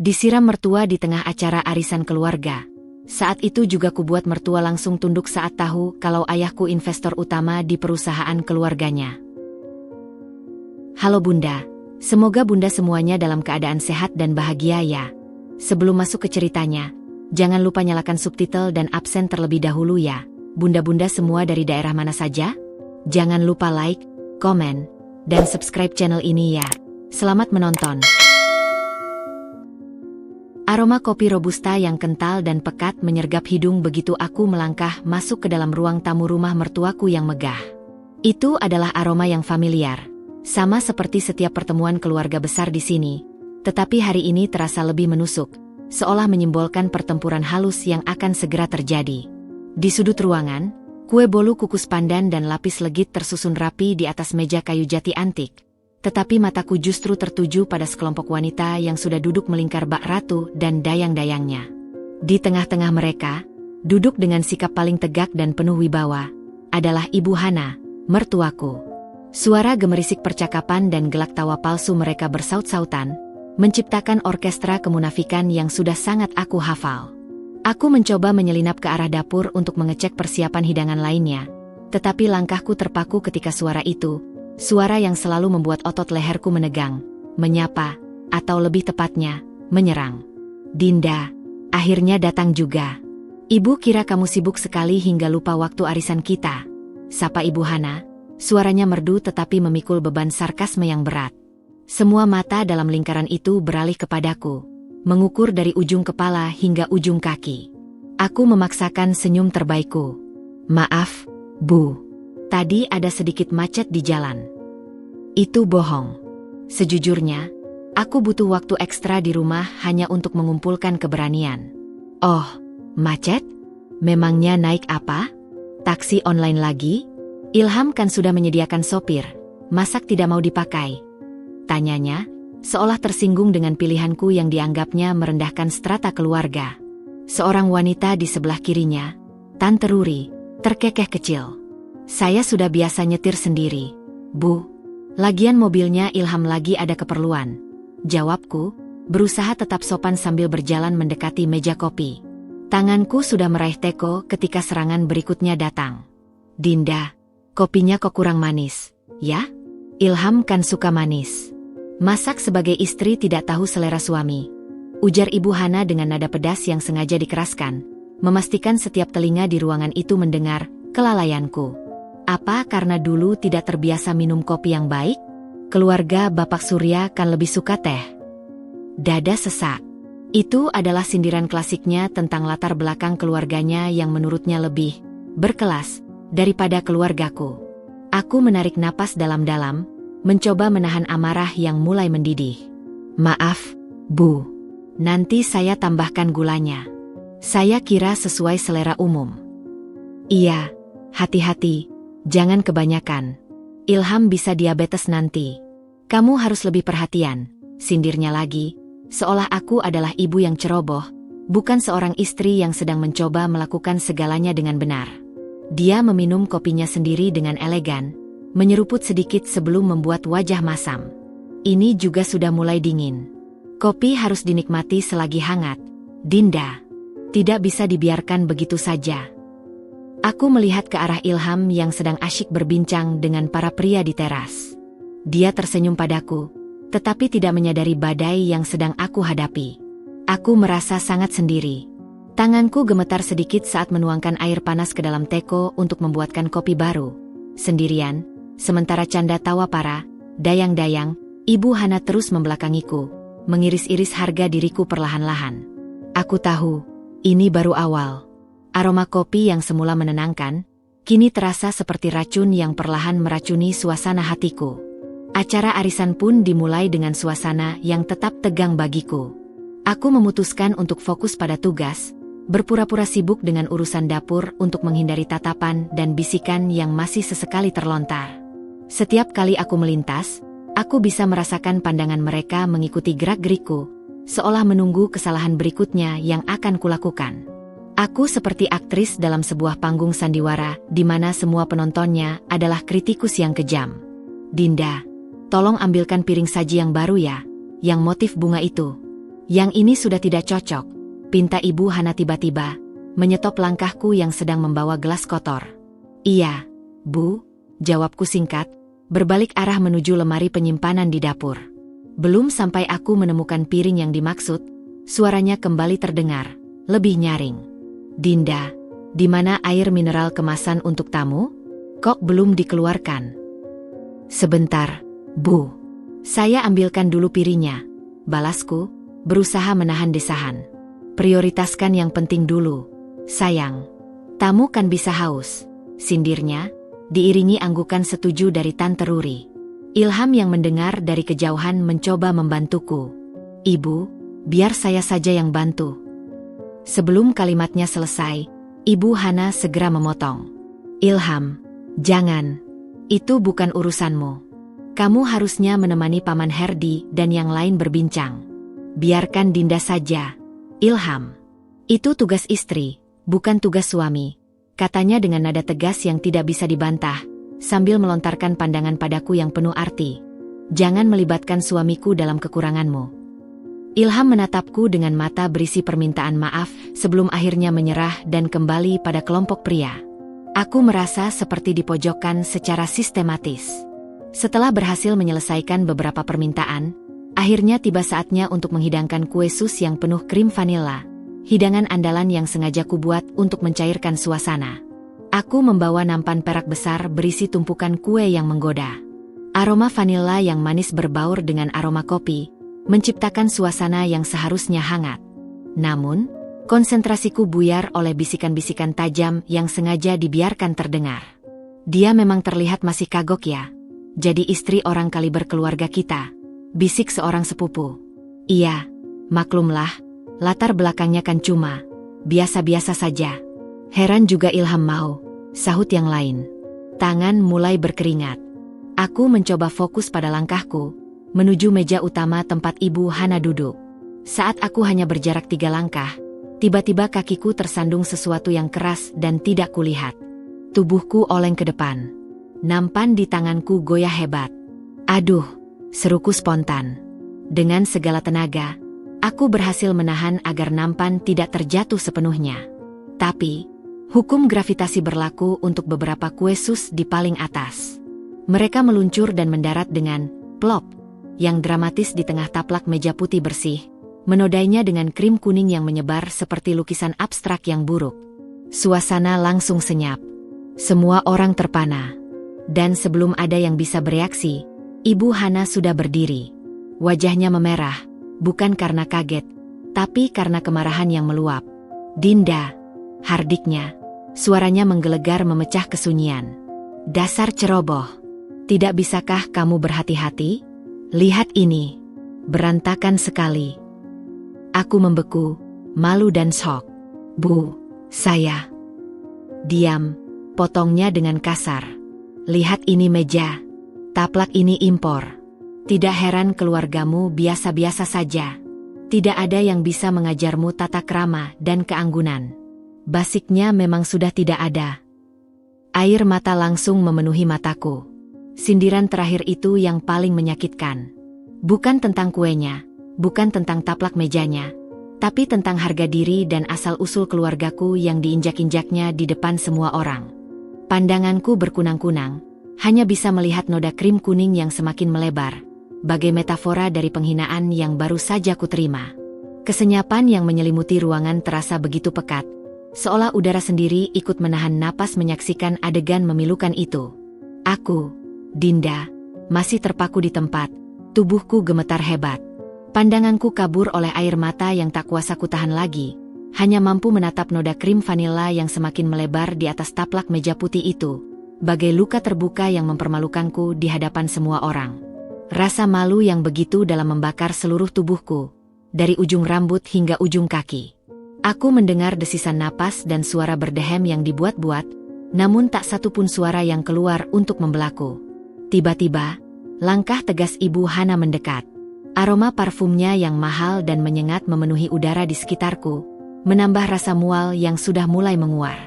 Disiram mertua di tengah acara arisan keluarga. Saat itu juga kubuat mertua langsung tunduk saat tahu kalau ayahku investor utama di perusahaan keluarganya. Halo Bunda, semoga Bunda semuanya dalam keadaan sehat dan bahagia ya. Sebelum masuk ke ceritanya, jangan lupa nyalakan subtitle dan absen terlebih dahulu ya. Bunda-bunda semua dari daerah mana saja? Jangan lupa like, komen, dan subscribe channel ini ya. Selamat menonton. Aroma kopi robusta yang kental dan pekat menyergap hidung begitu aku melangkah masuk ke dalam ruang tamu rumah mertuaku yang megah. Itu adalah aroma yang familiar, sama seperti setiap pertemuan keluarga besar di sini, tetapi hari ini terasa lebih menusuk, seolah menyimbolkan pertempuran halus yang akan segera terjadi. Di sudut ruangan, kue bolu kukus pandan dan lapis legit tersusun rapi di atas meja kayu jati antik. Tetapi mataku justru tertuju pada sekelompok wanita yang sudah duduk melingkar bak ratu dan dayang-dayangnya. Di tengah-tengah mereka, duduk dengan sikap paling tegak dan penuh wibawa, adalah Ibu Hana, mertuaku. Suara gemerisik percakapan dan gelak tawa palsu mereka bersaut-sautan, menciptakan orkestra kemunafikan yang sudah sangat aku hafal. Aku mencoba menyelinap ke arah dapur untuk mengecek persiapan hidangan lainnya, tetapi langkahku terpaku ketika suara itu, suara yang selalu membuat otot leherku menegang, menyapa, atau lebih tepatnya, menyerang. Dinda, akhirnya datang juga. Ibu kira kamu sibuk sekali hingga lupa waktu arisan kita. Sapa Ibu Hana, suaranya merdu tetapi memikul beban sarkasme yang berat. Semua mata dalam lingkaran itu beralih kepadaku, mengukur dari ujung kepala hingga ujung kaki. Aku memaksakan senyum terbaikku. Maaf, Bu. Tadi ada sedikit macet di jalan. Itu bohong. Sejujurnya, aku butuh waktu ekstra di rumah hanya untuk mengumpulkan keberanian. Oh, macet? Memangnya naik apa? Taksi online lagi? Ilham kan sudah menyediakan sopir, masak tidak mau dipakai? Tanyanya, seolah tersinggung dengan pilihanku yang dianggapnya merendahkan strata keluarga. Seorang wanita di sebelah kirinya, Tante Ruri, terkekeh kecil. Saya sudah biasa nyetir sendiri, Bu. Lagian mobilnya Ilham lagi ada keperluan. Jawabku, berusaha tetap sopan sambil berjalan mendekati meja kopi. Tanganku sudah meraih teko ketika serangan berikutnya datang. Dinda, kopinya kok kurang manis, ya? Ilham kan suka manis. Masak sebagai istri tidak tahu selera suami, ujar Ibu Hana dengan nada pedas yang sengaja dikeraskan, memastikan setiap telinga di ruangan itu mendengar kelalaianku. Apa karena dulu tidak terbiasa minum kopi yang baik? Keluarga Bapak Surya kan lebih suka teh. Dada sesak. Itu adalah sindiran klasiknya tentang latar belakang keluarganya yang menurutnya lebih berkelas daripada keluargaku. Aku menarik napas dalam-dalam, mencoba menahan amarah yang mulai mendidih. Maaf, Bu. Nanti saya tambahkan gulanya. Saya kira sesuai selera umum. Iya, hati-hati. Jangan kebanyakan. Ilham bisa diabetes nanti. Kamu harus lebih perhatian, sindirnya lagi, seolah aku adalah ibu yang ceroboh, bukan seorang istri yang sedang mencoba melakukan segalanya dengan benar. Dia meminum kopinya sendiri dengan elegan, menyeruput sedikit sebelum membuat wajah masam. Ini juga sudah mulai dingin. Kopi harus dinikmati selagi hangat, Dinda. Tidak bisa dibiarkan begitu saja. Aku melihat ke arah Ilham yang sedang asyik berbincang dengan para pria di teras. Dia tersenyum padaku, tetapi tidak menyadari badai yang sedang aku hadapi. Aku merasa sangat sendiri. Tanganku gemetar sedikit saat menuangkan air panas ke dalam teko untuk membuatkan kopi baru. Sendirian, sementara canda tawa para dayang-dayang, Ibu Hana terus membelakangiku, mengiris-iris harga diriku perlahan-lahan. Aku tahu, ini baru awal. Aroma kopi yang semula menenangkan, kini terasa seperti racun yang perlahan meracuni suasana hatiku. Acara arisan pun dimulai dengan suasana yang tetap tegang bagiku. Aku memutuskan untuk fokus pada tugas, berpura-pura sibuk dengan urusan dapur untuk menghindari tatapan dan bisikan yang masih sesekali terlontar. Setiap kali aku melintas, aku bisa merasakan pandangan mereka mengikuti gerak-gerikku, seolah menunggu kesalahan berikutnya yang akan kulakukan. Aku seperti aktris dalam sebuah panggung sandiwara di mana semua penontonnya adalah kritikus yang kejam. Dinda, tolong ambilkan piring saji yang baru ya, yang motif bunga itu. Yang ini sudah tidak cocok, pinta Ibu Hana tiba-tiba, menyetop langkahku yang sedang membawa gelas kotor. Iya, Bu, jawabku singkat, berbalik arah menuju lemari penyimpanan di dapur. Belum sampai aku menemukan piring yang dimaksud, suaranya kembali terdengar, lebih nyaring. Dinda, di mana air mineral kemasan untuk tamu? Kok belum dikeluarkan? Sebentar, Bu. Saya ambilkan dulu piringnya, balasku, berusaha menahan desahan. Prioritaskan yang penting dulu, sayang. Tamu kan bisa haus, sindirnya, diiringi anggukan setuju dari Tante Ruri. Ilham yang mendengar dari kejauhan mencoba membantuku. Ibu, biar saya saja yang bantu. Sebelum kalimatnya selesai, Ibu Hana segera memotong. Ilham, jangan. Itu bukan urusanmu. Kamu harusnya menemani Paman Herdi dan yang lain berbincang. Biarkan Dinda saja. Ilham, itu tugas istri, bukan tugas suami, katanya dengan nada tegas yang tidak bisa dibantah, sambil melontarkan pandangan padaku yang penuh arti. Jangan melibatkan suamiku dalam kekuranganmu. Ilham menatapku dengan mata berisi permintaan maaf sebelum akhirnya menyerah dan kembali pada kelompok pria. Aku merasa seperti dipojokkan secara sistematis. Setelah berhasil menyelesaikan beberapa permintaan, akhirnya tiba saatnya untuk menghidangkan kue sus yang penuh krim vanila, hidangan andalan yang sengaja kubuat untuk mencairkan suasana. Aku membawa nampan perak besar berisi tumpukan kue yang menggoda. Aroma vanila yang manis berbaur dengan aroma kopi, menciptakan suasana yang seharusnya hangat. Namun, konsentrasiku buyar oleh bisikan-bisikan tajam yang sengaja dibiarkan terdengar. Dia memang terlihat masih kagok ya. Jadi istri orang kaliber keluarga kita, bisik seorang sepupu. Iya, maklumlah, latar belakangnya kan cuma biasa-biasa saja. Heran juga Ilham mau, sahut yang lain. Tangan mulai berkeringat. Aku mencoba fokus pada langkahku, menuju meja utama tempat Ibu Hana duduk. Saat aku hanya berjarak 3 langkah, tiba-tiba kakiku tersandung sesuatu yang keras dan tidak kulihat. Tubuhku oleng ke depan. Nampan di tanganku goyah hebat. Aduh, seruku spontan. Dengan segala tenaga, aku berhasil menahan agar nampan tidak terjatuh sepenuhnya. Tapi, hukum gravitasi berlaku untuk beberapa kue sus di paling atas. Mereka meluncur dan mendarat dengan plop yang dramatis di tengah taplak meja putih bersih, menodainya dengan krim kuning yang menyebar seperti lukisan abstrak yang buruk. Suasana langsung senyap. Semua orang terpana. Dan sebelum ada yang bisa bereaksi, Ibu Hana sudah berdiri. Wajahnya memerah, bukan karena kaget, tapi karena kemarahan yang meluap. Dinda, hardiknya, suaranya menggelegar memecah kesunyian. Dasar ceroboh, tidak bisakah kamu berhati-hati? Lihat ini, berantakan sekali. Aku membeku, malu dan shock. Bu, saya. Diam, potongnya dengan kasar. Lihat ini meja, taplak ini impor. Tidak heran keluargamu biasa-biasa saja. Tidak ada yang bisa mengajarmu tata krama dan keanggunan. Basicnya memang sudah tidak ada. Air mata langsung memenuhi mataku. Sindiran terakhir itu yang paling menyakitkan. Bukan tentang kuenya, bukan tentang taplak mejanya, tapi tentang harga diri dan asal-usul keluargaku yang diinjak-injaknya di depan semua orang. Pandanganku berkunang-kunang, hanya bisa melihat noda krim kuning yang semakin melebar, bagai metafora dari penghinaan yang baru saja kuterima. Kesenyapan yang menyelimuti ruangan terasa begitu pekat, seolah udara sendiri ikut menahan napas menyaksikan adegan memilukan itu. Aku, Dinda, masih terpaku di tempat, tubuhku gemetar hebat. Pandanganku kabur oleh air mata yang tak kuasa kutahan lagi, hanya mampu menatap noda krim vanila yang semakin melebar di atas taplak meja putih itu, bagai luka terbuka yang mempermalukanku di hadapan semua orang. Rasa malu yang begitu dalam membakar seluruh tubuhku, dari ujung rambut hingga ujung kaki. Aku mendengar desisan napas dan suara berdehem yang dibuat-buat, namun tak satu pun suara yang keluar untuk membelaku. Tiba-tiba, langkah tegas Ibu Hana mendekat. Aroma parfumnya yang mahal dan menyengat memenuhi udara di sekitarku, menambah rasa mual yang sudah mulai menguar.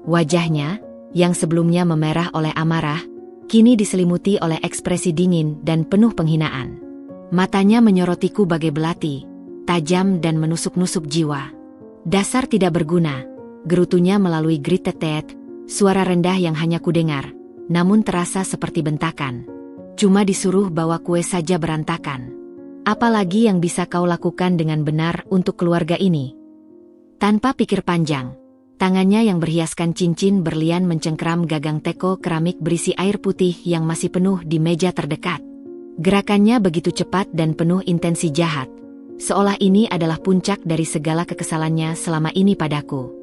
Wajahnya, yang sebelumnya memerah oleh amarah, kini diselimuti oleh ekspresi dingin dan penuh penghinaan. Matanya menyorotiku bagai belati, tajam dan menusuk-nusuk jiwa. Dasar tidak berguna, gerutunya melalui gritetet, suara rendah yang hanya kudengar, namun terasa seperti bentakan. Cuma disuruh bawa kue saja berantakan. Apalagi yang bisa kau lakukan dengan benar untuk keluarga ini? Tanpa pikir panjang, tangannya yang berhiaskan cincin berlian mencengkram gagang teko keramik berisi air putih yang masih penuh di meja terdekat. Gerakannya begitu cepat dan penuh intensi jahat, seolah ini adalah puncak dari segala kekesalannya selama ini padaku.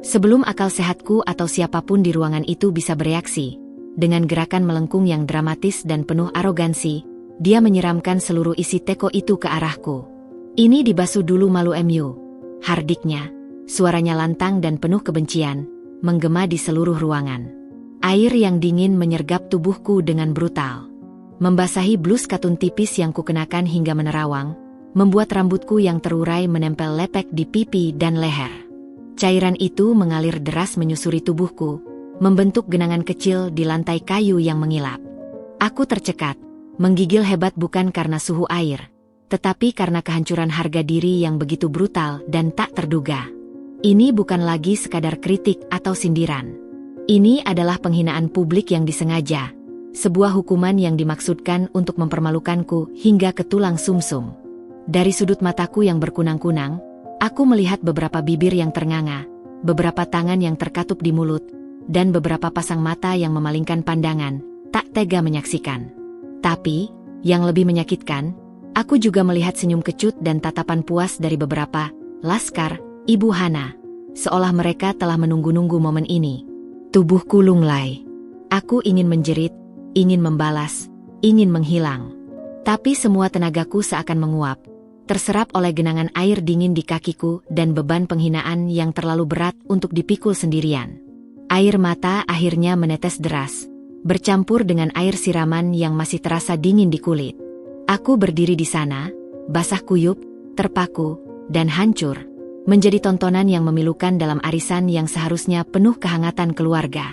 Sebelum akal sehatku atau siapapun di ruangan itu bisa bereaksi, dengan gerakan melengkung yang dramatis dan penuh arogansi, dia menyiramkan seluruh isi teko itu ke arahku. Ini dibasuh dulu malu MU. Hardiknya, suaranya lantang dan penuh kebencian, menggema di seluruh ruangan. Air yang dingin menyergap tubuhku dengan brutal. Membasahi blus katun tipis yang kukenakan hingga menerawang, membuat rambutku yang terurai menempel lepek di pipi dan leher. Cairan itu mengalir deras menyusuri tubuhku, membentuk genangan kecil di lantai kayu yang mengilap. Aku tercekat, menggigil hebat bukan karena suhu air, tetapi karena kehancuran harga diri yang begitu brutal dan tak terduga. Ini bukan lagi sekadar kritik atau sindiran. Ini adalah penghinaan publik yang disengaja, sebuah hukuman yang dimaksudkan untuk mempermalukanku hingga ke tulang sumsum. Dari sudut mataku yang berkunang-kunang, aku melihat beberapa bibir yang ternganga, beberapa tangan yang terkatup di mulut, dan beberapa pasang mata yang memalingkan pandangan, tak tega menyaksikan. Tapi, yang lebih menyakitkan, aku juga melihat senyum kecut dan tatapan puas dari beberapa laskar, Ibu Hana, seolah mereka telah menunggu-nunggu momen ini. Tubuhku lunglai. Aku ingin menjerit, ingin membalas, ingin menghilang. Tapi semua tenagaku seakan menguap, terserap oleh genangan air dingin di kakiku dan beban penghinaan yang terlalu berat untuk dipikul sendirian. Air mata akhirnya menetes deras, bercampur dengan air siraman yang masih terasa dingin di kulit. Aku berdiri di sana, basah kuyup, terpaku, dan hancur, menjadi tontonan yang memilukan dalam arisan yang seharusnya penuh kehangatan keluarga.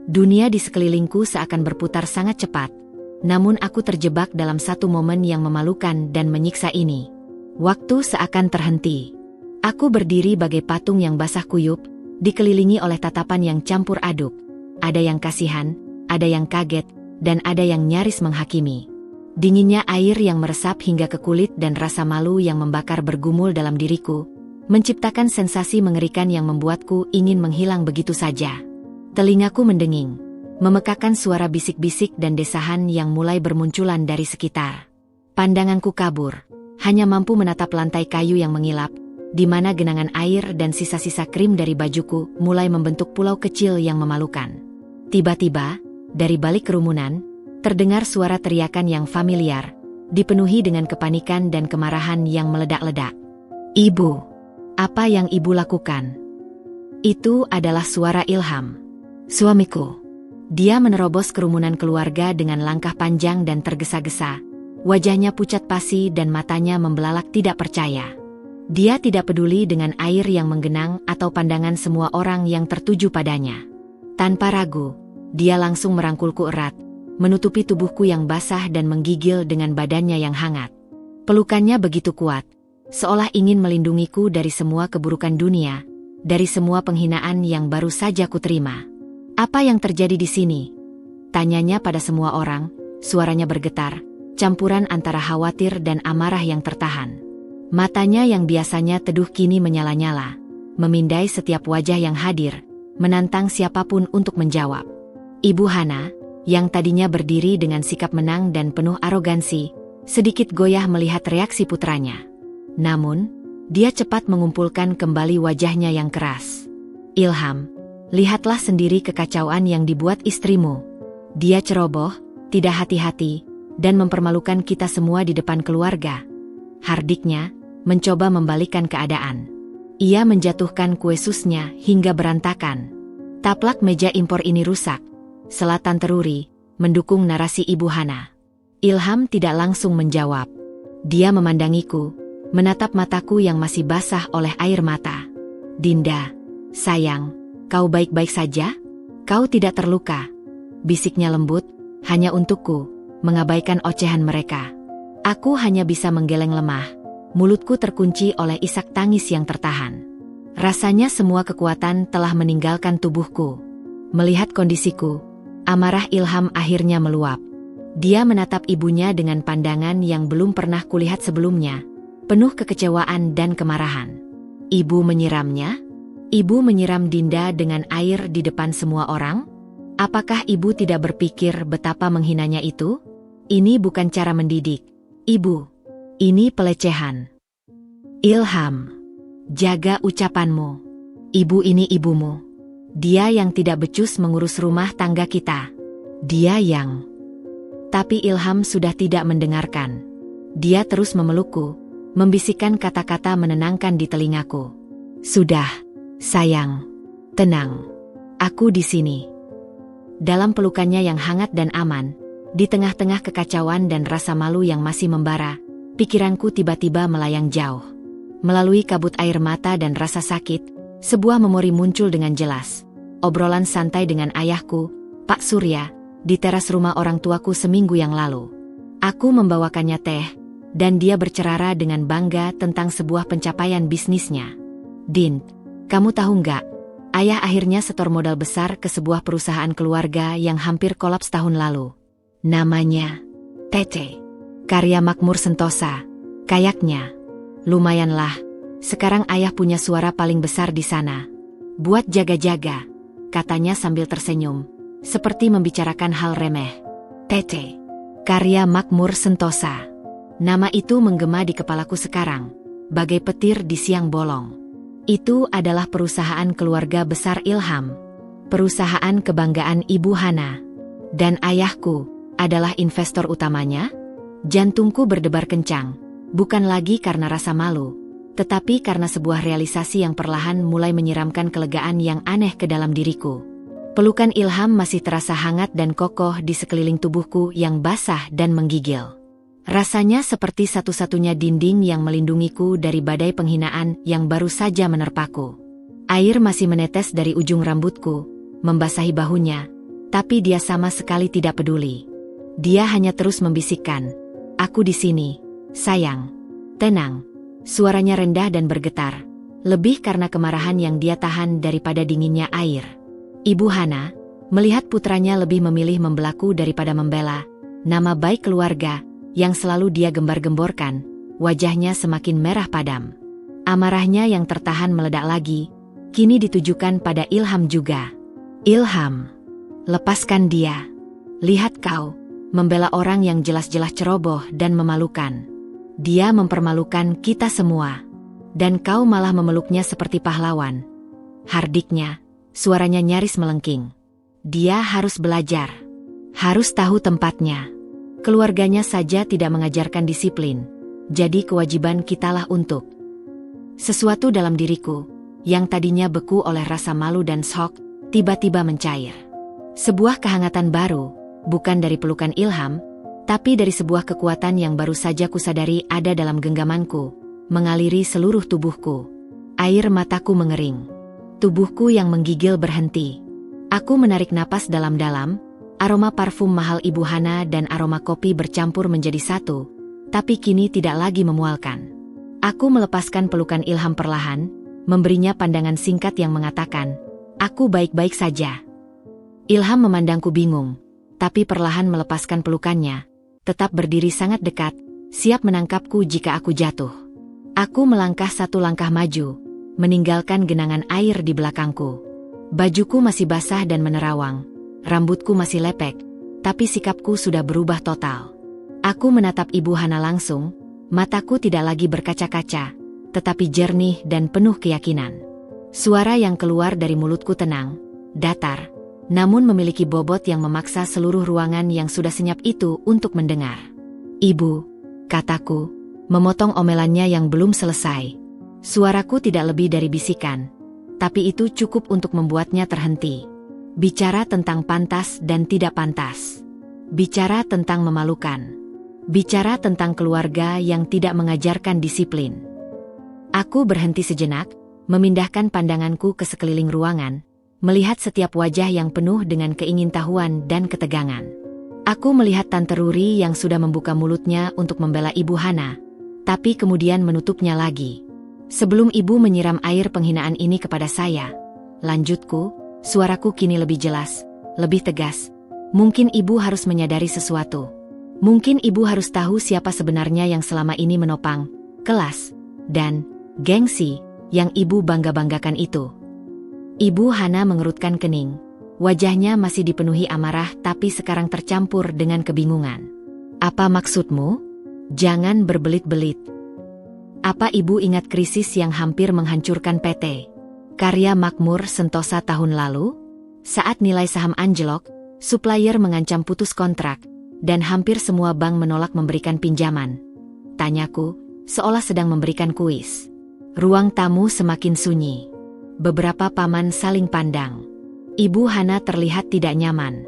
Dunia di sekelilingku seakan berputar sangat cepat, namun aku terjebak dalam satu momen yang memalukan dan menyiksa ini. Waktu seakan terhenti. Aku berdiri bagai patung yang basah kuyup, dikelilingi oleh tatapan yang campur aduk. Ada yang kasihan, ada yang kaget, dan ada yang nyaris menghakimi. Dinginnya air yang meresap hingga ke kulit dan rasa malu yang membakar bergumul dalam diriku, menciptakan sensasi mengerikan yang membuatku ingin menghilang begitu saja. Telingaku mendenging, memekakan suara bisik-bisik dan desahan yang mulai bermunculan dari sekitar. Pandanganku kabur, hanya mampu menatap lantai kayu yang mengilap, di mana genangan air dan sisa-sisa krim dari bajuku mulai membentuk pulau kecil yang memalukan. Tiba-tiba, dari balik kerumunan, terdengar suara teriakan yang familiar, dipenuhi dengan kepanikan dan kemarahan yang meledak-ledak. "Ibu, apa yang ibu lakukan?" Itu adalah suara Ilham, suamiku. Dia menerobos kerumunan keluarga dengan langkah panjang dan tergesa-gesa, wajahnya pucat pasi dan matanya membelalak tidak percaya. Dia tidak peduli dengan air yang menggenang atau pandangan semua orang yang tertuju padanya. Tanpa ragu, dia langsung merangkulku erat, menutupi tubuhku yang basah dan menggigil dengan badannya yang hangat. Pelukannya begitu kuat, seolah ingin melindungiku dari semua keburukan dunia, dari semua penghinaan yang baru saja kuterima. "Apa yang terjadi di sini?" tanyanya pada semua orang, suaranya bergetar, campuran antara khawatir dan amarah yang tertahan. Matanya yang biasanya teduh kini menyala-nyala, memindai setiap wajah yang hadir, menantang siapapun untuk menjawab. Ibu Hana, yang tadinya berdiri dengan sikap menang dan penuh arogansi, sedikit goyah melihat reaksi putranya. Namun, dia cepat mengumpulkan kembali wajahnya yang keras. "Ilham, lihatlah sendiri kekacauan yang dibuat istrimu. Dia ceroboh, tidak hati-hati, dan mempermalukan kita semua di depan keluarga." Hardiknya, mencoba membalikkan keadaan. Ia menjatuhkan kue susnya hingga berantakan. Taplak meja impor ini rusak, selatan teruri, mendukung narasi Ibu Hana. Ilham tidak langsung menjawab. Dia memandangiku, menatap mataku yang masih basah oleh air mata. "Dinda, sayang, kau baik-baik saja? Kau tidak terluka?" bisiknya lembut, hanya untukku, mengabaikan ocehan mereka. Aku hanya bisa menggeleng lemah, mulutku terkunci oleh isak tangis yang tertahan. Rasanya semua kekuatan telah meninggalkan tubuhku. Melihat kondisiku, amarah Ilham akhirnya meluap. Dia menatap ibunya dengan pandangan yang belum pernah kulihat sebelumnya, penuh kekecewaan dan kemarahan. Ibu menyiramnya? Ibu menyiram Dinda dengan air di depan semua orang? Apakah ibu tidak berpikir betapa menghinanya itu? Ini bukan cara mendidik, Ibu. Ini pelecehan. Ilham, jaga ucapanmu. Ibu ini ibumu. Dia yang tidak becus mengurus rumah tangga kita. Dia yang... Tapi Ilham sudah tidak mendengarkan. Dia terus memelukku, membisikkan kata-kata menenangkan di telingaku. Sudah, sayang. Tenang. Aku di sini. Dalam pelukannya yang hangat dan aman, di tengah-tengah kekacauan dan rasa malu yang masih membara, pikiranku tiba-tiba melayang jauh. Melalui kabut air mata dan rasa sakit, sebuah memori muncul dengan jelas. Obrolan santai dengan ayahku, Pak Surya, di teras rumah orang tuaku seminggu yang lalu. Aku membawakannya teh, dan dia bercerara dengan bangga tentang sebuah pencapaian bisnisnya. Din, kamu tahu nggak? Ayah akhirnya setor modal besar ke sebuah perusahaan keluarga yang hampir kolaps tahun lalu. Namanya TC. Karya Makmur Sentosa. Kayaknya. Lumayanlah, sekarang ayah punya suara paling besar di sana. Buat jaga-jaga, katanya sambil tersenyum, seperti membicarakan hal remeh. TC. Karya Makmur Sentosa. Nama itu menggema di kepalaku sekarang, bagai petir di siang bolong. Itu adalah perusahaan keluarga besar Ilham. Perusahaan kebanggaan Ibu Hana. Dan ayahku adalah investor utamanya? Jantungku berdebar kencang, bukan lagi karena rasa malu, tetapi karena sebuah realisasi yang perlahan mulai menyiramkan kelegaan yang aneh ke dalam diriku. Pelukan Ilham masih terasa hangat dan kokoh di sekeliling tubuhku yang basah dan menggigil. Rasanya seperti satu-satunya dinding yang melindungiku dari badai penghinaan yang baru saja menerpaku. Air masih menetes dari ujung rambutku, membasahi bahunya, tapi dia sama sekali tidak peduli. Dia hanya terus membisikkan, "Aku di sini, sayang. Tenang." Suaranya rendah dan bergetar, lebih karena kemarahan yang dia tahan daripada dinginnya air. Ibu Hana, melihat putranya lebih memilih membelaku daripada membela nama baik keluarga yang selalu dia gembar-gemborkan, wajahnya semakin merah padam. Amarahnya yang tertahan meledak lagi, kini ditujukan pada Ilham juga. "Ilham, lepaskan dia. Lihat kau, membela orang yang jelas-jelas ceroboh dan memalukan. Dia mempermalukan kita semua. Dan kau malah memeluknya seperti pahlawan." Hardiknya, suaranya nyaris melengking. Dia harus belajar. Harus tahu tempatnya. Keluarganya saja tidak mengajarkan disiplin. Jadi kewajiban kitalah untuk... Sesuatu dalam diriku, yang tadinya beku oleh rasa malu dan shock, tiba-tiba mencair. Sebuah kehangatan baru, bukan dari pelukan Ilham, tapi dari sebuah kekuatan yang baru saja kusadari ada dalam genggamanku, mengaliri seluruh tubuhku. Air mataku mengering. Tubuhku yang menggigil berhenti. Aku menarik napas dalam-dalam, aroma parfum mahal Ibu Hana dan aroma kopi bercampur menjadi satu, tapi kini tidak lagi memualkan. Aku melepaskan pelukan Ilham perlahan, memberinya pandangan singkat yang mengatakan, "Aku baik-baik saja." Ilham memandangku bingung, tapi perlahan melepaskan pelukannya, tetap berdiri sangat dekat, siap menangkapku jika aku jatuh. Aku melangkah satu langkah maju, meninggalkan genangan air di belakangku. Bajuku masih basah dan menerawang, rambutku masih lepek, tapi sikapku sudah berubah total. Aku menatap Ibu Hana langsung, mataku tidak lagi berkaca-kaca, tetapi jernih dan penuh keyakinan. Suara yang keluar dari mulutku tenang, datar, namun memiliki bobot yang memaksa seluruh ruangan yang sudah senyap itu untuk mendengar. "Ibu," kataku, memotong omelannya yang belum selesai. Suaraku tidak lebih dari bisikan, tapi itu cukup untuk membuatnya terhenti. Bicara tentang pantas dan tidak pantas. Bicara tentang memalukan. Bicara tentang keluarga yang tidak mengajarkan disiplin. Aku berhenti sejenak, memindahkan pandanganku ke sekeliling ruangan, melihat setiap wajah yang penuh dengan keingintahuan dan ketegangan. Aku melihat Tante Ruri yang sudah membuka mulutnya untuk membela Ibu Hana, tapi kemudian menutupnya lagi. Sebelum ibu menyiram air penghinaan ini kepada saya, lanjutku, suaraku kini lebih jelas, lebih tegas. Mungkin ibu harus menyadari sesuatu. Mungkin ibu harus tahu siapa sebenarnya yang selama ini menopang kelas dan gengsi yang ibu bangga-banggakan itu. Ibu Hana mengerutkan kening. Wajahnya masih dipenuhi amarah tapi sekarang tercampur dengan kebingungan. Apa maksudmu? Jangan berbelit-belit. Apa ibu ingat krisis yang hampir menghancurkan PT Karya Makmur Sentosa tahun lalu? Saat nilai saham anjlok, supplier mengancam putus kontrak, dan hampir semua bank menolak memberikan pinjaman. Tanyaku, seolah sedang memberikan kuis. Ruang tamu semakin sunyi. Beberapa paman saling pandang. Ibu Hana terlihat tidak nyaman.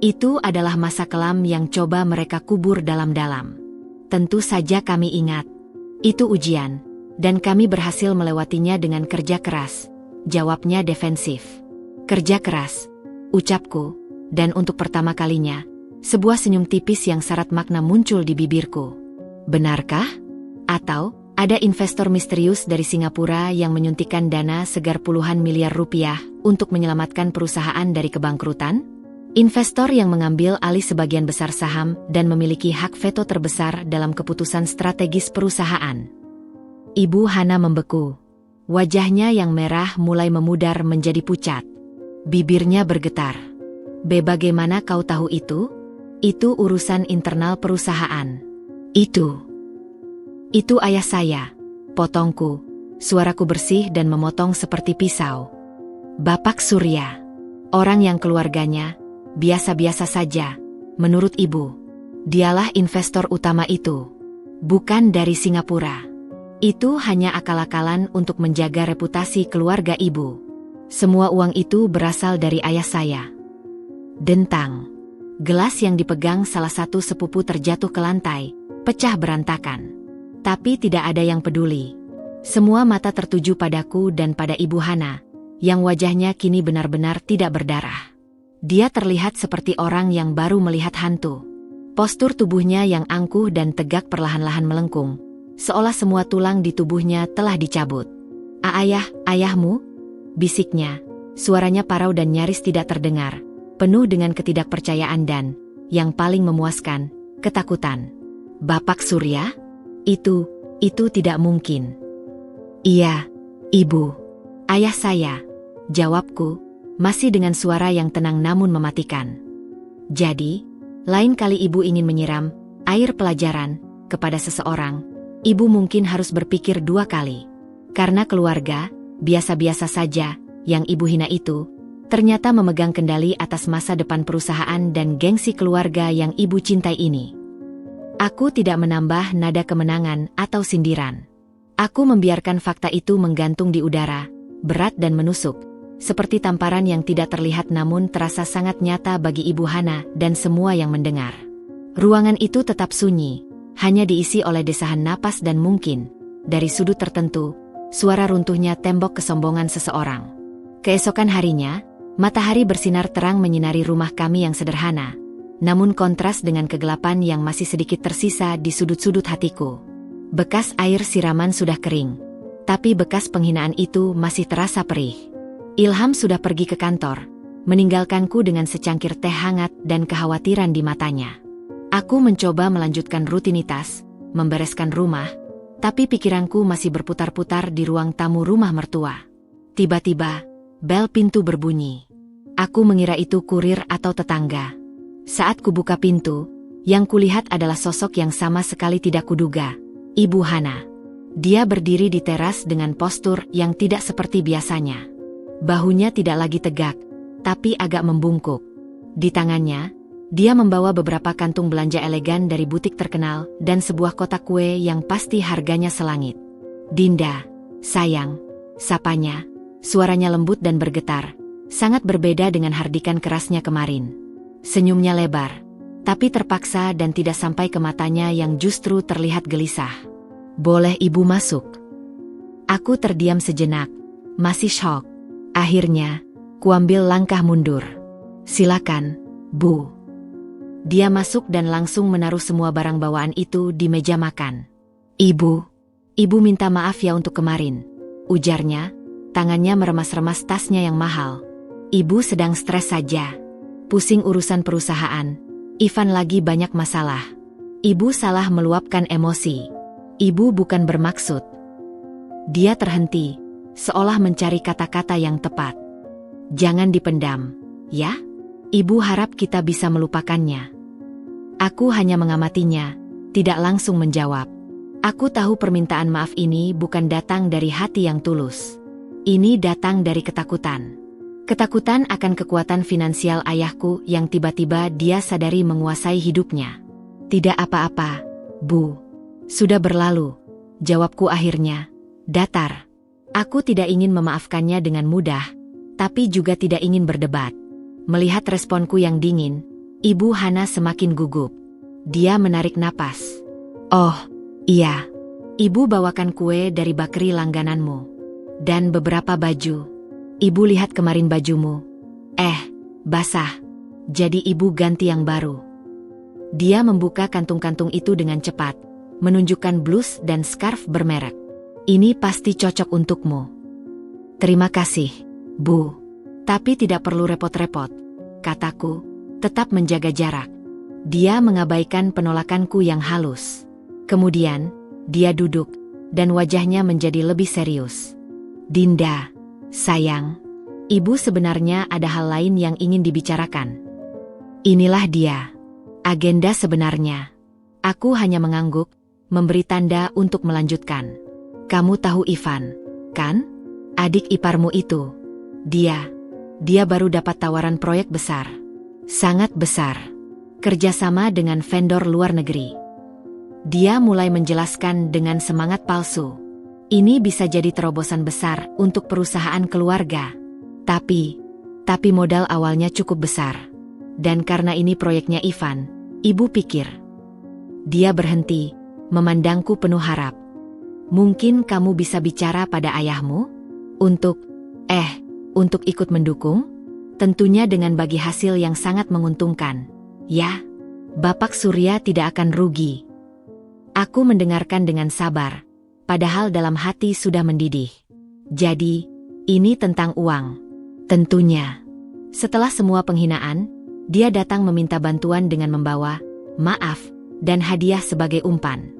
Itu adalah masa kelam yang coba mereka kubur dalam-dalam. Tentu saja kami ingat. Itu ujian, dan kami berhasil melewatinya dengan kerja keras. Jawabnya defensif. Kerja keras, ucapku, dan untuk pertama kalinya, sebuah senyum tipis yang syarat makna muncul di bibirku. Benarkah? Atau, ada investor misterius dari Singapura yang menyuntikkan dana segar puluhan miliar rupiah untuk menyelamatkan perusahaan dari kebangkrutan? Investor yang mengambil alih sebagian besar saham dan memiliki hak veto terbesar dalam keputusan strategis perusahaan. Ibu Hana membeku. Wajahnya yang merah mulai memudar menjadi pucat. Bibirnya bergetar. Bagaimana kau tahu itu? Itu urusan internal perusahaan. Itu ayah saya, potongku, suaraku bersih dan memotong seperti pisau. Bapak Surya, orang yang keluarganya biasa-biasa saja, menurut ibu. Dialah investor utama itu, bukan dari Singapura. Itu hanya akal-akalan untuk menjaga reputasi keluarga ibu. Semua uang itu berasal dari ayah saya. Dentang. Gelas yang dipegang salah satu sepupu terjatuh ke lantai, pecah berantakan. Tapi tidak ada yang peduli. Semua mata tertuju padaku dan pada Ibu Hana, yang wajahnya kini benar-benar tidak berdarah. Dia terlihat seperti orang yang baru melihat hantu. Postur tubuhnya yang angkuh dan tegak perlahan-lahan melengkung, seolah semua tulang di tubuhnya telah dicabut. Ayahmu? Bisiknya, suaranya parau dan nyaris tidak terdengar. Penuh dengan ketidakpercayaan dan, yang paling memuaskan, ketakutan. Bapak Surya? Itu tidak mungkin. Iya, Ibu. Ayah saya, jawabku, masih dengan suara yang tenang namun mematikan. Jadi, lain kali Ibu ingin menyiram air pelajaran kepada seseorang, Ibu mungkin harus berpikir dua kali. Karena keluarga, biasa-biasa saja, yang Ibu hina itu, ternyata memegang kendali atas masa depan perusahaan dan gengsi keluarga yang Ibu cintai ini. Aku tidak menambah nada kemenangan atau sindiran. Aku membiarkan fakta itu menggantung di udara, berat dan menusuk, seperti tamparan yang tidak terlihat namun terasa sangat nyata bagi Ibu Hana dan semua yang mendengar. Ruangan itu tetap sunyi, hanya diisi oleh desahan napas dan mungkin, dari sudut tertentu, suara runtuhnya tembok kesombongan seseorang. Keesokan harinya, matahari bersinar terang menyinari rumah kami yang sederhana, namun kontras dengan kegelapan yang masih sedikit tersisa di sudut-sudut hatiku. Bekas air siraman sudah kering, tapi bekas penghinaan itu masih terasa perih. Ilham sudah pergi ke kantor, meninggalkanku dengan secangkir teh hangat dan kekhawatiran di matanya. Aku mencoba melanjutkan rutinitas, membereskan rumah, tapi pikiranku masih berputar-putar di ruang tamu rumah mertua. Tiba-tiba, bel pintu berbunyi. Aku mengira itu kurir atau tetangga. Saat kubuka pintu, yang kulihat adalah sosok yang sama sekali tidak kuduga, Ibu Hana. Dia berdiri di teras dengan postur yang tidak seperti biasanya. Bahunya tidak lagi tegak, tapi agak membungkuk. Di tangannya, dia membawa beberapa kantung belanja elegan dari butik terkenal dan sebuah kotak kue yang pasti harganya selangit. Dinda, sayang, sapanya. Suaranya lembut dan bergetar, sangat berbeda dengan hardikan kerasnya kemarin. Senyumnya lebar, tapi terpaksa dan tidak sampai ke matanya yang justru terlihat gelisah. Boleh Ibu masuk? Aku terdiam sejenak, masih syok. Akhirnya, kuambil langkah mundur. Silakan, Bu. Dia masuk dan langsung menaruh semua barang bawaan itu di meja makan. Ibu minta maaf ya untuk kemarin, ujarnya, tangannya meremas-remas tasnya yang mahal. Ibu sedang stres saja. Pusing urusan perusahaan. Ivan lagi banyak masalah. Ibu salah meluapkan emosi. Ibu bukan bermaksud. Dia terhenti, seolah mencari kata-kata yang tepat. Jangan dipendam, ya? Ibu harap kita bisa melupakannya. Aku hanya mengamatinya, tidak langsung menjawab. Aku tahu permintaan maaf ini bukan datang dari hati yang tulus. Ini datang dari ketakutan. Ketakutan akan kekuatan finansial ayahku yang tiba-tiba dia sadari menguasai hidupnya. Tidak apa-apa, Bu. Sudah berlalu, jawabku akhirnya. Datar. Aku tidak ingin memaafkannya dengan mudah, tapi juga tidak ingin berdebat. Melihat responku yang dingin, Ibu Hana semakin gugup. Dia menarik napas. Oh, iya. Ibu bawakan kue dari bakery langgananmu. Dan beberapa baju. Ibu lihat kemarin bajumu. Basah. Jadi ibu ganti yang baru. Dia membuka kantung-kantung itu dengan cepat, menunjukkan blus dan scarf bermerek. Ini pasti cocok untukmu. Terima kasih, Bu. Tapi tidak perlu repot-repot, kataku, tetap menjaga jarak. Dia mengabaikan penolakanku yang halus. Kemudian, dia duduk, dan wajahnya menjadi lebih serius. Dinda, sayang, ibu sebenarnya ada hal lain yang ingin dibicarakan. Inilah dia. Agenda sebenarnya. Aku hanya mengangguk, memberi tanda untuk melanjutkan. Kamu tahu Ivan, kan? Adik iparmu itu. Dia baru dapat tawaran proyek besar. Sangat besar. Kerjasama dengan vendor luar negeri. Dia mulai menjelaskan dengan semangat palsu. Ini bisa jadi terobosan besar untuk perusahaan keluarga. Tapi modal awalnya cukup besar. Dan karena ini proyeknya Ivan, ibu pikir. Dia berhenti, memandangku penuh harap. Mungkin kamu bisa bicara pada ayahmu? Untuk ikut mendukung? Tentunya dengan bagi hasil yang sangat menguntungkan. Ya, Bapak Surya tidak akan rugi. Aku mendengarkan dengan sabar, padahal dalam hati sudah mendidih. Jadi, ini tentang uang. Tentunya. Setelah semua penghinaan, dia datang meminta bantuan dengan membawa maaf dan hadiah sebagai umpan.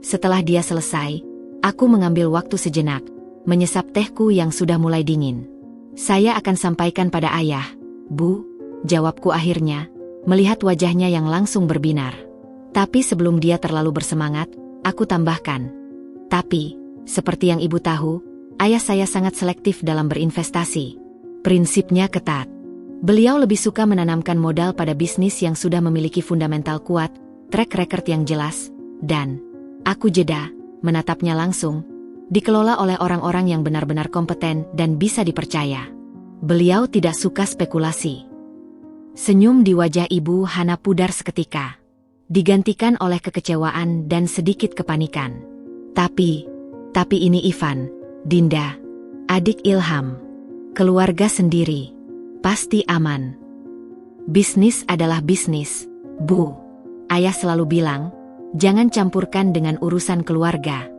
Setelah dia selesai, aku mengambil waktu sejenak, menyesap tehku yang sudah mulai dingin. Saya akan sampaikan pada ayah, Bu, jawabku akhirnya, melihat wajahnya yang langsung berbinar. Tapi sebelum dia terlalu bersemangat, aku tambahkan. Tapi, seperti yang ibu tahu, ayah saya sangat selektif dalam berinvestasi. Prinsipnya ketat. Beliau lebih suka menanamkan modal pada bisnis yang sudah memiliki fundamental kuat, track record yang jelas, dan aku jeda, menatapnya langsung, dikelola oleh orang-orang yang benar-benar kompeten dan bisa dipercaya. Beliau tidak suka spekulasi. Senyum di wajah Ibu Hana pudar seketika, digantikan oleh kekecewaan dan sedikit kepanikan. Tapi ini Ivan, Dinda, adik Ilham, keluarga sendiri, pasti aman. Bisnis adalah bisnis, Bu. Ayah selalu bilang, jangan campurkan dengan urusan keluarga.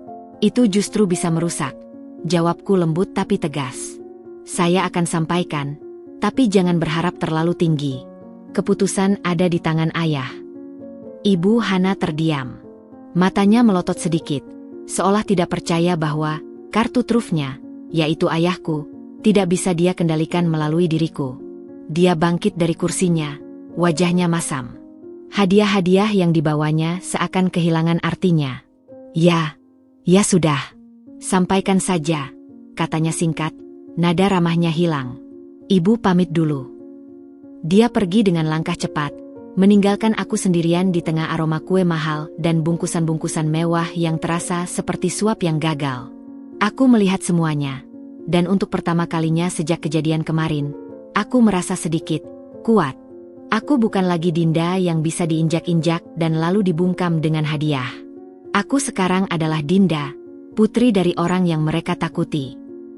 Itu justru bisa merusak. Jawabku lembut tapi tegas. Saya akan sampaikan, tapi jangan berharap terlalu tinggi. Keputusan ada di tangan ayah. Ibu Hana terdiam. Matanya melotot sedikit, seolah tidak percaya bahwa kartu trufnya, yaitu ayahku, tidak bisa dia kendalikan melalui diriku. Dia bangkit dari kursinya, wajahnya masam. Hadiah-hadiah yang dibawanya seakan kehilangan artinya. Ya sudah. Sampaikan saja, katanya singkat, nada ramahnya hilang. Ibu pamit dulu. Dia pergi dengan langkah cepat, meninggalkan aku sendirian di tengah aroma kue mahal dan bungkusan-bungkusan mewah yang terasa seperti suap yang gagal. Aku melihat semuanya, dan untuk pertama kalinya sejak kejadian kemarin, aku merasa sedikit kuat. Aku bukan lagi Dinda yang bisa diinjak-injak dan lalu dibungkam dengan hadiah. Aku sekarang adalah Dinda, putri dari orang yang mereka takuti.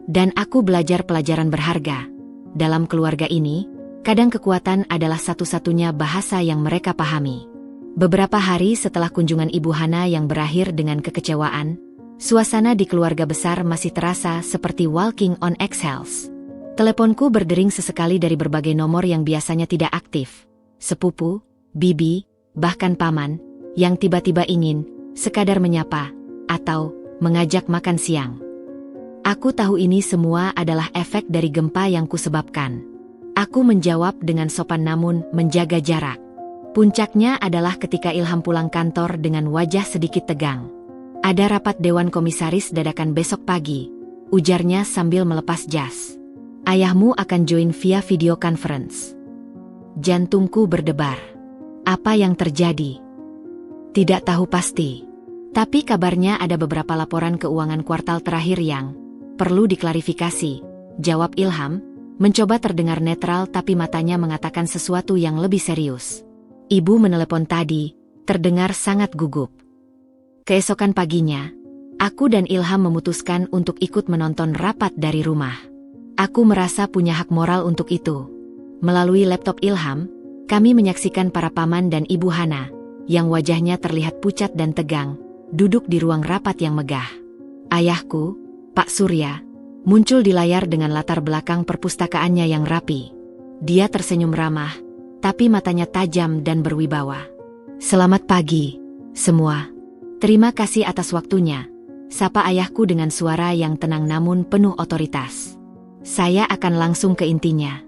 Dan aku belajar pelajaran berharga. Dalam keluarga ini, kadang kekuatan adalah satu-satunya bahasa yang mereka pahami. Beberapa hari setelah kunjungan Ibu Hana yang berakhir dengan kekecewaan, suasana di keluarga besar masih terasa seperti walking on eggshells. Teleponku berdering sesekali dari berbagai nomor yang biasanya tidak aktif. Sepupu, bibi, bahkan paman, yang tiba-tiba ingin sekadar menyapa atau mengajak makan siang. Aku tahu ini semua adalah efek dari gempa yang kusebabkan. Aku menjawab dengan sopan namun menjaga jarak. Puncaknya adalah ketika Ilham pulang kantor dengan wajah sedikit tegang. Ada rapat dewan komisaris dadakan besok pagi, ujarnya sambil melepas jas. Ayahmu akan join via video conference. Jantungku berdebar. Apa yang terjadi? Tidak tahu pasti. Tapi kabarnya ada beberapa laporan keuangan kuartal terakhir yang perlu diklarifikasi, jawab Ilham, mencoba terdengar netral tapi matanya mengatakan sesuatu yang lebih serius. Ibu menelepon tadi, terdengar sangat gugup. Keesokan paginya, aku dan Ilham memutuskan untuk ikut menonton rapat dari rumah. Aku merasa punya hak moral untuk itu. Melalui laptop Ilham, kami menyaksikan para paman dan Ibu Hana, yang wajahnya terlihat pucat dan tegang, duduk di ruang rapat yang megah. Ayahku, Pak Surya, muncul di layar dengan latar belakang perpustakaannya yang rapi. Dia tersenyum ramah, tapi matanya tajam dan berwibawa. Selamat pagi, semua. Terima kasih atas waktunya, sapa ayahku dengan suara yang tenang namun penuh otoritas. Saya akan langsung ke intinya.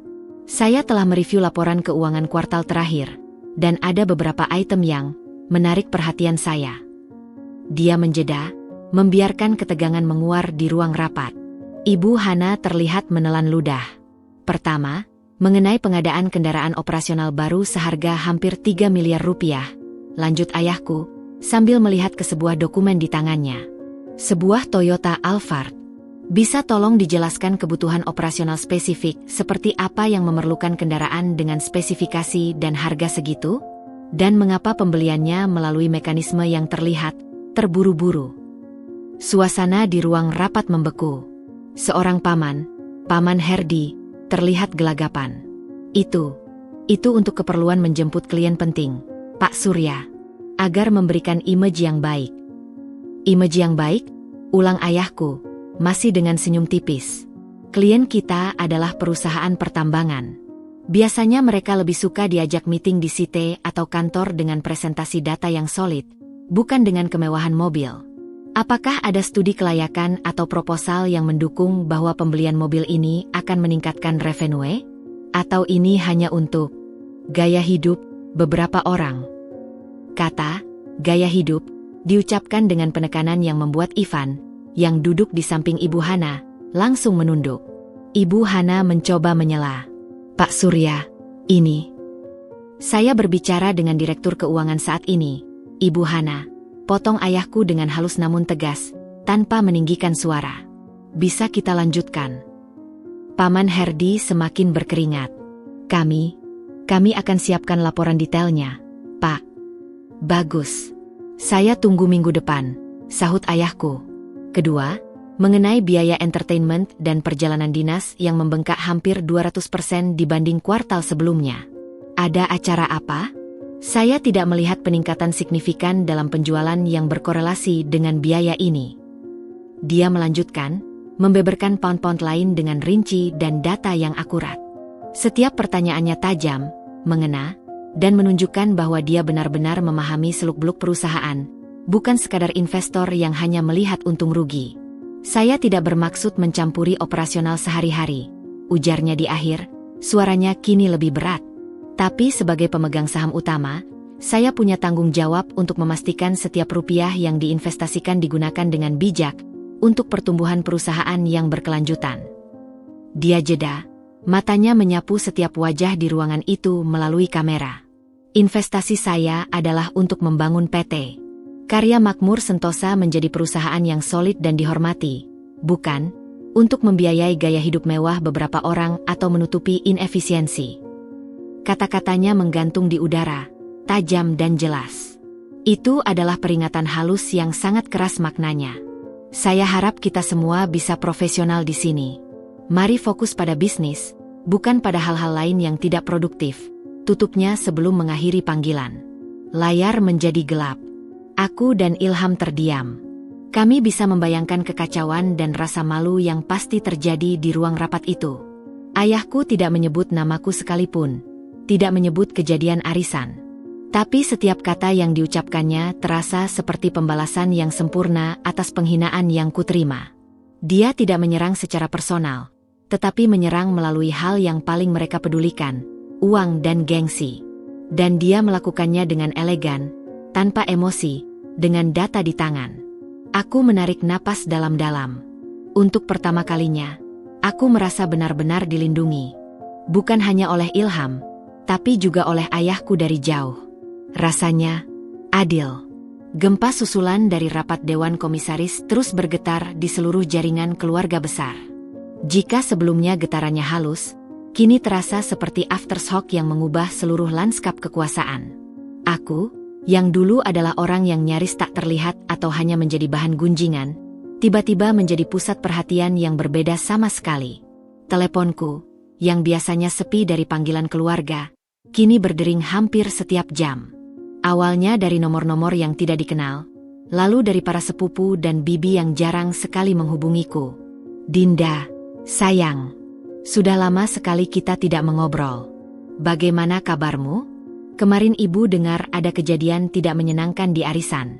Saya telah mereview laporan keuangan kuartal terakhir, dan ada beberapa item yang menarik perhatian saya. Dia menjeda, membiarkan ketegangan menguar di ruang rapat. Ibu Hana terlihat menelan ludah. Pertama, mengenai pengadaan kendaraan operasional baru seharga hampir 3 miliar rupiah, lanjut ayahku, sambil melihat ke sebuah dokumen di tangannya. Sebuah Toyota Alphard. Bisa tolong dijelaskan kebutuhan operasional spesifik seperti apa yang memerlukan kendaraan dengan spesifikasi dan harga segitu? Dan mengapa pembeliannya melalui mekanisme yang terlihat terburu-buru? Suasana di ruang rapat membeku. Seorang Paman Herdi, terlihat gelagapan. Itu untuk keperluan menjemput klien penting, Pak Surya, agar memberikan image yang baik. Image yang baik? Ulang ayahku, masih dengan senyum tipis. Klien kita adalah perusahaan pertambangan. Biasanya mereka lebih suka diajak meeting di site atau kantor dengan presentasi data yang solid, bukan dengan kemewahan mobil. Apakah ada studi kelayakan atau proposal yang mendukung bahwa pembelian mobil ini akan meningkatkan revenue? Atau ini hanya untuk gaya hidup beberapa orang? Kata gaya hidup diucapkan dengan penekanan yang membuat Ivan, yang duduk di samping Ibu Hana, langsung menunduk. Ibu Hana mencoba menyela. Pak Surya, ini. Saya berbicara dengan direktur keuangan saat ini, Ibu Hana. Potong ayahku dengan halus namun tegas, tanpa meninggikan suara. Bisa kita lanjutkan? Paman Herdi semakin berkeringat. Kami akan siapkan laporan detailnya, Pak. Bagus. Saya tunggu minggu depan, sahut ayahku. Kedua, mengenai biaya entertainment dan perjalanan dinas yang membengkak hampir 200% dibanding kuartal sebelumnya. Ada acara apa? Saya tidak melihat peningkatan signifikan dalam penjualan yang berkorelasi dengan biaya ini. Dia melanjutkan, membeberkan pound-pound lain dengan rinci dan data yang akurat. Setiap pertanyaannya tajam, mengena, dan menunjukkan bahwa dia benar-benar memahami seluk-beluk perusahaan, bukan sekadar investor yang hanya melihat untung rugi. Saya tidak bermaksud mencampuri operasional sehari-hari, ujarnya di akhir, suaranya kini lebih berat. Tapi sebagai pemegang saham utama, saya punya tanggung jawab untuk memastikan setiap rupiah yang diinvestasikan digunakan dengan bijak untuk pertumbuhan perusahaan yang berkelanjutan. Dia jeda, matanya menyapu setiap wajah di ruangan itu melalui kamera. Investasi saya adalah untuk membangun PT Karya Makmur Sentosa menjadi perusahaan yang solid dan dihormati, bukan untuk membiayai gaya hidup mewah beberapa orang atau menutupi inefisiensi. Kata-katanya menggantung di udara, tajam dan jelas. Itu adalah peringatan halus yang sangat keras maknanya. Saya harap kita semua bisa profesional di sini. Mari fokus pada bisnis, bukan pada hal-hal lain yang tidak produktif, tutupnya sebelum mengakhiri panggilan. Layar menjadi gelap. Aku dan Ilham terdiam. Kami bisa membayangkan kekacauan dan rasa malu yang pasti terjadi di ruang rapat itu. Ayahku tidak menyebut namaku sekalipun, tidak menyebut kejadian arisan. Tapi setiap kata yang diucapkannya terasa seperti pembalasan yang sempurna atas penghinaan yang kuterima. Dia tidak menyerang secara personal, tetapi menyerang melalui hal yang paling mereka pedulikan, uang dan gengsi. Dan dia melakukannya dengan elegan, tanpa emosi, dengan data di tangan. Aku menarik napas dalam-dalam. Untuk pertama kalinya, aku merasa benar-benar dilindungi. Bukan hanya oleh Ilham, tapi juga oleh ayahku dari jauh. Rasanya adil. Gempa susulan dari rapat Dewan Komisaris terus bergetar di seluruh jaringan keluarga besar. Jika sebelumnya getarannya halus, kini terasa seperti aftershock yang mengubah seluruh lanskap kekuasaan. Aku, yang dulu adalah orang yang nyaris tak terlihat atau hanya menjadi bahan gunjingan, tiba-tiba menjadi pusat perhatian yang berbeda sama sekali. Teleponku, yang biasanya sepi dari panggilan keluarga, kini berdering hampir setiap jam. Awalnya dari nomor-nomor yang tidak dikenal, lalu dari para sepupu dan bibi yang jarang sekali menghubungiku. Dinda, sayang, sudah lama sekali kita tidak mengobrol. Bagaimana kabarmu? Kemarin ibu dengar ada kejadian tidak menyenangkan di arisan.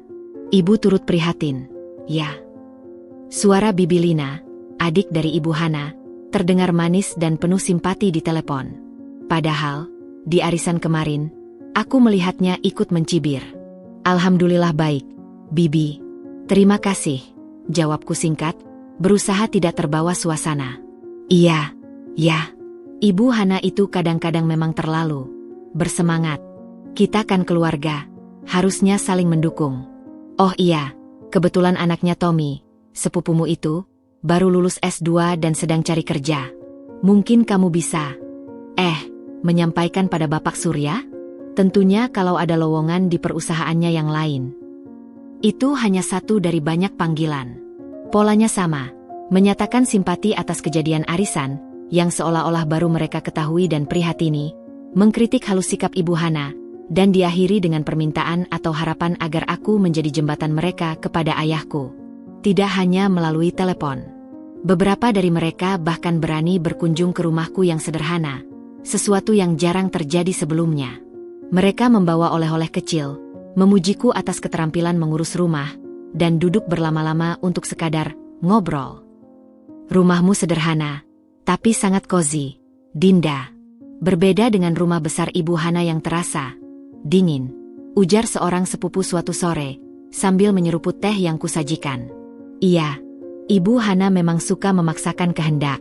Ibu turut prihatin. Ya. Suara Bibi Lina, adik dari Ibu Hana, terdengar manis dan penuh simpati di telepon. Padahal, di arisan kemarin, aku melihatnya ikut mencibir. Alhamdulillah baik, Bibi. Terima kasih, jawabku singkat, berusaha tidak terbawa suasana. Iya, ya. Ibu Hana itu kadang-kadang memang terlalu bersemangat. Kita kan keluarga, harusnya saling mendukung. Oh iya, kebetulan anaknya Tommy, sepupumu itu, baru lulus S2 dan sedang cari kerja. Mungkin kamu bisa menyampaikan pada Bapak Surya? Tentunya kalau ada lowongan di perusahaannya yang lain. Itu hanya satu dari banyak panggilan. Polanya sama, menyatakan simpati atas kejadian arisan, yang seolah-olah baru mereka ketahui dan prihatini, mengkritik halus sikap Ibu Hana, dan diakhiri dengan permintaan atau harapan agar aku menjadi jembatan mereka kepada ayahku. Tidak hanya melalui telepon. Beberapa dari mereka bahkan berani berkunjung ke rumahku yang sederhana, sesuatu yang jarang terjadi sebelumnya. Mereka membawa oleh-oleh kecil, memujiku atas keterampilan mengurus rumah, dan duduk berlama-lama untuk sekadar ngobrol. Rumahmu sederhana, tapi sangat cozy, Dinda. Berbeda dengan rumah besar Ibu Hana yang terasa dingin, ujar seorang sepupu suatu sore, sambil menyeruput teh yang kusajikan. Iya, Ibu Hana memang suka memaksakan kehendak.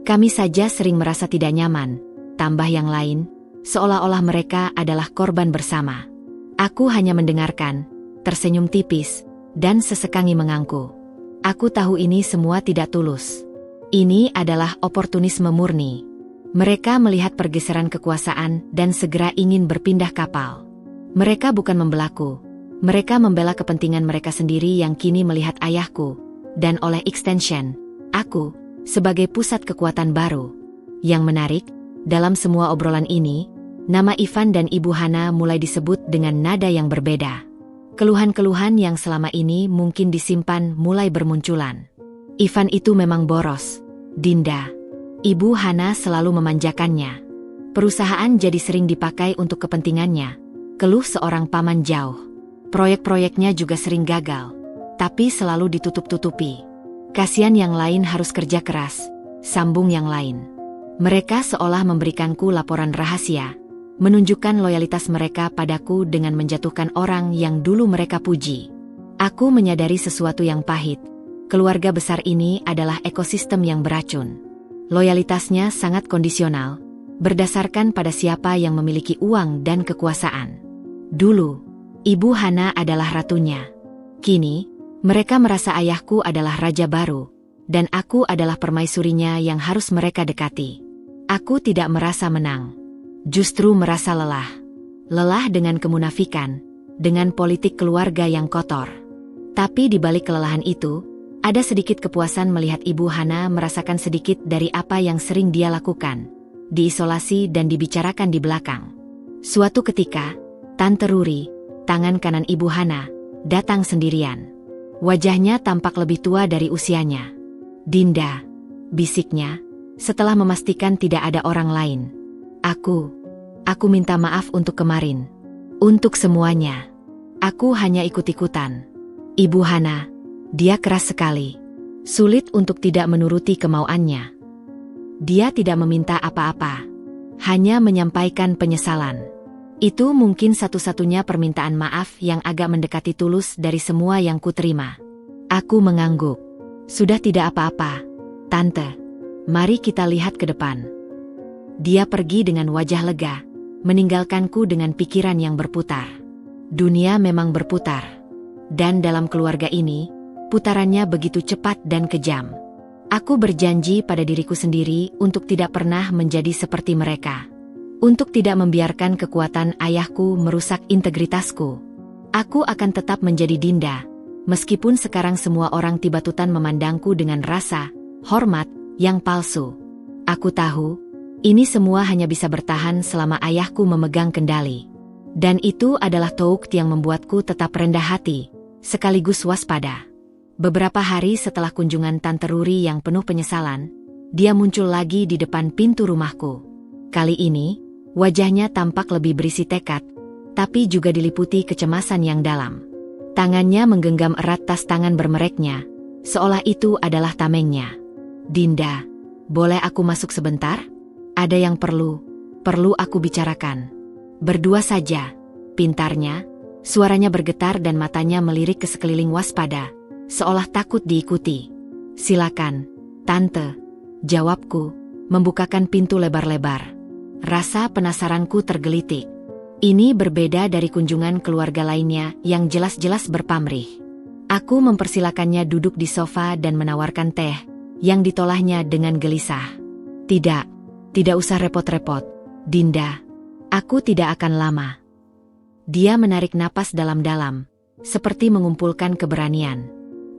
Kami saja sering merasa tidak nyaman, tambah yang lain, seolah-olah mereka adalah korban bersama. Aku hanya mendengarkan, tersenyum tipis, dan sesekangi mengangguk. Aku tahu ini semua tidak tulus. Ini adalah oportunisme murni. Mereka melihat pergeseran kekuasaan dan segera ingin berpindah kapal. Mereka bukan membelaku. Mereka membela kepentingan mereka sendiri yang kini melihat ayahku, dan oleh extension, aku, sebagai pusat kekuatan baru. Yang menarik, dalam semua obrolan ini, nama Ivan dan Ibu Hana mulai disebut dengan nada yang berbeda. Keluhan-keluhan yang selama ini mungkin disimpan mulai bermunculan. Ivan itu memang boros, Dinda. Ibu Hana selalu memanjakannya. Perusahaan jadi sering dipakai untuk kepentingannya, keluh seorang paman jauh. Proyek-proyeknya juga sering gagal, tapi selalu ditutup-tutupi. Kasihan yang lain harus kerja keras, sambung yang lain. Mereka seolah memberikanku laporan rahasia, menunjukkan loyalitas mereka padaku dengan menjatuhkan orang yang dulu mereka puji. Aku menyadari sesuatu yang pahit. Keluarga besar ini adalah ekosistem yang beracun. Loyalitasnya sangat kondisional, berdasarkan pada siapa yang memiliki uang dan kekuasaan. Dulu, Ibu Hana adalah ratunya. Kini, mereka merasa ayahku adalah raja baru, dan aku adalah permaisurinya yang harus mereka dekati. Aku tidak merasa menang, justru merasa lelah. Lelah dengan kemunafikan, dengan politik keluarga yang kotor. Tapi di balik kelelahan itu, ada sedikit kepuasan melihat Ibu Hana merasakan sedikit dari apa yang sering dia lakukan, diisolasi dan dibicarakan di belakang. Suatu ketika, Tante Ruri, tangan kanan Ibu Hana, datang sendirian. Wajahnya tampak lebih tua dari usianya. "Dinda," bisiknya, setelah memastikan tidak ada orang lain. Aku minta maaf untuk kemarin. Untuk semuanya. Aku hanya ikut-ikutan." "Ibu Hana," dia keras sekali. Sulit untuk tidak menuruti kemauannya. Dia tidak meminta apa-apa. Hanya menyampaikan penyesalan. Itu mungkin satu-satunya permintaan maaf yang agak mendekati tulus dari semua yang kuterima. Aku mengangguk. "Sudah tidak apa-apa, Tante. Mari kita lihat ke depan." Dia pergi dengan wajah lega, meninggalkanku dengan pikiran yang berputar. Dunia memang berputar. Dan dalam keluarga ini, putarannya begitu cepat dan kejam. Aku berjanji pada diriku sendiri untuk tidak pernah menjadi seperti mereka. Untuk tidak membiarkan kekuatan ayahku merusak integritasku. Aku akan tetap menjadi Dinda, meskipun sekarang semua orang Tibatutan memandangku dengan rasa hormat yang palsu. Aku tahu, ini semua hanya bisa bertahan selama ayahku memegang kendali. Dan itu adalah Touk yang membuatku tetap rendah hati, sekaligus waspada. Beberapa hari setelah kunjungan Tante Ruri yang penuh penyesalan, dia muncul lagi di depan pintu rumahku. Kali ini, wajahnya tampak lebih berisi tekad, tapi juga diliputi kecemasan yang dalam. Tangannya menggenggam erat tas tangan bermereknya, seolah itu adalah tamengnya. "Dinda, boleh aku masuk sebentar? Ada yang perlu aku bicarakan." "Berdua saja," pintarnya, suaranya bergetar dan matanya melirik ke sekeliling waspada, seolah takut diikuti. "Silakan, Tante," jawabku, membukakan pintu lebar-lebar. Rasa penasaranku tergelitik. Ini berbeda dari kunjungan keluarga lainnya yang jelas-jelas berpamrih. Aku mempersilakannya duduk di sofa dan menawarkan teh, yang ditolaknya dengan gelisah. Tidak usah repot-repot, Dinda. Aku tidak akan lama." Dia menarik napas dalam-dalam, seperti mengumpulkan keberanian.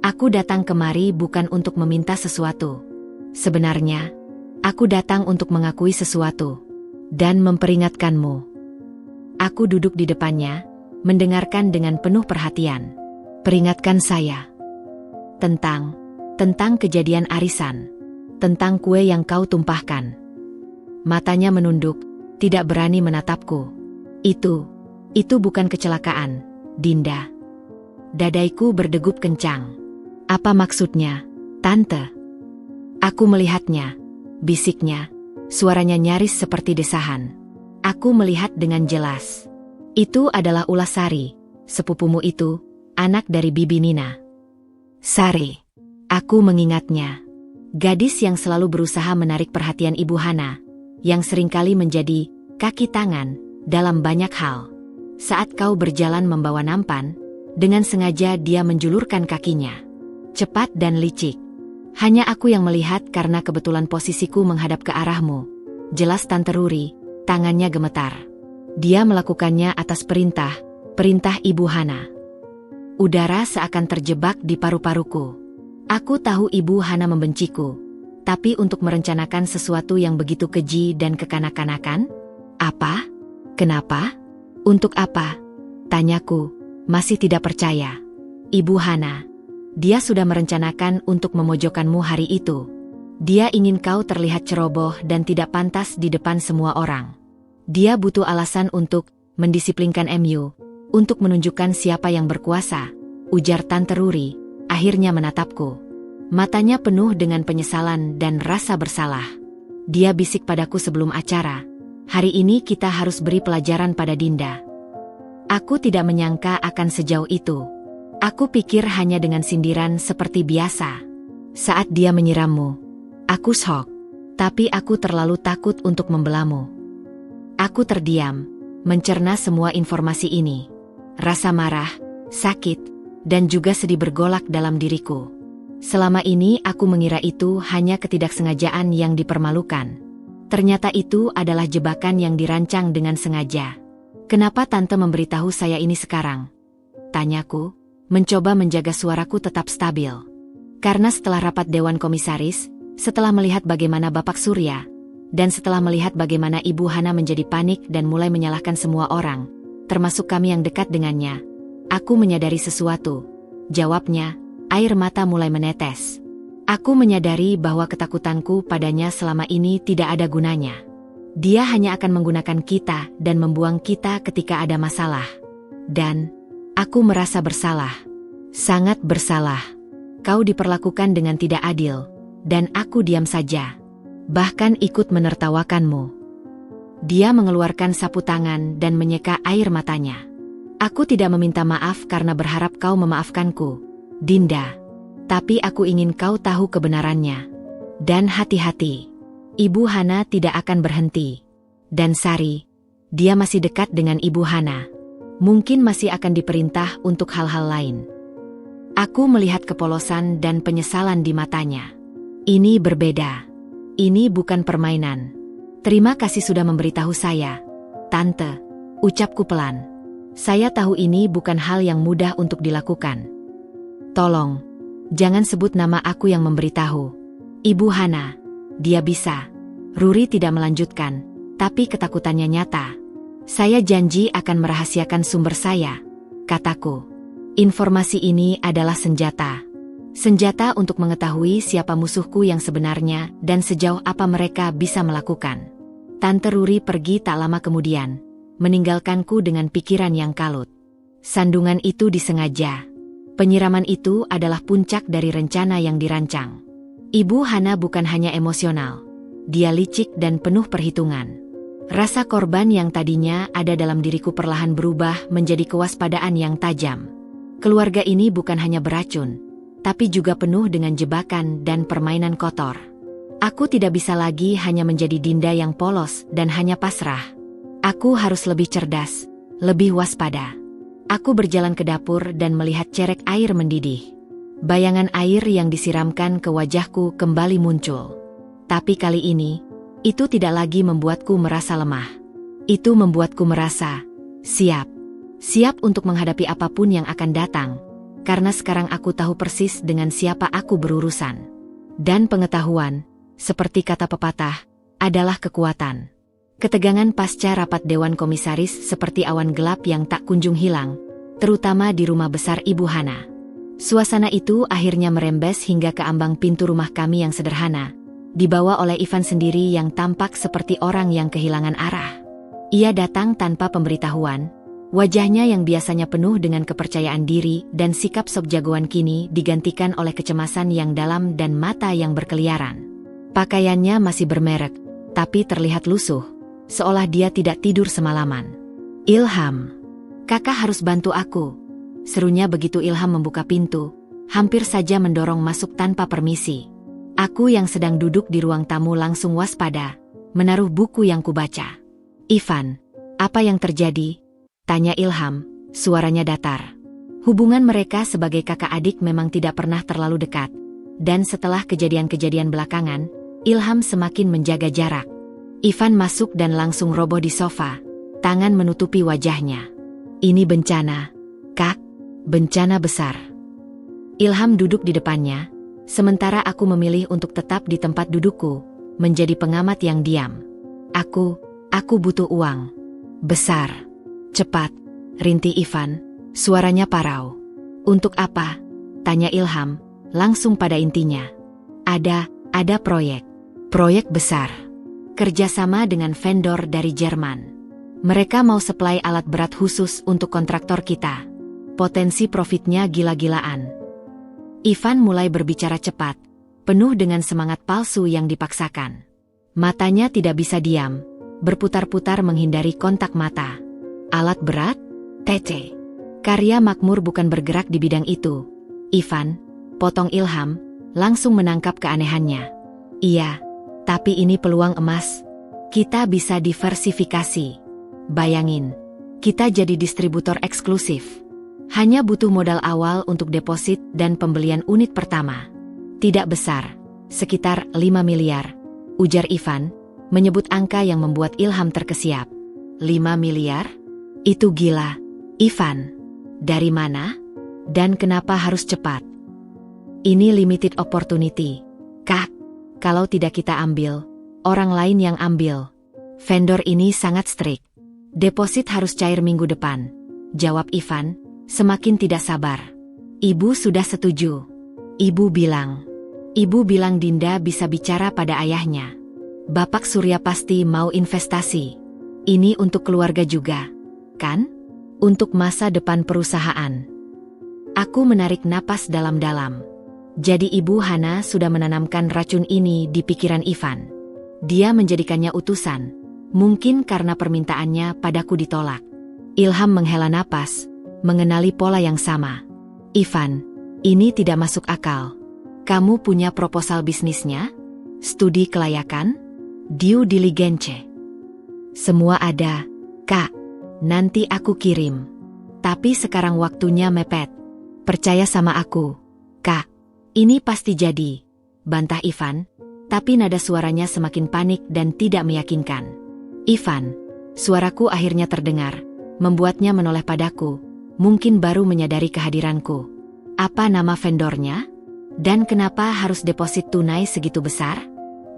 "Aku datang kemari bukan untuk meminta sesuatu. Sebenarnya, aku datang untuk mengakui sesuatu dan memperingatkanmu." Aku duduk di depannya, mendengarkan dengan penuh perhatian. "Peringatkan saya tentang kejadian arisan, tentang kue yang kau tumpahkan." Matanya menunduk, tidak berani menatapku. Itu bukan kecelakaan, Dinda." Dadaiku berdegup kencang. "Apa maksudnya, Tante?" "Aku melihatnya," bisiknya, suaranya nyaris seperti desahan. Aku melihat dengan jelas. "Itu adalah Ulasari, sepupumu itu, anak dari Bibi Nina." "Sari." Aku mengingatnya. Gadis yang selalu berusaha menarik perhatian Ibu Hana, yang seringkali menjadi kaki tangan dalam banyak hal. Saat kau berjalan membawa nampan, dengan sengaja dia menjulurkan kakinya. Cepat dan licik. Hanya aku yang melihat karena kebetulan posisiku menghadap ke arahmu. Jelas Tante Ruri, tangannya gemetar. Dia melakukannya atas perintah Ibu Hana. Udara seakan terjebak di paru-paruku. Aku tahu Ibu Hana membenciku, tapi untuk merencanakan sesuatu yang begitu keji dan kekanak-kanakan? Apa? Kenapa? Untuk apa? Tanyaku, masih tidak percaya. "Ibu Hana, dia sudah merencanakan untuk memojokkanmu hari itu. Dia ingin kau terlihat ceroboh dan tidak pantas di depan semua orang. Dia butuh alasan untuk mendisiplinkan MU, untuk menunjukkan siapa yang berkuasa," ujar Tante Ruri, akhirnya menatapku. Matanya penuh dengan penyesalan dan rasa bersalah. Dia bisik padaku sebelum acara, "Hari ini kita harus beri pelajaran pada Dinda." Aku tidak menyangka akan sejauh itu. Aku pikir hanya dengan sindiran seperti biasa. Saat dia menyirammu, aku shock, tapi aku terlalu takut untuk membelamu. Aku terdiam, mencerna semua informasi ini. Rasa marah, sakit, dan juga sedih bergolak dalam diriku. Selama ini aku mengira itu hanya ketidaksengajaan yang dipermalukan. Ternyata itu adalah jebakan yang dirancang dengan sengaja. "Kenapa Tante memberitahu saya ini sekarang?" tanyaku, mencoba menjaga suaraku tetap stabil. Karena setelah rapat Dewan Komisaris, setelah melihat bagaimana Bapak Surya, dan setelah melihat bagaimana Ibu Hana menjadi panik dan mulai menyalahkan semua orang, termasuk kami yang dekat dengannya. Aku menyadari sesuatu. Jawabnya, air mata mulai menetes. Aku menyadari bahwa ketakutanku padanya selama ini tidak ada gunanya. Dia hanya akan menggunakan kita dan membuang kita ketika ada masalah. Dan aku merasa bersalah. Sangat bersalah. Kau diperlakukan dengan tidak adil. Dan aku diam saja. Bahkan ikut menertawakanmu. Dia mengeluarkan sapu tangan dan menyeka air matanya. Aku tidak meminta maaf karena berharap kau memaafkanku, Dinda. Tapi aku ingin kau tahu kebenarannya. Dan hati-hati. Ibu Hana tidak akan berhenti. Dan Sari, dia masih dekat dengan Ibu Hana. Mungkin masih akan diperintah untuk hal-hal lain. Aku melihat kepolosan dan penyesalan di matanya. Ini berbeda. Ini bukan permainan. Terima kasih sudah memberitahu saya, Tante, ucapku pelan. Saya tahu ini bukan hal yang mudah untuk dilakukan. Tolong, jangan sebut nama aku yang memberitahu. Ibu Hana, dia bisa. Ruri tidak melanjutkan, tapi ketakutannya nyata. Saya janji akan merahasiakan sumber saya, kataku. Informasi ini adalah senjata. Senjata untuk mengetahui siapa musuhku yang sebenarnya dan sejauh apa mereka bisa melakukan. Tante Ruri pergi tak lama kemudian, meninggalkanku dengan pikiran yang kalut. Sandungan itu disengaja. Penyiraman itu adalah puncak dari rencana yang dirancang. Ibu Hana bukan hanya emosional. Dia licik dan penuh perhitungan. Rasa korban yang tadinya ada dalam diriku perlahan berubah menjadi kewaspadaan yang tajam. Keluarga ini bukan hanya beracun, tapi juga penuh dengan jebakan dan permainan kotor. Aku tidak bisa lagi hanya menjadi Dinda yang polos dan hanya pasrah. Aku harus lebih cerdas, lebih waspada. Aku berjalan ke dapur dan melihat cerek air mendidih. Bayangan air yang disiramkan ke wajahku kembali muncul. Tapi kali ini, itu tidak lagi membuatku merasa lemah. Itu membuatku merasa siap. Siap untuk menghadapi apapun yang akan datang. Karena sekarang aku tahu persis dengan siapa aku berurusan. Dan pengetahuan, seperti kata pepatah, adalah kekuatan. Ketegangan pasca rapat Dewan Komisaris seperti awan gelap yang tak kunjung hilang, terutama di rumah besar Ibu Hana. Suasana itu akhirnya merembes hingga ke ambang pintu rumah kami yang sederhana, dibawa oleh Ivan sendiri yang tampak seperti orang yang kehilangan arah. Ia datang tanpa pemberitahuan. Wajahnya yang biasanya penuh dengan kepercayaan diri dan sikap sok jagoan kini digantikan oleh kecemasan yang dalam dan mata yang berkeliaran. Pakaiannya masih bermerek, tapi terlihat lusuh, seolah dia tidak tidur semalaman. Ilham, kakak harus bantu aku, serunya begitu Ilham membuka pintu, hampir saja mendorong masuk tanpa permisi. Aku yang sedang duduk di ruang tamu langsung waspada, menaruh buku yang kubaca. Ivan, apa yang terjadi? Tanya Ilham, suaranya datar. Hubungan mereka sebagai kakak adik memang tidak pernah terlalu dekat. Dan setelah kejadian-kejadian belakangan, Ilham semakin menjaga jarak. Ivan masuk dan langsung roboh di sofa, tangan menutupi wajahnya. Ini bencana, Kak, bencana besar. Ilham duduk di depannya, sementara aku memilih untuk tetap di tempat dudukku, menjadi pengamat yang diam. Aku butuh uang. Besar. Cepat, rintih Ivan, suaranya parau. Untuk apa? Tanya Ilham, langsung pada intinya. Ada proyek. Proyek besar. Kerjasama dengan vendor dari Jerman. Mereka mau supply alat berat khusus untuk kontraktor kita. Potensi profitnya gila-gilaan. Ivan mulai berbicara cepat, penuh dengan semangat palsu yang dipaksakan. Matanya tidak bisa diam, berputar-putar menghindari kontak mata. Alat berat? TC. Karya Makmur bukan bergerak di bidang itu. Ivan, potong Ilham, langsung menangkap keanehannya. Iya, tapi ini peluang emas. Kita bisa diversifikasi. Bayangin, kita jadi distributor eksklusif. Hanya butuh modal awal untuk deposit dan pembelian unit pertama. Tidak besar, sekitar 5 miliar, ujar Ivan, menyebut angka yang membuat Ilham terkesiap. 5 miliar? Itu gila, Ivan. Dari mana? Dan kenapa harus cepat? Ini limited opportunity, Kak. Kalau tidak kita ambil, orang lain yang ambil. Vendor ini sangat strict. Deposit harus cair minggu depan, jawab Ivan, semakin tidak sabar. Ibu sudah setuju. Ibu bilang Dinda bisa bicara pada ayahnya. Bapak Surya pasti mau investasi. Ini untuk keluarga juga, kan? Untuk masa depan perusahaan. Aku menarik napas dalam-dalam. Jadi Ibu Hana sudah menanamkan racun ini di pikiran Ivan. Dia menjadikannya utusan. Mungkin karena permintaannya padaku ditolak. Ilham menghela napas, mengenali pola yang sama. Ivan, ini tidak masuk akal. Kamu punya proposal bisnisnya? Studi kelayakan? Due diligence? Semua ada, Kak. Nanti aku kirim. Tapi sekarang waktunya mepet. Percaya sama aku, Kak. Ini pasti jadi, bantah Ivan, tapi nada suaranya semakin panik dan tidak meyakinkan. Ivan, suaraku akhirnya terdengar, membuatnya menoleh padaku, mungkin baru menyadari kehadiranku. Apa nama vendornya? Dan kenapa harus deposit tunai segitu besar?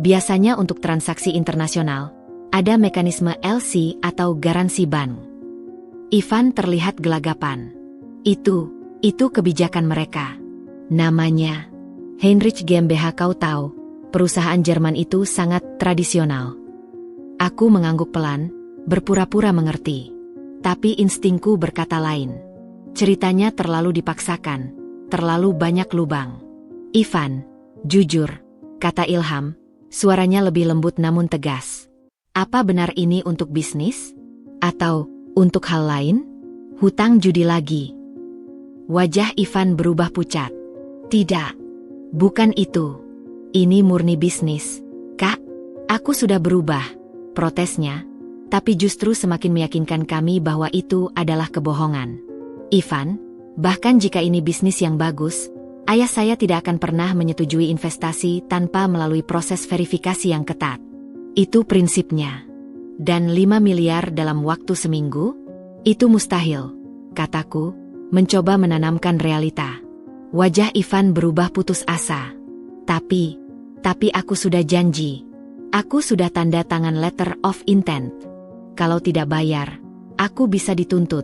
Biasanya untuk transaksi internasional, ada mekanisme LC atau garansi bank. Ivan terlihat gelagapan. Itu kebijakan mereka. Namanya Heinrich GmbH. Kau tahu, perusahaan Jerman itu sangat tradisional. Aku mengangguk pelan, berpura-pura mengerti. Tapi instingku berkata lain. Ceritanya terlalu dipaksakan, terlalu banyak lubang. Ivan, jujur, kata Ilham, suaranya lebih lembut namun tegas. Apa benar ini untuk bisnis? Atau untuk hal lain? Hutang judi lagi? Wajah Ivan berubah pucat. Tidak, bukan itu. Ini murni bisnis, Kak. Aku sudah berubah, protesnya, tapi justru semakin meyakinkan kami bahwa itu adalah kebohongan. Ivan, bahkan jika ini bisnis yang bagus, ayah saya tidak akan pernah menyetujui investasi tanpa melalui proses verifikasi yang ketat. Itu prinsipnya. Dan 5 miliar dalam waktu seminggu? Itu mustahil, kataku, mencoba menanamkan realita. Wajah Ivan berubah putus asa. Tapi aku sudah janji. Aku sudah tanda tangan letter of intent. Kalau tidak bayar, aku bisa dituntut.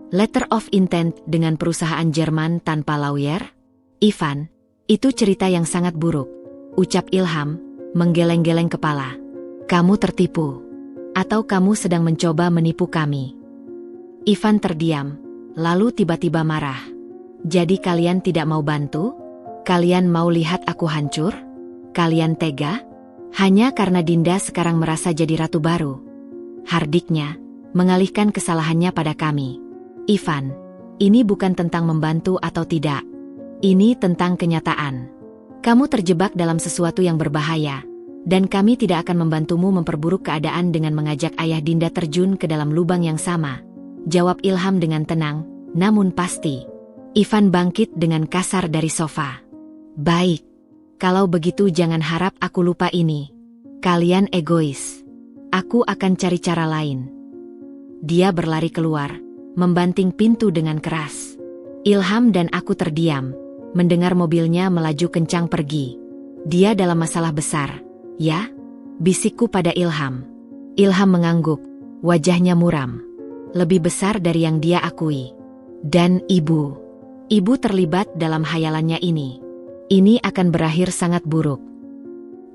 Letter of intent dengan perusahaan Jerman tanpa lawyer? Ivan, itu cerita yang sangat buruk, ucap Ilham, menggeleng-geleng kepala. Kamu tertipu. Atau kamu sedang mencoba menipu kami? Ivan terdiam, lalu tiba-tiba marah. Jadi kalian tidak mau bantu? Kalian mau lihat aku hancur? Kalian tega? Hanya karena Dinda sekarang merasa jadi ratu baru. Hardiknya, mengalihkan kesalahannya pada kami. Ivan, ini bukan tentang membantu atau tidak. Ini tentang kenyataan. Kamu terjebak dalam sesuatu yang berbahaya, dan kami tidak akan membantumu memperburuk keadaan dengan mengajak ayah Dinda terjun ke dalam lubang yang sama. Jawab Ilham dengan tenang, namun pasti. Ivan bangkit dengan kasar dari sofa. Baik, kalau begitu jangan harap aku lupa ini. Kalian egois. Aku akan cari cara lain. Dia berlari keluar, membanting pintu dengan keras. Ilham dan aku terdiam, mendengar mobilnya melaju kencang pergi. Dia dalam masalah besar, ya? Bisikku pada Ilham. Ilham mengangguk, wajahnya muram. Lebih besar dari yang dia akui. Dan ibu terlibat dalam hayalannya ini. Ini akan berakhir sangat buruk.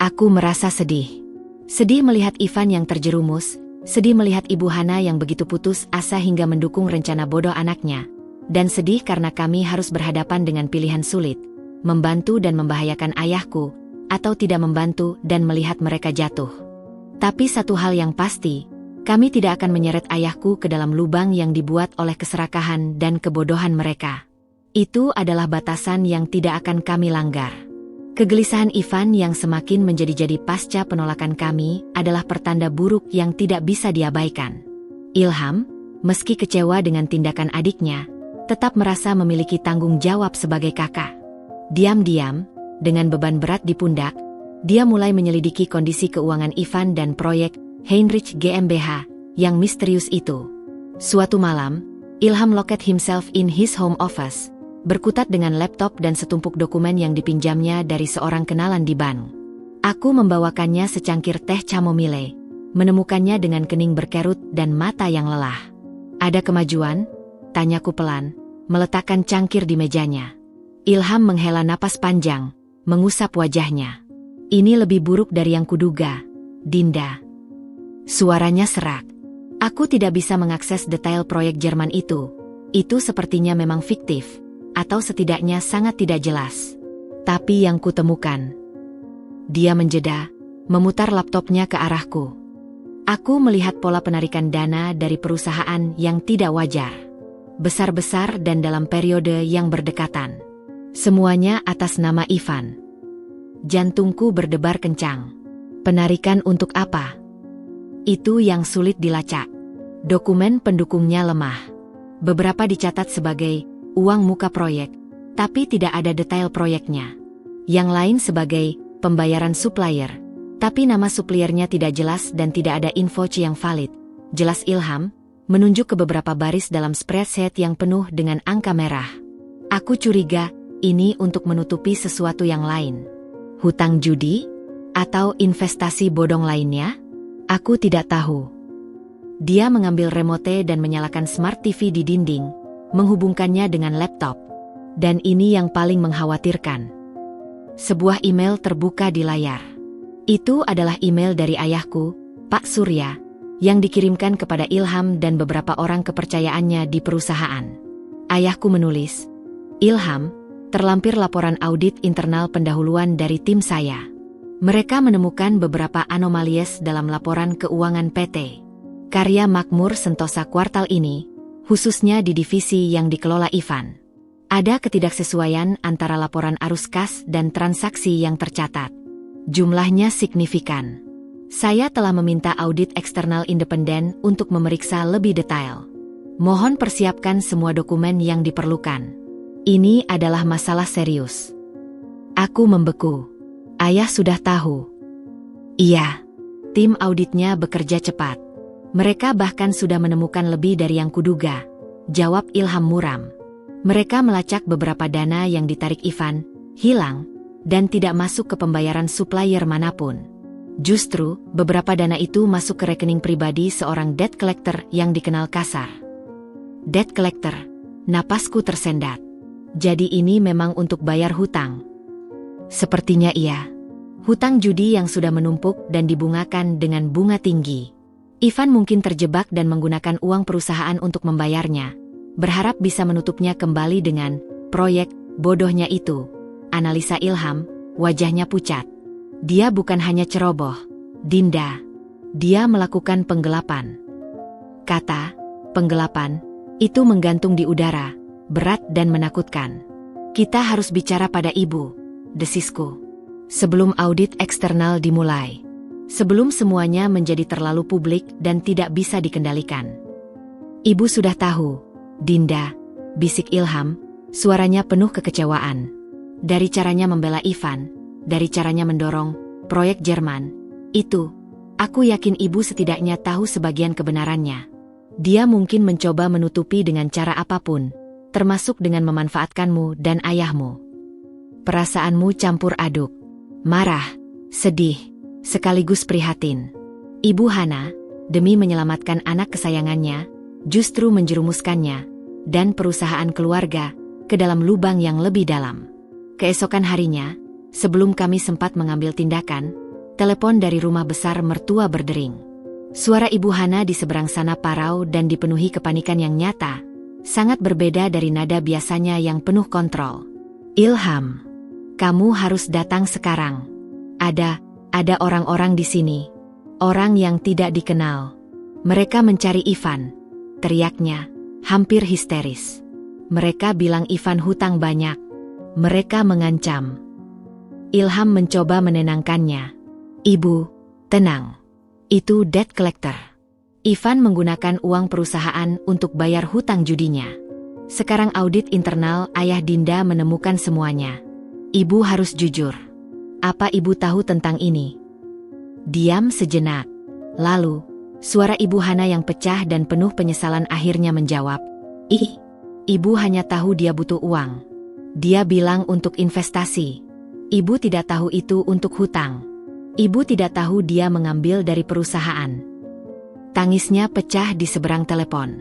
Aku merasa sedih. Sedih melihat Ivan yang terjerumus, sedih melihat Ibu Hana yang begitu putus asa hingga mendukung rencana bodoh anaknya, dan sedih karena kami harus berhadapan dengan pilihan sulit, membantu dan membahayakan ayahku, atau tidak membantu dan melihat mereka jatuh. Tapi satu hal yang pasti, kami tidak akan menyeret ayahku ke dalam lubang yang dibuat oleh keserakahan dan kebodohan mereka. Itu adalah batasan yang tidak akan kami langgar. Kegelisahan Ivan yang semakin menjadi-jadi pasca penolakan kami adalah pertanda buruk yang tidak bisa diabaikan. Ilham, meski kecewa dengan tindakan adiknya, tetap merasa memiliki tanggung jawab sebagai kakak. Diam-diam, dengan beban berat di pundak, dia mulai menyelidiki kondisi keuangan Ivan dan proyek Heinrich GmbH yang misterius itu. Suatu malam, Ilham locked himself in his home office, berkutat dengan laptop dan setumpuk dokumen yang dipinjamnya dari seorang kenalan di bank. Aku membawakannya secangkir teh chamomile, menemukannya dengan kening berkerut dan mata yang lelah. "Ada kemajuan?" tanyaku pelan, meletakkan cangkir di mejanya. Ilham menghela napas panjang, mengusap wajahnya. "Ini lebih buruk dari yang kuduga, Dinda." Suaranya serak. "Aku tidak bisa mengakses detail proyek Jerman itu. Itu sepertinya memang fiktif, atau setidaknya sangat tidak jelas. Tapi yang kutemukan..." Dia menjeda, memutar laptopnya ke arahku. Aku melihat pola penarikan dana dari perusahaan yang tidak wajar. Besar-besar dan dalam periode yang berdekatan. Semuanya atas nama Ivan. Jantungku berdebar kencang. Penarikan untuk apa? Itu yang sulit dilacak. Dokumen pendukungnya lemah. Beberapa dicatat sebagai uang muka proyek, tapi tidak ada detail proyeknya. Yang lain sebagai pembayaran supplier, tapi nama suppliernya tidak jelas dan tidak ada info yang valid. Jelas Ilham menunjuk ke beberapa baris dalam spreadsheet yang penuh dengan angka merah. Aku curiga ini untuk menutupi sesuatu yang lain. Hutang judi? Atau investasi bodong lainnya? Aku tidak tahu. Dia mengambil remote dan menyalakan smart TV di dinding, menghubungkannya dengan laptop. Dan ini yang paling mengkhawatirkan. Sebuah email terbuka di layar. Itu adalah email dari ayahku, Pak Surya, yang dikirimkan kepada Ilham dan beberapa orang kepercayaannya di perusahaan. Ayahku menulis, "Ilham, terlampir laporan audit internal pendahuluan dari tim saya. Mereka menemukan beberapa anomalies dalam laporan keuangan PT Karya Makmur Sentosa kuartal ini, khususnya di divisi yang dikelola Ivan. Ada ketidaksesuaian antara laporan arus kas dan transaksi yang tercatat. Jumlahnya signifikan. Saya telah meminta audit eksternal independen untuk memeriksa lebih detail. Mohon persiapkan semua dokumen yang diperlukan. Ini adalah masalah serius." Aku membeku. Ayah sudah tahu. Iya. Tim auditnya bekerja cepat. Mereka bahkan sudah menemukan lebih dari yang kuduga, jawab Ilham muram. Mereka melacak beberapa dana yang ditarik Ivan, hilang, dan tidak masuk ke pembayaran supplier manapun. Justru, beberapa dana itu masuk ke rekening pribadi seorang debt collector yang dikenal kasar. Debt collector, napasku tersendat. Jadi ini memang untuk bayar hutang? Sepertinya iya. Hutang judi yang sudah menumpuk dan dibungakan dengan bunga tinggi. Ivan mungkin terjebak dan menggunakan uang perusahaan untuk membayarnya, berharap bisa menutupnya kembali dengan proyek bodohnya itu. Analisa Ilham, wajahnya pucat. Dia bukan hanya ceroboh, Dinda. Dia melakukan penggelapan. Kata, penggelapan, itu menggantung di udara, berat dan menakutkan. Kita harus bicara pada ibu, desisku. Sebelum audit eksternal dimulai. Sebelum semuanya menjadi terlalu publik dan tidak bisa dikendalikan. Ibu sudah tahu, Dinda, bisik Ilham, suaranya penuh kekecewaan. Dari caranya membela Ivan, dari caranya mendorong proyek Jerman, itu, aku yakin ibu setidaknya tahu sebagian kebenarannya. Dia mungkin mencoba menutupi dengan cara apapun, termasuk dengan memanfaatkanmu dan ayahmu. Perasaanmu campur aduk, marah, sedih, sekaligus prihatin. Ibu Hana, demi menyelamatkan anak kesayangannya, justru menjerumuskannya, dan perusahaan keluarga, ke dalam lubang yang lebih dalam. Keesokan harinya, sebelum kami sempat mengambil tindakan, telepon dari rumah besar mertua berdering. Suara Ibu Hana di seberang sana parau dan dipenuhi kepanikan yang nyata, sangat berbeda dari nada biasanya yang penuh kontrol. Ilham, kamu harus datang sekarang. Ada orang-orang di sini. Orang yang tidak dikenal. Mereka mencari Ivan, teriaknya, hampir histeris. Mereka bilang Ivan hutang banyak. Mereka mengancam. Ilham mencoba menenangkannya. Ibu, tenang. Itu debt collector. Ivan menggunakan uang perusahaan untuk bayar hutang judinya. Sekarang audit internal ayah Dinda menemukan semuanya. Ibu harus jujur. Apa ibu tahu tentang ini? Diam sejenak. Lalu, suara Ibu Hana yang pecah dan penuh penyesalan akhirnya menjawab. Ibu hanya tahu dia butuh uang. Dia bilang untuk investasi. Ibu tidak tahu itu untuk hutang. Ibu tidak tahu dia mengambil dari perusahaan. Tangisnya pecah di seberang telepon.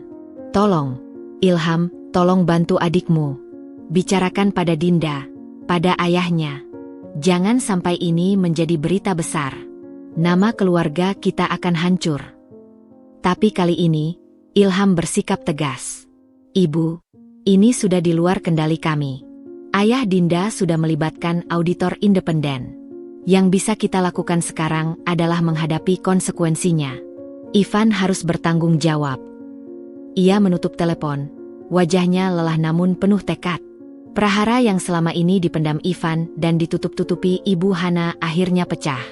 Tolong, Ilham, tolong bantu adikmu. Bicarakan pada Dinda, pada ayahnya. Jangan sampai ini menjadi berita besar. Nama keluarga kita akan hancur. Tapi kali ini, Ilham bersikap tegas. Ibu, ini sudah di luar kendali kami. Ayah Dinda sudah melibatkan auditor independen. Yang bisa kita lakukan sekarang adalah menghadapi konsekuensinya. Ivan harus bertanggung jawab. Ia menutup telepon. Wajahnya lelah namun penuh tekad. Prahara yang selama ini dipendam Ivan dan ditutup-tutupi Ibu Hana akhirnya pecah.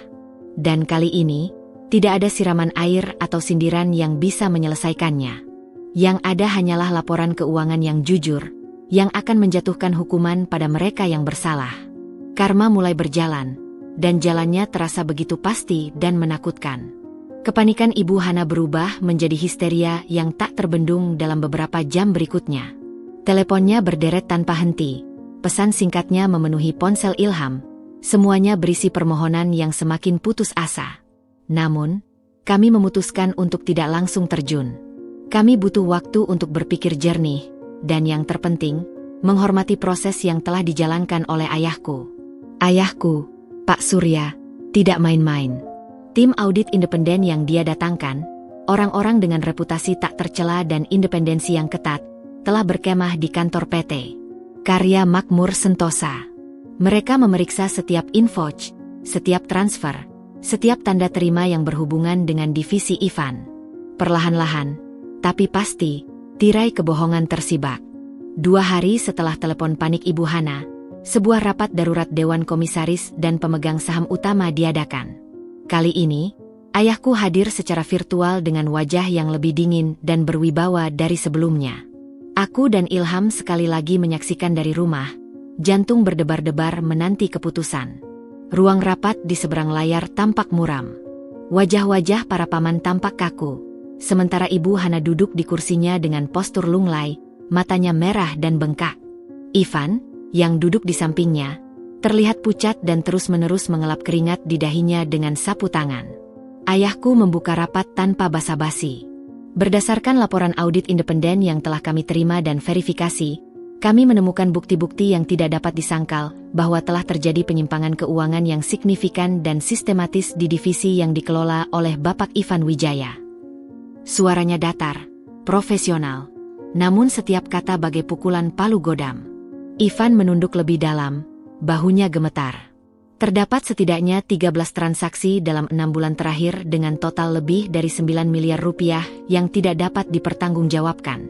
Dan kali ini, tidak ada siraman air atau sindiran yang bisa menyelesaikannya. Yang ada hanyalah laporan keuangan yang jujur, yang akan menjatuhkan hukuman pada mereka yang bersalah. Karma mulai berjalan, dan jalannya terasa begitu pasti dan menakutkan. Kepanikan Ibu Hana berubah menjadi histeria yang tak terbendung dalam beberapa jam berikutnya. Teleponnya berderet tanpa henti. Pesan singkatnya memenuhi ponsel Ilham. Semuanya berisi permohonan yang semakin putus asa. Namun, kami memutuskan untuk tidak langsung terjun. Kami butuh waktu untuk berpikir jernih, dan yang terpenting, menghormati proses yang telah dijalankan oleh ayahku. Ayahku, Pak Surya, tidak main-main. Tim audit independen yang dia datangkan, orang-orang dengan reputasi tak tercela dan independensi yang ketat, telah berkemah di kantor PT Karya Makmur Sentosa. Mereka memeriksa setiap invoice, setiap transfer, setiap tanda terima yang berhubungan dengan divisi Ivan. Perlahan-lahan, tapi pasti, tirai kebohongan tersibak. 2 hari setelah telepon panik Ibu Hana, sebuah rapat darurat Dewan Komisaris dan pemegang saham utama diadakan. Kali ini, ayahku hadir secara virtual dengan wajah yang lebih dingin dan berwibawa dari sebelumnya. Aku dan Ilham sekali lagi menyaksikan dari rumah, jantung berdebar-debar menanti keputusan. Ruang rapat di seberang layar tampak muram. Wajah-wajah para paman tampak kaku, sementara Ibu Hana duduk di kursinya dengan postur lunglai, matanya merah dan bengkak. Ivan, yang duduk di sampingnya, terlihat pucat dan terus-menerus mengelap keringat di dahinya dengan sapu tangan. Ayahku membuka rapat tanpa basa-basi. Berdasarkan laporan audit independen yang telah kami terima dan verifikasi, kami menemukan bukti-bukti yang tidak dapat disangkal bahwa telah terjadi penyimpangan keuangan yang signifikan dan sistematis di divisi yang dikelola oleh Bapak Ivan Wijaya. Suaranya datar, profesional, namun setiap kata bagai pukulan palu godam. Ivan menunduk lebih dalam, bahunya gemetar. Terdapat setidaknya 13 transaksi dalam 6 bulan terakhir dengan total lebih dari 9 miliar rupiah yang tidak dapat dipertanggungjawabkan.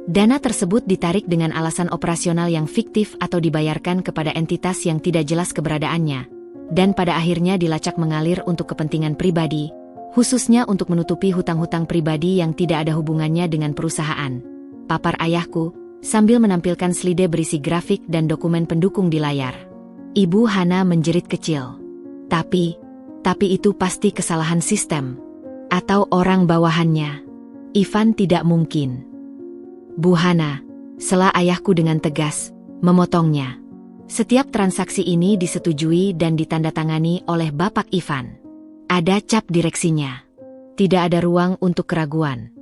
Dana tersebut ditarik dengan alasan operasional yang fiktif atau dibayarkan kepada entitas yang tidak jelas keberadaannya, dan pada akhirnya dilacak mengalir untuk kepentingan pribadi, khususnya untuk menutupi hutang-hutang pribadi yang tidak ada hubungannya dengan perusahaan. Papar ayahku, sambil menampilkan slide berisi grafik dan dokumen pendukung di layar. Ibu Hana menjerit kecil. Tapi itu pasti kesalahan sistem. Atau orang bawahannya. Ivan tidak mungkin. Bu Hana, sela ayahku dengan tegas, memotongnya. Setiap transaksi ini disetujui dan ditandatangani oleh Bapak Ivan. Ada cap direksinya. Tidak ada ruang untuk keraguan.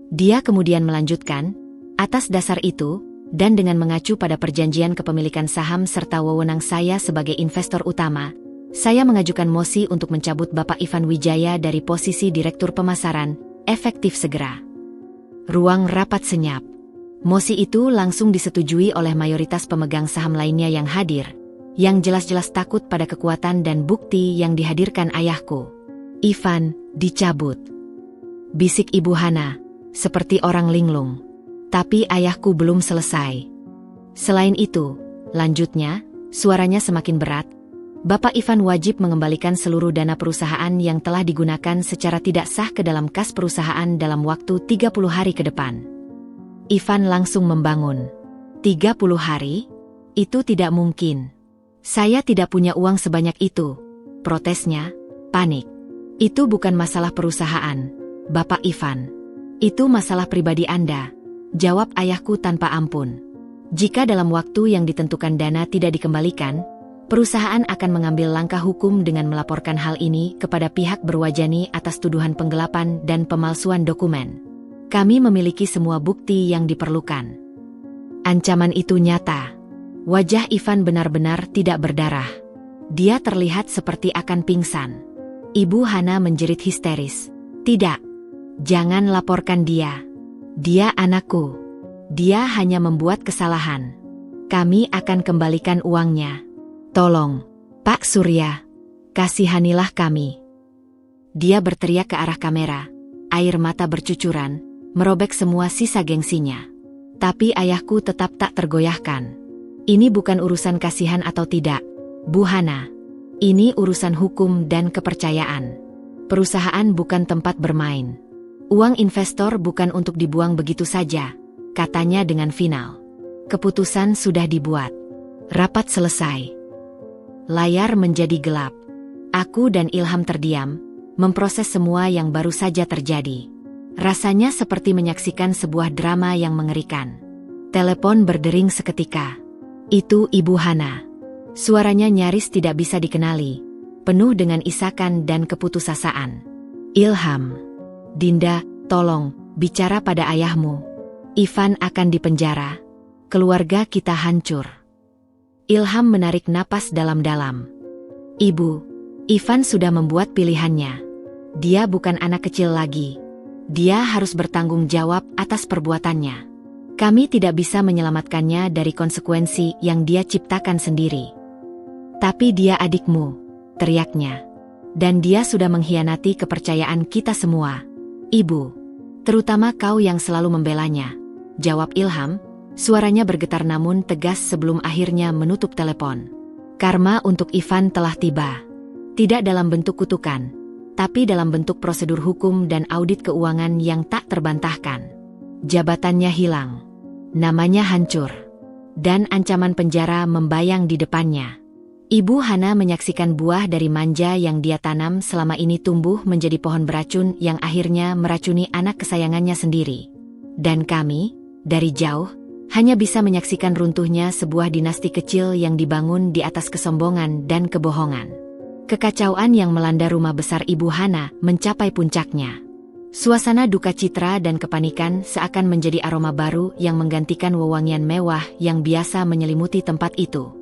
Dia kemudian melanjutkan, atas dasar itu, dan dengan mengacu pada perjanjian kepemilikan saham serta wewenang saya sebagai investor utama, saya mengajukan mosi untuk mencabut Bapak Ivan Wijaya dari posisi Direktur Pemasaran, efektif segera. Ruang rapat senyap. Mosi itu langsung disetujui oleh mayoritas pemegang saham lainnya yang hadir, yang jelas-jelas takut pada kekuatan dan bukti yang dihadirkan ayahku. Ivan, dicabut. Bisik Ibu Hana, seperti orang linglung. Tapi ayahku belum selesai. Selain itu, lanjutnya, suaranya semakin berat, Bapak Ivan wajib mengembalikan seluruh dana perusahaan yang telah digunakan secara tidak sah ke dalam kas perusahaan dalam waktu 30 hari ke depan. Ivan langsung membangun. 30 hari? Itu tidak mungkin. Saya tidak punya uang sebanyak itu. Protesnya, panik. Itu bukan masalah perusahaan, Bapak Ivan. Itu masalah pribadi Anda. Jawab ayahku tanpa ampun. Jika dalam waktu yang ditentukan dana tidak dikembalikan, Perusahaan akan mengambil langkah hukum dengan melaporkan hal ini kepada pihak berwajani atas tuduhan penggelapan dan pemalsuan dokumen. Kami memiliki semua bukti yang diperlukan. Ancaman itu nyata. Wajah Ivan benar-benar tidak berdarah. Dia terlihat seperti akan pingsan. Ibu Hana menjerit histeris. Tidak. Jangan laporkan dia. Dia anakku. Dia hanya membuat kesalahan. Kami akan kembalikan uangnya. Tolong, Pak Surya, kasihanilah kami. Dia berteriak ke arah kamera, air mata bercucuran, merobek semua sisa gengsinya. Tapi ayahku tetap tak tergoyahkan. Ini bukan urusan kasihan atau tidak, Bu Hana. Ini urusan hukum dan kepercayaan. Perusahaan bukan tempat bermain. Uang investor bukan untuk dibuang begitu saja, katanya dengan final. Keputusan sudah dibuat. Rapat selesai. Layar menjadi gelap. Aku dan Ilham terdiam, memproses semua yang baru saja terjadi. Rasanya seperti menyaksikan sebuah drama yang mengerikan. Telepon berdering seketika. Itu Ibu Hana. Suaranya nyaris tidak bisa dikenali, penuh dengan isakan dan keputusasaan. Ilham. Dinda, tolong, bicara pada ayahmu. Ivan akan dipenjara. Keluarga kita hancur. Ilham menarik napas dalam-dalam. Ibu, Ivan sudah membuat pilihannya. Dia bukan anak kecil lagi. Dia harus bertanggung jawab atas perbuatannya. Kami tidak bisa menyelamatkannya dari konsekuensi yang dia ciptakan sendiri. Tapi dia adikmu, teriaknya. Dan dia sudah mengkhianati kepercayaan kita semua. Ibu, terutama kau yang selalu membelanya, jawab Ilham. Suaranya bergetar namun tegas sebelum akhirnya menutup telepon. Karma untuk Ivan telah tiba. Tidak dalam bentuk kutukan, tapi dalam bentuk prosedur hukum dan audit keuangan yang tak terbantahkan. Jabatannya hilang. Namanya hancur. Dan ancaman penjara membayang di depannya. Ibu Hana menyaksikan buah dari manja yang dia tanam selama ini tumbuh menjadi pohon beracun yang akhirnya meracuni anak kesayangannya sendiri. Dan kami, dari jauh, hanya bisa menyaksikan runtuhnya sebuah dinasti kecil yang dibangun di atas kesombongan dan kebohongan. Kekacauan yang melanda rumah besar Ibu Hana mencapai puncaknya. Suasana duka citra dan kepanikan seakan menjadi aroma baru yang menggantikan wewangian mewah yang biasa menyelimuti tempat itu.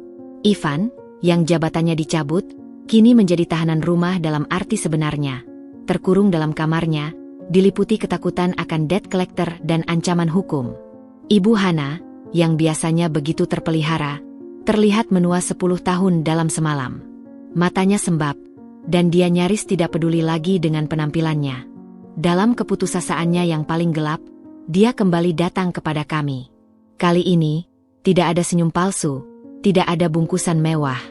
Ivan, yang jabatannya dicabut, kini menjadi tahanan rumah dalam arti sebenarnya. Terkurung dalam kamarnya, diliputi ketakutan akan debt collector dan ancaman hukum. Ibu Hana, yang biasanya begitu terpelihara, terlihat menua 10 tahun dalam semalam. Matanya sembab, dan dia nyaris tidak peduli lagi dengan penampilannya. Dalam keputusasaannya yang paling gelap, dia kembali datang kepada kami. Kali ini, tidak ada senyum palsu, tidak ada bungkusan mewah.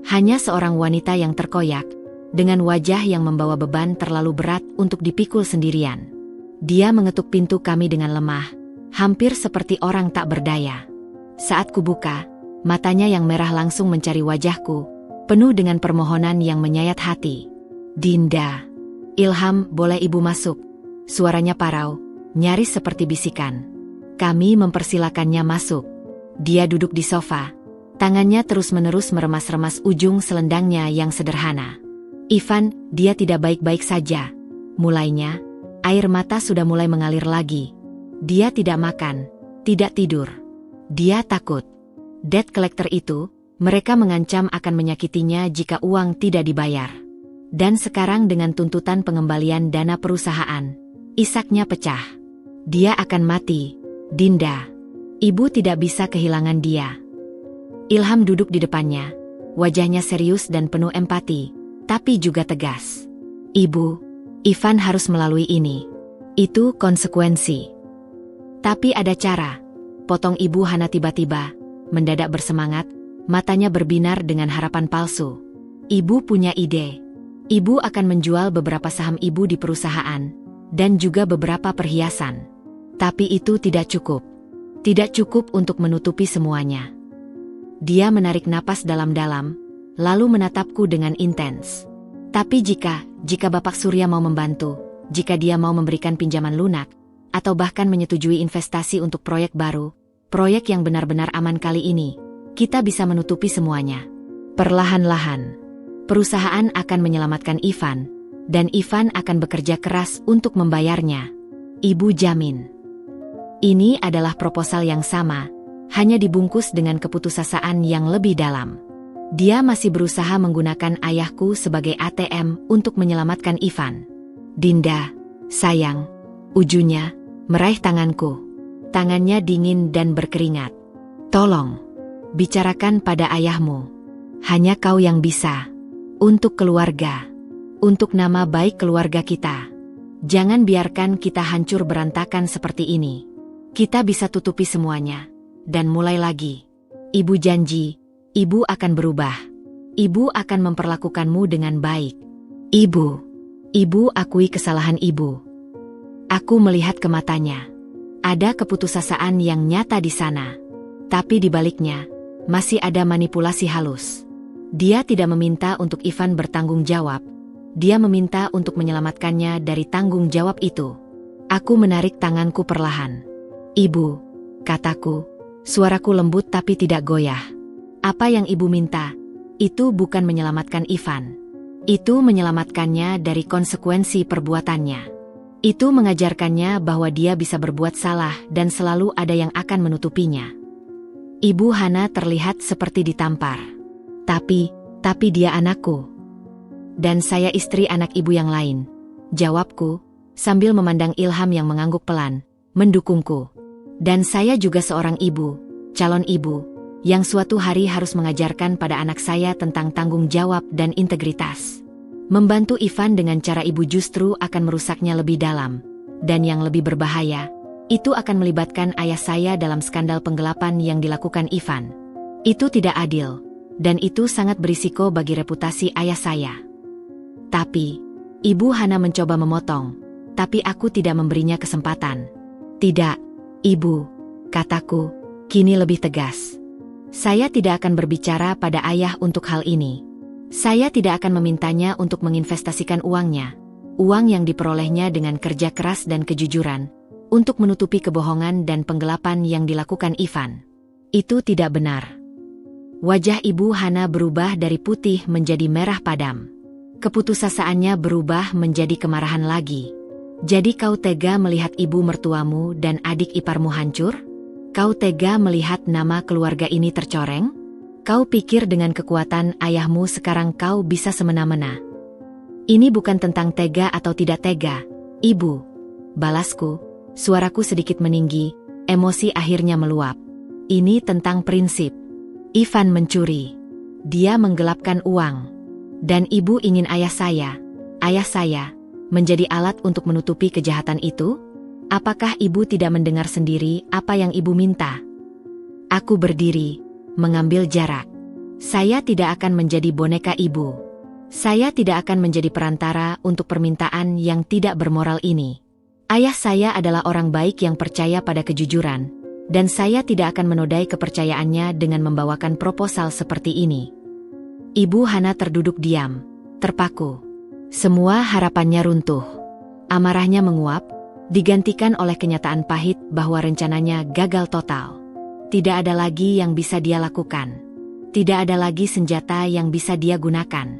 Hanya seorang wanita yang terkoyak, dengan wajah yang membawa beban terlalu berat untuk dipikul sendirian. Dia mengetuk pintu kami dengan lemah, hampir seperti orang tak berdaya. Saat kubuka, matanya yang merah langsung mencari wajahku, penuh dengan permohonan yang menyayat hati. Dinda. Ilham, boleh ibu masuk? Suaranya parau, nyaris seperti bisikan. Kami mempersilakannya masuk. Dia duduk di sofa. Tangannya terus-menerus meremas-remas ujung selendangnya yang sederhana. Ivan, dia tidak baik-baik saja. Mulainya, air mata sudah mulai mengalir lagi. Dia tidak makan, tidak tidur. Dia takut. Debt collector itu, mereka mengancam akan menyakitinya jika uang tidak dibayar. Dan sekarang dengan tuntutan pengembalian dana perusahaan, isaknya pecah. Dia akan mati, Dinda. Ibu tidak bisa kehilangan dia. Ilham duduk di depannya, wajahnya serius dan penuh empati, tapi juga tegas. Ibu, Ivan harus melalui ini. Itu konsekuensi. Tapi ada cara, potong Ibu Hana tiba-tiba, mendadak bersemangat, matanya berbinar dengan harapan palsu. Ibu punya ide. Ibu akan menjual beberapa saham ibu di perusahaan, dan juga beberapa perhiasan. Tapi itu tidak cukup. Tidak cukup untuk menutupi semuanya. Dia menarik napas dalam-dalam, lalu menatapku dengan intens. Tapi jika Bapak Surya mau membantu, jika dia mau memberikan pinjaman lunak, atau bahkan menyetujui investasi untuk proyek baru, proyek yang benar-benar aman kali ini, kita bisa menutupi semuanya. Perlahan-lahan, perusahaan akan menyelamatkan Ivan, dan Ivan akan bekerja keras untuk membayarnya. Ibu jamin. Ini adalah proposal yang sama, hanya dibungkus dengan keputusasaan yang lebih dalam. Dia masih berusaha menggunakan ayahku sebagai ATM untuk menyelamatkan Ivan. Dinda, sayang, ujungnya meraih tanganku. Tangannya dingin dan berkeringat. Tolong, bicarakan pada ayahmu. Hanya kau yang bisa. Untuk keluarga. Untuk nama baik keluarga kita. Jangan biarkan kita hancur berantakan seperti ini. Kita bisa tutupi semuanya. Dan mulai lagi. Ibu janji, ibu akan berubah. Ibu akan memperlakukanmu dengan baik. Ibu akui kesalahan ibu. Aku melihat ke matanya. Ada keputusasaan yang nyata di sana. Tapi di baliknya, masih ada manipulasi halus. Dia tidak meminta untuk Ivan bertanggung jawab. Dia meminta untuk menyelamatkannya dari tanggung jawab itu. Aku menarik tanganku perlahan. Ibu, kataku, suaraku lembut tapi tidak goyah. Apa yang ibu minta, itu bukan menyelamatkan Ivan. Itu menyelamatkannya dari konsekuensi perbuatannya. Itu mengajarkannya bahwa dia bisa berbuat salah dan selalu ada yang akan menutupinya. Ibu Hana terlihat seperti ditampar. Tapi dia anakku. Dan saya istri anak ibu yang lain. Jawabku, sambil memandang Ilham yang mengangguk pelan, mendukungku. Dan saya juga seorang ibu, calon ibu, yang suatu hari harus mengajarkan pada anak saya tentang tanggung jawab dan integritas. Membantu Ivan dengan cara ibu justru akan merusaknya lebih dalam. Dan yang lebih berbahaya, itu akan melibatkan ayah saya dalam skandal penggelapan yang dilakukan Ivan. Itu tidak adil. Dan itu sangat berisiko bagi reputasi ayah saya. Tapi, Ibu Hana mencoba memotong, tapi aku tidak memberinya kesempatan. Tidak, Ibu, kataku, kini lebih tegas. Saya tidak akan berbicara pada ayah untuk hal ini. Saya tidak akan memintanya untuk menginvestasikan uangnya, uang yang diperolehnya dengan kerja keras dan kejujuran, untuk menutupi kebohongan dan penggelapan yang dilakukan Ivan. Itu tidak benar. Wajah Ibu Hana berubah dari putih menjadi merah padam. Keputusasaannya berubah menjadi kemarahan lagi. Jadi kau tega melihat ibu mertuamu dan adik iparmu hancur? Kau tega melihat nama keluarga ini tercoreng? Kau pikir dengan kekuatan ayahmu sekarang kau bisa semena-mena? Ini bukan tentang tega atau tidak tega, Ibu. Balasku, suaraku sedikit meninggi, emosi akhirnya meluap. Ini tentang prinsip. Ivan mencuri. Dia menggelapkan uang. Dan ibu ingin ayah saya, menjadi alat untuk menutupi kejahatan itu? Apakah ibu tidak mendengar sendiri apa yang ibu minta? Aku berdiri, mengambil jarak. Saya tidak akan menjadi boneka ibu. Saya tidak akan menjadi perantara untuk permintaan yang tidak bermoral ini. Ayah saya adalah orang baik yang percaya pada kejujuran. Dan saya tidak akan menodai kepercayaannya dengan membawakan proposal seperti ini. Ibu Hana terduduk diam, terpaku. Semua harapannya runtuh. Amarahnya menguap, digantikan oleh kenyataan pahit bahwa rencananya gagal total. Tidak ada lagi yang bisa dia lakukan. Tidak ada lagi senjata yang bisa dia gunakan.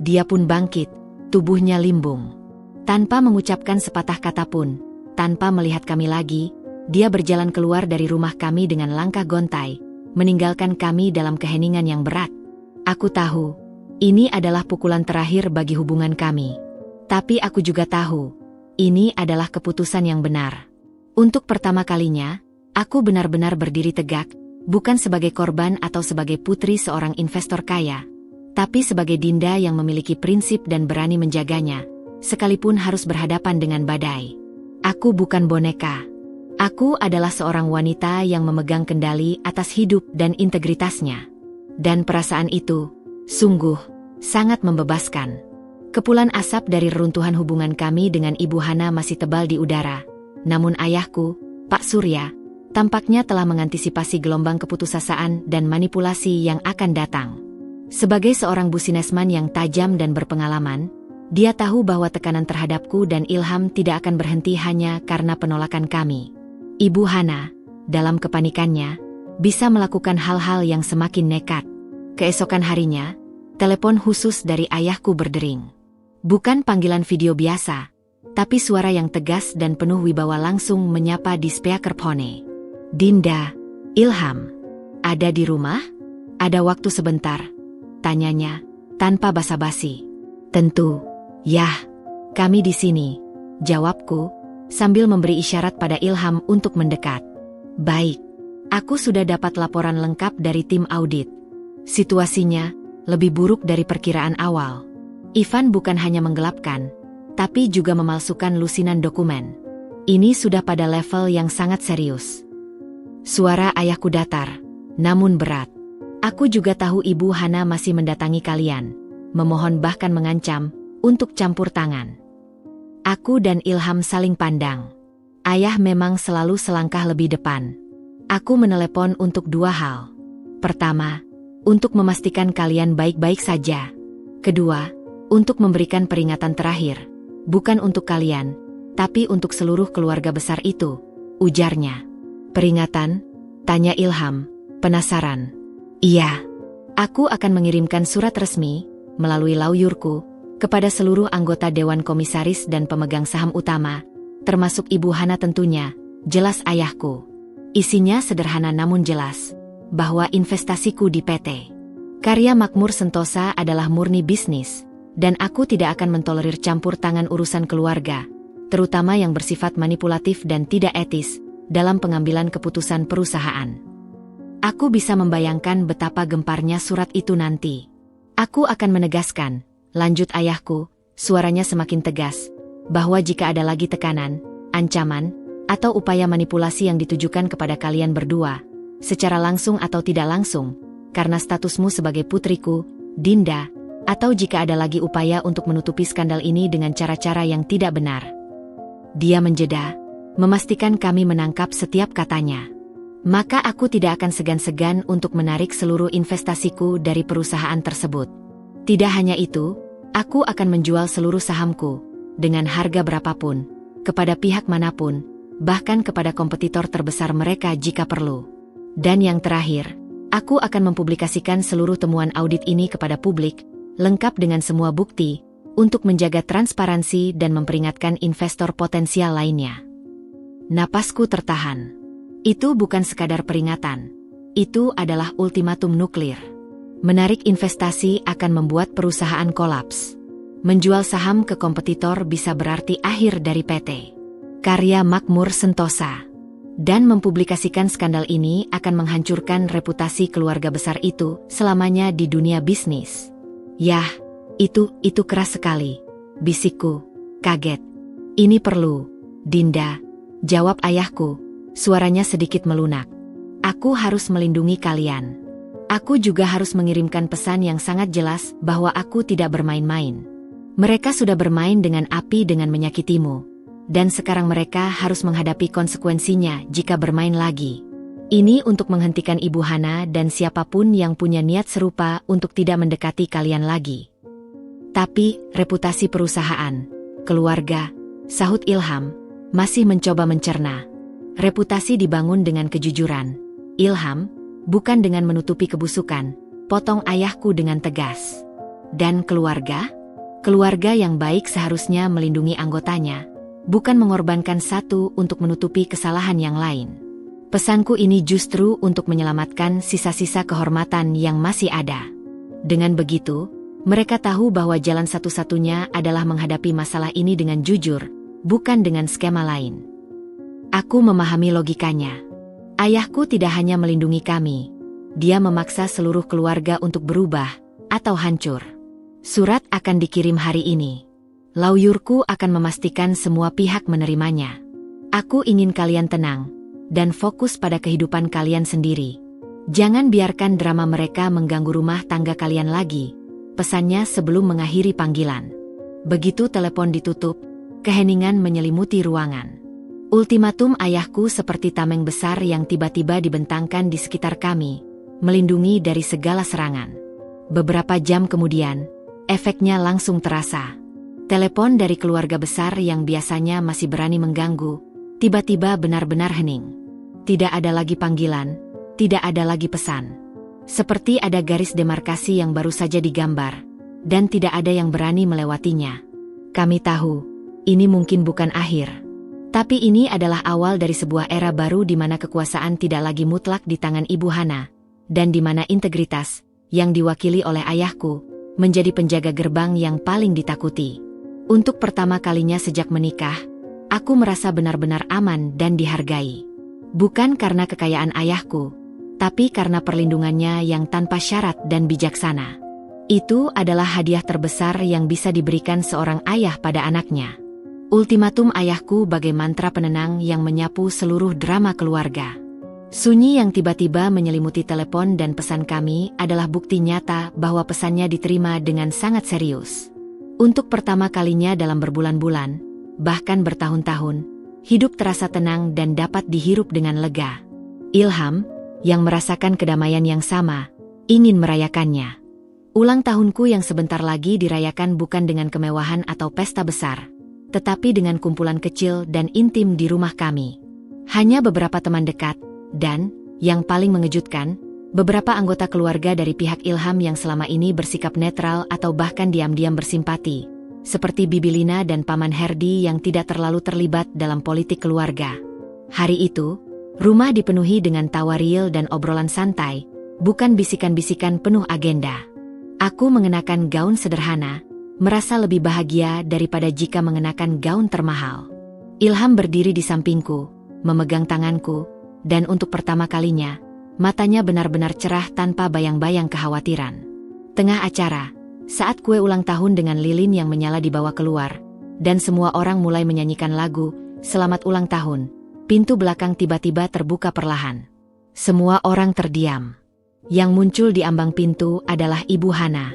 Dia pun bangkit, tubuhnya limbung. Tanpa mengucapkan sepatah kata pun, tanpa melihat kami lagi, dia berjalan keluar dari rumah kami dengan langkah gontai, meninggalkan kami dalam keheningan yang berat. Aku tahu, ini adalah pukulan terakhir bagi hubungan kami. Tapi aku juga tahu, ini adalah keputusan yang benar. Untuk pertama kalinya, aku benar-benar berdiri tegak, bukan sebagai korban atau sebagai putri seorang investor kaya, tapi sebagai Dinda yang memiliki prinsip dan berani menjaganya, sekalipun harus berhadapan dengan badai. Aku bukan boneka. Aku adalah seorang wanita yang memegang kendali atas hidup dan integritasnya. Dan perasaan itu, sungguh, sangat membebaskan. Kepulan asap dari reruntuhan hubungan kami dengan Ibu Hana masih tebal di udara. Namun ayahku, Pak Surya, tampaknya telah mengantisipasi gelombang keputusasaan dan manipulasi yang akan datang. Sebagai seorang businessman yang tajam dan berpengalaman, dia tahu bahwa tekanan terhadapku dan Ilham tidak akan berhenti hanya karena penolakan kami. Ibu Hana, dalam kepanikannya, bisa melakukan hal-hal yang semakin nekat. Keesokan harinya, telepon khusus dari ayahku berdering. Bukan panggilan video biasa, tapi suara yang tegas dan penuh wibawa langsung menyapa di speakerphone. "Dinda, Ilham, ada di rumah? Ada waktu sebentar?" tanyanya, tanpa basa-basi. "Tentu, yah, kami di sini," jawabku, sambil memberi isyarat pada Ilham untuk mendekat. "Baik, aku sudah dapat laporan lengkap dari tim audit. Situasinya lebih buruk dari perkiraan awal. Ivan bukan hanya menggelapkan, tapi juga memalsukan lusinan dokumen. Ini sudah pada level yang sangat serius." Suara ayahku datar, namun berat. "Aku juga tahu Ibu Hana masih mendatangi kalian, memohon bahkan mengancam untuk campur tangan." Aku dan Ilham saling pandang. Ayah memang selalu selangkah lebih depan. Aku menelepon untuk dua hal. Pertama, untuk memastikan kalian baik-baik saja. Kedua, untuk memberikan peringatan terakhir. Bukan untuk kalian, tapi untuk seluruh keluarga besar itu, ujarnya. "Peringatan?" tanya Ilham, penasaran. "Iya, aku akan mengirimkan surat resmi, melalui lawyerku, kepada seluruh anggota Dewan Komisaris dan pemegang saham utama, termasuk Ibu Hana tentunya," jelas ayahku. Isinya sederhana namun jelas, bahwa investasiku di PT Karya Makmur Sentosa adalah murni bisnis, dan aku tidak akan mentolerir campur tangan urusan keluarga, terutama yang bersifat manipulatif dan tidak etis, dalam pengambilan keputusan perusahaan. Aku bisa membayangkan betapa gemparnya surat itu nanti. "Aku akan menegaskan," lanjut ayahku, suaranya semakin tegas, "bahwa jika ada lagi tekanan, ancaman, atau upaya manipulasi yang ditujukan kepada kalian berdua, secara langsung atau tidak langsung, karena statusmu sebagai putriku, Dinda, atau jika ada lagi upaya untuk menutupi skandal ini dengan cara-cara yang tidak benar." Dia menjeda, memastikan kami menangkap setiap katanya. "Maka aku tidak akan segan-segan untuk menarik seluruh investasiku dari perusahaan tersebut. Tidak hanya itu, aku akan menjual seluruh sahamku, dengan harga berapapun, kepada pihak manapun, bahkan kepada kompetitor terbesar mereka jika perlu. Dan yang terakhir, aku akan mempublikasikan seluruh temuan audit ini kepada publik, lengkap dengan semua bukti, untuk menjaga transparansi dan memperingatkan investor potensial lainnya." Napasku tertahan. Itu bukan sekadar peringatan. Itu adalah ultimatum nuklir. Menarik investasi akan membuat perusahaan kolaps. Menjual saham ke kompetitor bisa berarti akhir dari PT Karya Makmur Sentosa. Dan mempublikasikan skandal ini akan menghancurkan reputasi keluarga besar itu selamanya di dunia bisnis. "Yah, itu keras sekali," bisikku, kaget. "Ini perlu, Dinda," jawab ayahku, suaranya sedikit melunak. "Aku harus melindungi kalian. Aku juga harus mengirimkan pesan yang sangat jelas bahwa aku tidak bermain-main. Mereka sudah bermain dengan api dengan menyakitimu. Dan sekarang mereka harus menghadapi konsekuensinya jika bermain lagi. Ini untuk menghentikan Ibu Hana dan siapapun yang punya niat serupa untuk tidak mendekati kalian lagi." "Tapi, reputasi perusahaan, keluarga," sahut Ilham, masih mencoba mencerna. "Reputasi dibangun dengan kejujuran, Ilham, bukan dengan menutupi kebusukan," potong ayahku dengan tegas. "Dan keluarga? Keluarga yang baik seharusnya melindungi anggotanya, bukan mengorbankan satu untuk menutupi kesalahan yang lain. Pesanku ini justru untuk menyelamatkan sisa-sisa kehormatan yang masih ada. Dengan begitu, mereka tahu bahwa jalan satu-satunya adalah menghadapi masalah ini dengan jujur, bukan dengan skema lain." Aku memahami logikanya. Ayahku tidak hanya melindungi kami, dia memaksa seluruh keluarga untuk berubah atau hancur. Surat akan dikirim hari ini. Lawyerku akan memastikan semua pihak menerimanya. Aku ingin kalian tenang, dan fokus pada kehidupan kalian sendiri. Jangan biarkan drama mereka mengganggu rumah tangga kalian lagi, pesannya sebelum mengakhiri panggilan. Begitu telepon ditutup, keheningan menyelimuti ruangan. Ultimatum ayahku seperti tameng besar yang tiba-tiba dibentangkan di sekitar kami, melindungi dari segala serangan. Beberapa jam kemudian, efeknya langsung terasa. Telepon dari keluarga besar yang biasanya masih berani mengganggu, tiba-tiba benar-benar hening. Tidak ada lagi panggilan, tidak ada lagi pesan. Seperti ada garis demarkasi yang baru saja digambar, dan tidak ada yang berani melewatinya. Kami tahu, ini mungkin bukan akhir. Tapi ini adalah awal dari sebuah era baru di mana kekuasaan tidak lagi mutlak di tangan Ibu Hana, dan di mana integritas, yang diwakili oleh ayahku, menjadi penjaga gerbang yang paling ditakuti. Untuk pertama kalinya sejak menikah, aku merasa benar-benar aman dan dihargai. Bukan karena kekayaan ayahku, tapi karena perlindungannya yang tanpa syarat dan bijaksana. Itu adalah hadiah terbesar yang bisa diberikan seorang ayah pada anaknya. Ultimatum ayahku bagai mantra penenang yang menyapu seluruh drama keluarga. Sunyi yang tiba-tiba menyelimuti telepon dan pesan kami adalah bukti nyata bahwa pesannya diterima dengan sangat serius. Untuk pertama kalinya dalam berbulan-bulan, bahkan bertahun-tahun, hidup terasa tenang dan dapat dihirup dengan lega. Ilham, yang merasakan kedamaian yang sama, ingin merayakannya. Ulang tahunku yang sebentar lagi dirayakan bukan dengan kemewahan atau pesta besar, tetapi dengan kumpulan kecil dan intim di rumah kami. Hanya beberapa teman dekat, dan, yang paling mengejutkan, beberapa anggota keluarga dari pihak Ilham yang selama ini bersikap netral atau bahkan diam-diam bersimpati, seperti Bibi Lina dan Paman Herdi yang tidak terlalu terlibat dalam politik keluarga. Hari itu, rumah dipenuhi dengan tawa riil dan obrolan santai, bukan bisikan-bisikan penuh agenda. Aku mengenakan gaun sederhana, merasa lebih bahagia daripada jika mengenakan gaun termahal. Ilham berdiri di sampingku, memegang tanganku, dan untuk pertama kalinya, matanya benar-benar cerah tanpa bayang-bayang kekhawatiran. Tengah acara, saat kue ulang tahun dengan lilin yang menyala dibawa keluar, dan semua orang mulai menyanyikan lagu, "Selamat ulang tahun," pintu belakang tiba-tiba terbuka perlahan. Semua orang terdiam. Yang muncul di ambang pintu adalah Ibu Hana.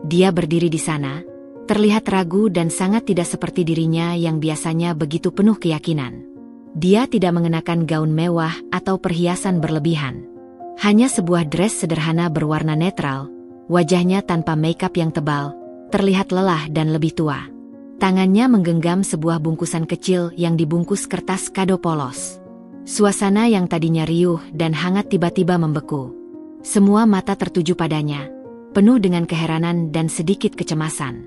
Dia berdiri di sana, terlihat ragu dan sangat tidak seperti dirinya yang biasanya begitu penuh keyakinan. Dia tidak mengenakan gaun mewah atau perhiasan berlebihan. Hanya sebuah dress sederhana berwarna netral, wajahnya tanpa makeup yang tebal, terlihat lelah dan lebih tua. Tangannya menggenggam sebuah bungkusan kecil yang dibungkus kertas kado polos. Suasana yang tadinya riuh dan hangat tiba-tiba membeku. Semua mata tertuju padanya, penuh dengan keheranan dan sedikit kecemasan.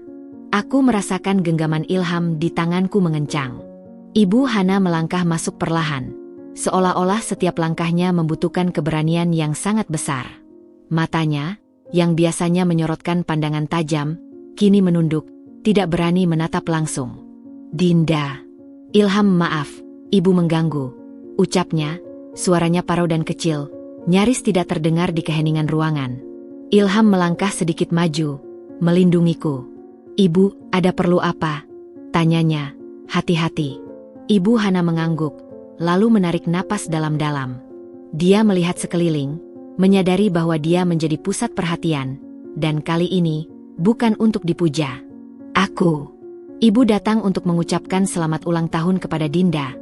Aku merasakan genggaman Ilham di tanganku mengencang. Ibu Hana melangkah masuk perlahan, seolah-olah setiap langkahnya membutuhkan keberanian yang sangat besar. Matanya, yang biasanya menyorotkan pandangan tajam, kini menunduk, tidak berani menatap langsung. "Dinda." "Ilham, maaf, Ibu mengganggu," ucapnya, suaranya parau dan kecil, nyaris tidak terdengar di keheningan ruangan. Ilham melangkah sedikit maju, melindungiku. "Ibu, ada perlu apa?" tanyanya, hati-hati. Ibu Hana mengangguk, lalu menarik napas dalam-dalam. Dia melihat sekeliling, menyadari bahwa dia menjadi pusat perhatian, dan kali ini, bukan untuk dipuja. Ibu datang untuk mengucapkan selamat ulang tahun kepada Dinda,"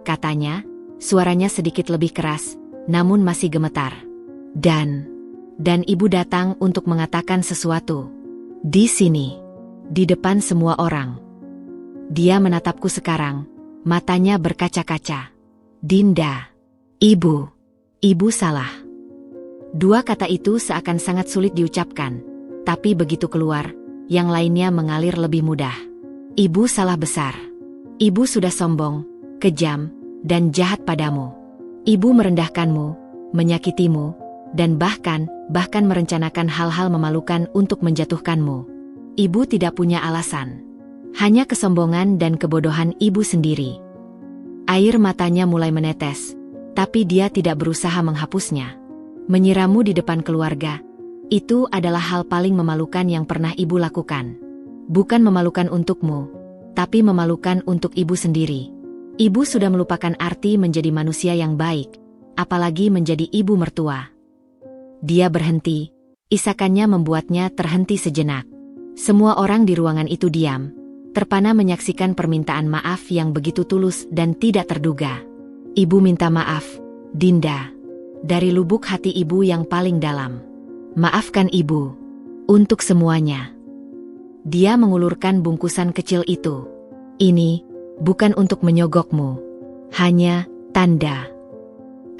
katanya, suaranya sedikit lebih keras, namun masih gemetar. Dan ibu datang untuk mengatakan sesuatu. Di sini, di depan semua orang. Dia menatapku sekarang, matanya berkaca-kaca. "Dinda, ibu salah." Dua kata itu seakan sangat sulit diucapkan, tapi begitu keluar, yang lainnya mengalir lebih mudah. "Ibu salah besar. Ibu sudah sombong, kejam, dan jahat padamu. Ibu merendahkanmu, menyakitimu, dan bahkan merencanakan hal-hal memalukan untuk menjatuhkanmu. Ibu tidak punya alasan. Hanya kesombongan dan kebodohan ibu sendiri." Air matanya mulai menetes, tapi dia tidak berusaha menghapusnya. "Menyiramu di depan keluarga, itu adalah hal paling memalukan yang pernah ibu lakukan. Bukan memalukan untukmu, tapi memalukan untuk ibu sendiri. Ibu sudah melupakan arti menjadi manusia yang baik, apalagi menjadi ibu mertua." Dia berhenti, isakannya membuatnya terhenti sejenak. Semua orang di ruangan itu diam, terpana menyaksikan permintaan maaf yang begitu tulus dan tidak terduga. "Ibu minta maaf, Dinda. Dari lubuk hati ibu yang paling dalam. Maafkan ibu. Untuk semuanya." Dia mengulurkan bungkusan kecil itu. "Ini bukan untuk menyogokmu. Hanya tanda."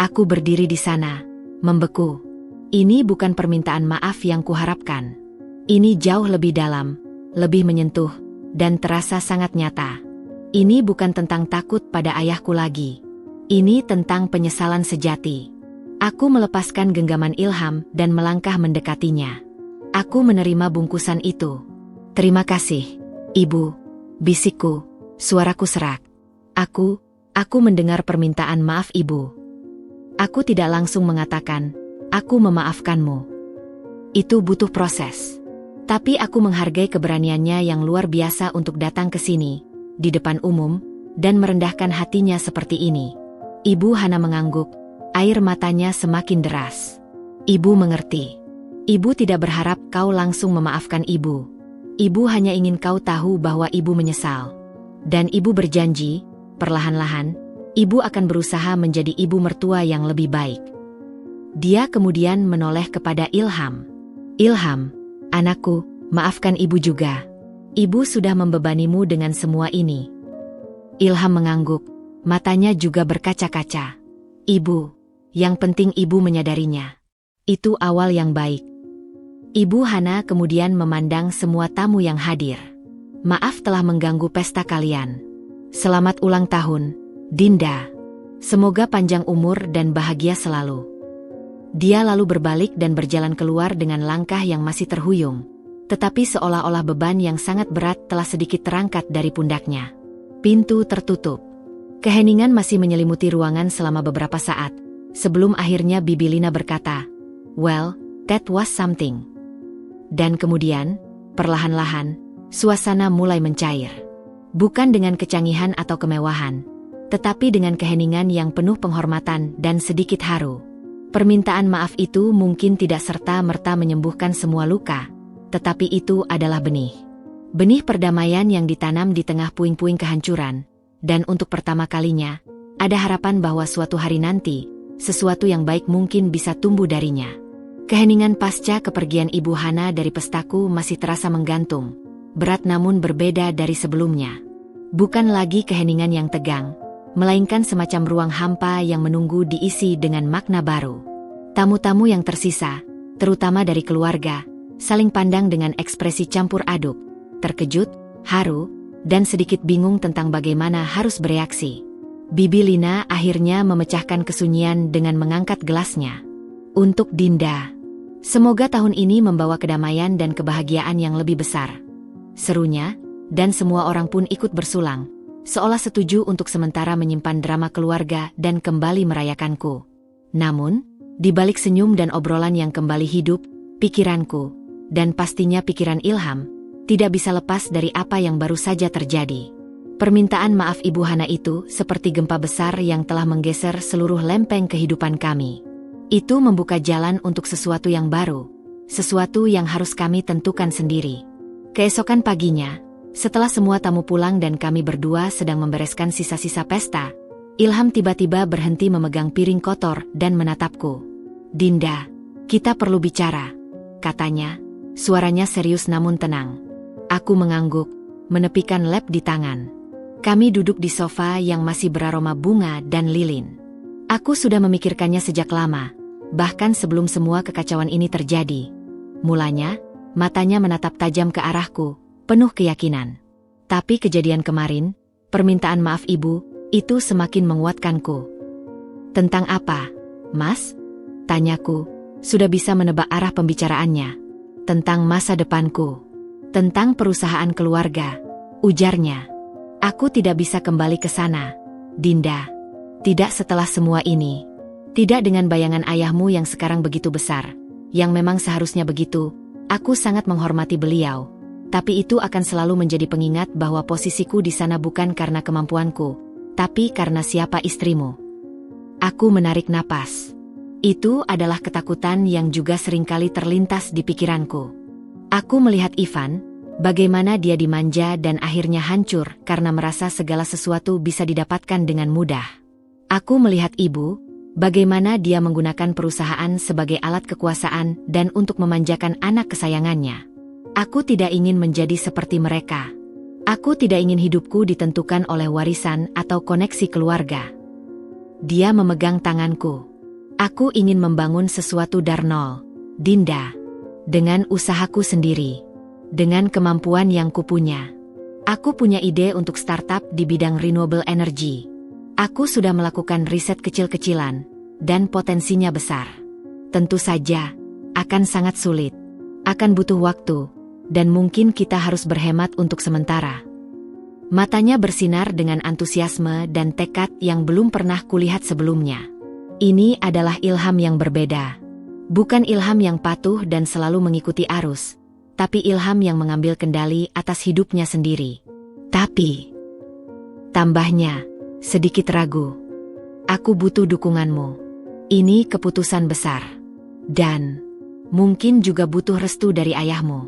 Aku berdiri di sana, membeku. Ini bukan permintaan maaf yang kuharapkan. Ini jauh lebih dalam, lebih menyentuh, dan terasa sangat nyata. Ini bukan tentang takut pada ayahku lagi. Ini tentang penyesalan sejati. Aku melepaskan genggaman Ilham dan melangkah mendekatinya. Aku menerima bungkusan itu. "Terima kasih, Ibu," bisikku, suaraku serak. Aku mendengar permintaan maaf Ibu. Aku tidak langsung mengatakan, "Aku memaafkanmu." Itu butuh proses. Tapi aku menghargai keberaniannya yang luar biasa untuk datang ke sini, di depan umum, dan merendahkan hatinya seperti ini. Ibu Hana mengangguk, air matanya semakin deras. "Ibu mengerti. Ibu tidak berharap kau langsung memaafkan Ibu. Ibu hanya ingin kau tahu bahwa Ibu menyesal. Dan Ibu berjanji, perlahan-lahan, Ibu akan berusaha menjadi ibu mertua yang lebih baik." Dia kemudian menoleh kepada Ilham. "Ilham, anakku, maafkan Ibu juga. Ibu sudah membebanimu dengan semua ini." Ilham mengangguk, matanya juga berkaca-kaca. "Ibu, yang penting Ibu menyadarinya. Itu awal yang baik." Ibu Hana kemudian memandang semua tamu yang hadir. "Maaf telah mengganggu pesta kalian. Selamat ulang tahun, Dinda. Semoga panjang umur dan bahagia selalu." Dia lalu berbalik dan berjalan keluar dengan langkah yang masih terhuyung. Tetapi seolah-olah beban yang sangat berat telah sedikit terangkat dari pundaknya. Pintu tertutup. Keheningan masih menyelimuti ruangan selama beberapa saat, sebelum akhirnya Bibi Lina berkata, "Well, that was something." Dan kemudian, perlahan-lahan, suasana mulai mencair. Bukan dengan kecanggihan atau kemewahan, tetapi dengan keheningan yang penuh penghormatan dan sedikit haru. Permintaan maaf itu mungkin tidak serta-merta menyembuhkan semua luka, tetapi itu adalah benih. Benih perdamaian yang ditanam di tengah puing-puing kehancuran, dan untuk pertama kalinya, ada harapan bahwa suatu hari nanti, sesuatu yang baik mungkin bisa tumbuh darinya. Keheningan pasca kepergian Ibu Hana dari pestaku masih terasa menggantung, berat namun berbeda dari sebelumnya. Bukan lagi keheningan yang tegang, melainkan semacam ruang hampa yang menunggu diisi dengan makna baru. Tamu-tamu yang tersisa, terutama dari keluarga, saling pandang dengan ekspresi campur aduk, terkejut, haru, dan sedikit bingung tentang bagaimana harus bereaksi. Bibi Lina akhirnya memecahkan kesunyian dengan mengangkat gelasnya. "Untuk Dinda. Semoga tahun ini membawa kedamaian dan kebahagiaan yang lebih besar," serunya, dan semua orang pun ikut bersulang, seolah setuju untuk sementara menyimpan drama keluarga dan kembali merayakanku. Namun, di balik senyum dan obrolan yang kembali hidup, pikiranku, dan pastinya pikiran Ilham, tidak bisa lepas dari apa yang baru saja terjadi. Permintaan maaf Ibu Hana itu seperti gempa besar yang telah menggeser seluruh lempeng kehidupan kami. Itu membuka jalan untuk sesuatu yang baru, sesuatu yang harus kami tentukan sendiri. Keesokan paginya, setelah semua tamu pulang dan kami berdua sedang membereskan sisa-sisa pesta, Ilham tiba-tiba berhenti memegang piring kotor dan menatapku. "Dinda, kita perlu bicara," katanya, suaranya serius namun tenang. Aku mengangguk, menepikan lap di tangan. Kami duduk di sofa yang masih beraroma bunga dan lilin. Aku sudah memikirkannya sejak lama, bahkan sebelum semua kekacauan ini terjadi. Mulanya, matanya menatap tajam ke arahku, penuh keyakinan. Tapi kejadian kemarin, permintaan maaf Ibu, itu semakin menguatkanku. "Tentang apa, Mas?" tanyaku, sudah bisa menebak arah pembicaraannya. "Tentang masa depanku. Tentang perusahaan keluarga," ujarnya. "Aku tidak bisa kembali ke sana, Dinda. Tidak setelah semua ini. Tidak dengan bayangan ayahmu yang sekarang begitu besar, yang memang seharusnya begitu. Aku sangat menghormati beliau. Tapi itu akan selalu menjadi pengingat bahwa posisiku di sana bukan karena kemampuanku, tapi karena siapa istrimu." Aku menarik napas. Itu adalah ketakutan yang juga seringkali terlintas di pikiranku. Aku melihat Ivan, bagaimana dia dimanja dan akhirnya hancur karena merasa segala sesuatu bisa didapatkan dengan mudah. Aku melihat Ibu, bagaimana dia menggunakan perusahaan sebagai alat kekuasaan dan untuk memanjakan anak kesayangannya. Aku tidak ingin menjadi seperti mereka. Aku tidak ingin hidupku ditentukan oleh warisan atau koneksi keluarga. Dia memegang tanganku. Aku ingin membangun sesuatu dari nol, Dinda. Dengan usahaku sendiri. Dengan kemampuan yang kupunya. Aku punya ide untuk startup di bidang renewable energy. Aku sudah melakukan riset kecil-kecilan, dan potensinya besar. Tentu saja, akan sangat sulit. Akan butuh waktu, dan mungkin kita harus berhemat untuk sementara. Matanya bersinar dengan antusiasme dan tekad yang belum pernah kulihat sebelumnya. Ini adalah ilham yang berbeda. Bukan ilham yang patuh dan selalu mengikuti arus, tapi ilham yang mengambil kendali atas hidupnya sendiri. Tapi, tambahnya, sedikit ragu. Aku butuh dukunganmu. Ini keputusan besar. Dan, mungkin juga butuh restu dari ayahmu.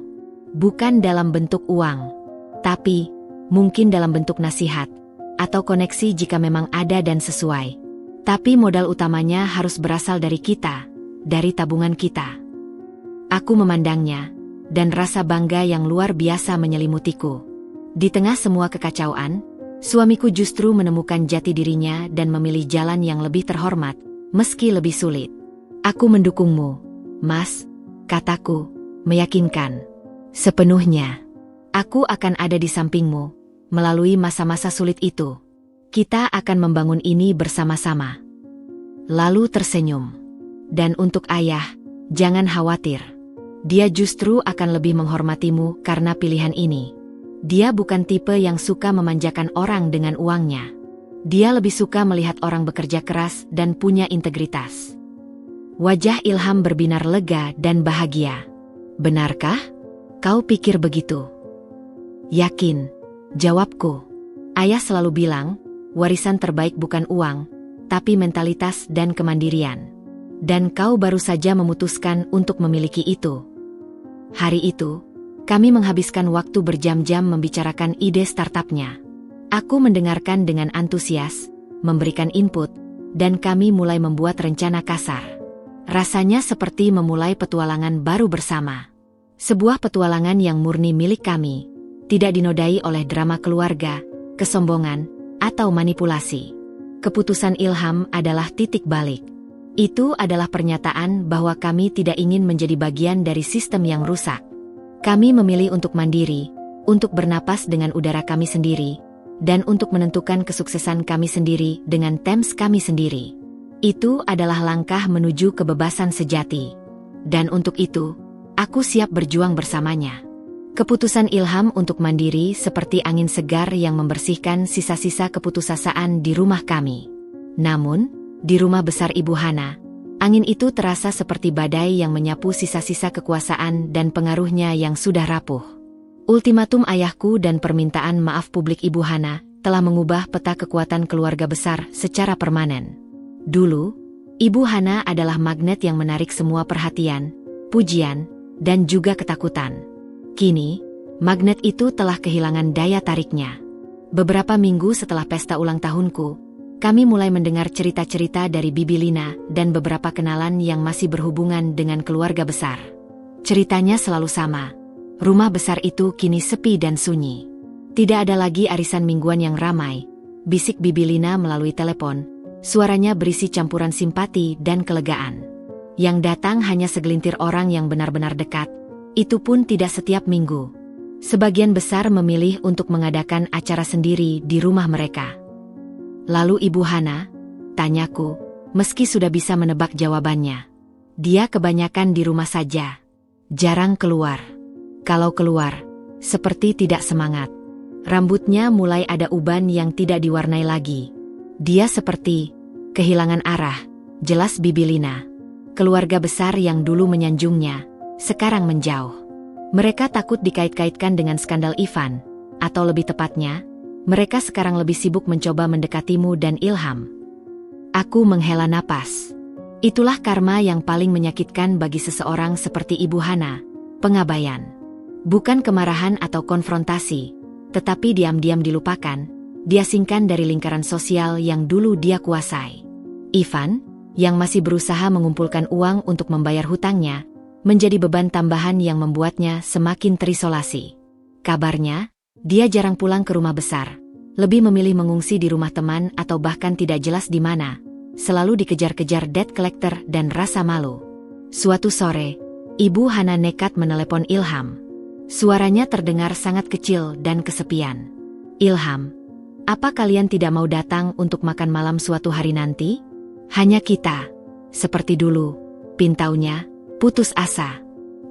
Bukan dalam bentuk uang, tapi mungkin dalam bentuk nasihat, atau koneksi jika memang ada dan sesuai. Tapi modal utamanya harus berasal dari kita, dari tabungan kita. Aku memandangnya, dan rasa bangga yang luar biasa menyelimutiku. Di tengah semua kekacauan, suamiku justru menemukan jati dirinya dan memilih jalan yang lebih terhormat, meski lebih sulit. Aku mendukungmu, Mas, kataku, meyakinkan. Sepenuhnya. Aku akan ada di sampingmu. Melalui masa-masa sulit itu, kita akan membangun ini bersama-sama. Lalu tersenyum. Dan untuk ayah, jangan khawatir. Dia justru akan lebih menghormatimu karena pilihan ini. Dia bukan tipe yang suka memanjakan orang dengan uangnya. Dia lebih suka melihat orang bekerja keras dan punya integritas. Wajah Ilham berbinar lega dan bahagia. Benarkah? Kau pikir begitu? Yakin. Jawabku. Ayah selalu bilang, warisan terbaik bukan uang, tapi mentalitas dan kemandirian. Dan kau baru saja memutuskan untuk memiliki itu. Hari itu, kami menghabiskan waktu berjam-jam membicarakan ide startupnya. Aku mendengarkan dengan antusias, memberikan input, dan kami mulai membuat rencana kasar. Rasanya seperti memulai petualangan baru bersama. Sebuah petualangan yang murni milik kami. Tidak dinodai oleh drama keluarga, kesombongan, atau manipulasi. Keputusan Ilham adalah titik balik. Itu adalah pernyataan bahwa kami tidak ingin menjadi bagian dari sistem yang rusak. Kami memilih untuk mandiri, untuk bernapas dengan udara kami sendiri, dan untuk menentukan kesuksesan kami sendiri dengan terms kami sendiri. Itu adalah langkah menuju kebebasan sejati. Dan untuk itu, aku siap berjuang bersamanya. Keputusan Ilham untuk mandiri seperti angin segar yang membersihkan sisa-sisa keputusasaan di rumah kami. Namun, di rumah besar Ibu Hana, angin itu terasa seperti badai yang menyapu sisa-sisa kekuasaan dan pengaruhnya yang sudah rapuh. Ultimatum ayahku dan permintaan maaf publik Ibu Hana telah mengubah peta kekuatan keluarga besar secara permanen. Dulu, Ibu Hana adalah magnet yang menarik semua perhatian, pujian, dan juga ketakutan. Kini, magnet itu telah kehilangan daya tariknya. Beberapa minggu setelah pesta ulang tahunku, kami mulai mendengar cerita-cerita dari Bibi Lina dan beberapa kenalan yang masih berhubungan dengan keluarga besar. Ceritanya selalu sama. Rumah besar itu kini sepi dan sunyi. Tidak ada lagi arisan mingguan yang ramai. Bisik Bibi Lina melalui telepon. Suaranya berisi campuran simpati dan kelegaan. Yang datang hanya segelintir orang yang benar-benar dekat. Itu pun tidak setiap minggu. Sebagian besar memilih untuk mengadakan acara sendiri di rumah mereka. Lalu Ibu Hana, tanyaku, meski sudah bisa menebak jawabannya. Dia kebanyakan di rumah saja. Jarang keluar. Kalau keluar, seperti tidak semangat. Rambutnya mulai ada uban yang tidak diwarnai lagi. Dia seperti kehilangan arah, jelas Bibi Lina. Keluarga besar yang dulu menyanjungnya, sekarang menjauh. Mereka takut dikait-kaitkan dengan skandal Ivan, atau lebih tepatnya, mereka sekarang lebih sibuk mencoba mendekatimu dan Ilham. Aku menghela napas. Itulah karma yang paling menyakitkan bagi seseorang seperti Ibu Hana, pengabaian. Bukan kemarahan atau konfrontasi, tetapi diam-diam dilupakan, diasingkan dari lingkaran sosial yang dulu dia kuasai. Ivan, yang masih berusaha mengumpulkan uang untuk membayar hutangnya, menjadi beban tambahan yang membuatnya semakin terisolasi. Kabarnya, dia jarang pulang ke rumah besar, lebih memilih mengungsi di rumah teman atau bahkan tidak jelas di mana, selalu dikejar-kejar debt collector dan rasa malu. Suatu sore, Ibu Hana nekat menelepon Ilham. Suaranya terdengar sangat kecil dan kesepian. "Ilham, apa kalian tidak mau datang untuk makan malam suatu hari nanti? Hanya kita." "Seperti dulu," pintaunya, putus asa.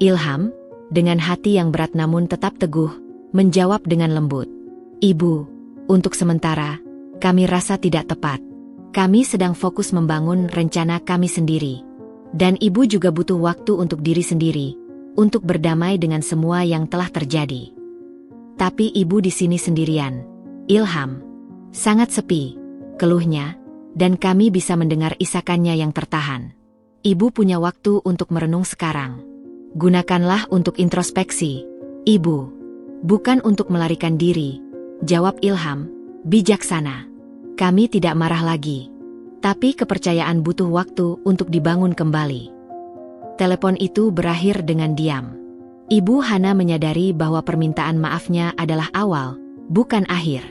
Ilham, dengan hati yang berat namun tetap teguh, menjawab dengan lembut. "Ibu, untuk sementara, kami rasa tidak tepat. Kami sedang fokus membangun rencana kami sendiri. Dan ibu juga butuh waktu untuk diri sendiri, untuk berdamai dengan semua yang telah terjadi." "Tapi ibu di sini sendirian, Ilham. Sangat sepi," keluhnya, dan kami bisa mendengar isakannya yang tertahan. "Ibu punya waktu untuk merenung sekarang. Gunakanlah untuk introspeksi, Ibu. Bukan untuk melarikan diri," jawab Ilham, bijaksana. "Kami tidak marah lagi. Tapi kepercayaan butuh waktu untuk dibangun kembali." Telepon itu berakhir dengan diam. Ibu Hana menyadari bahwa permintaan maafnya adalah awal, bukan akhir.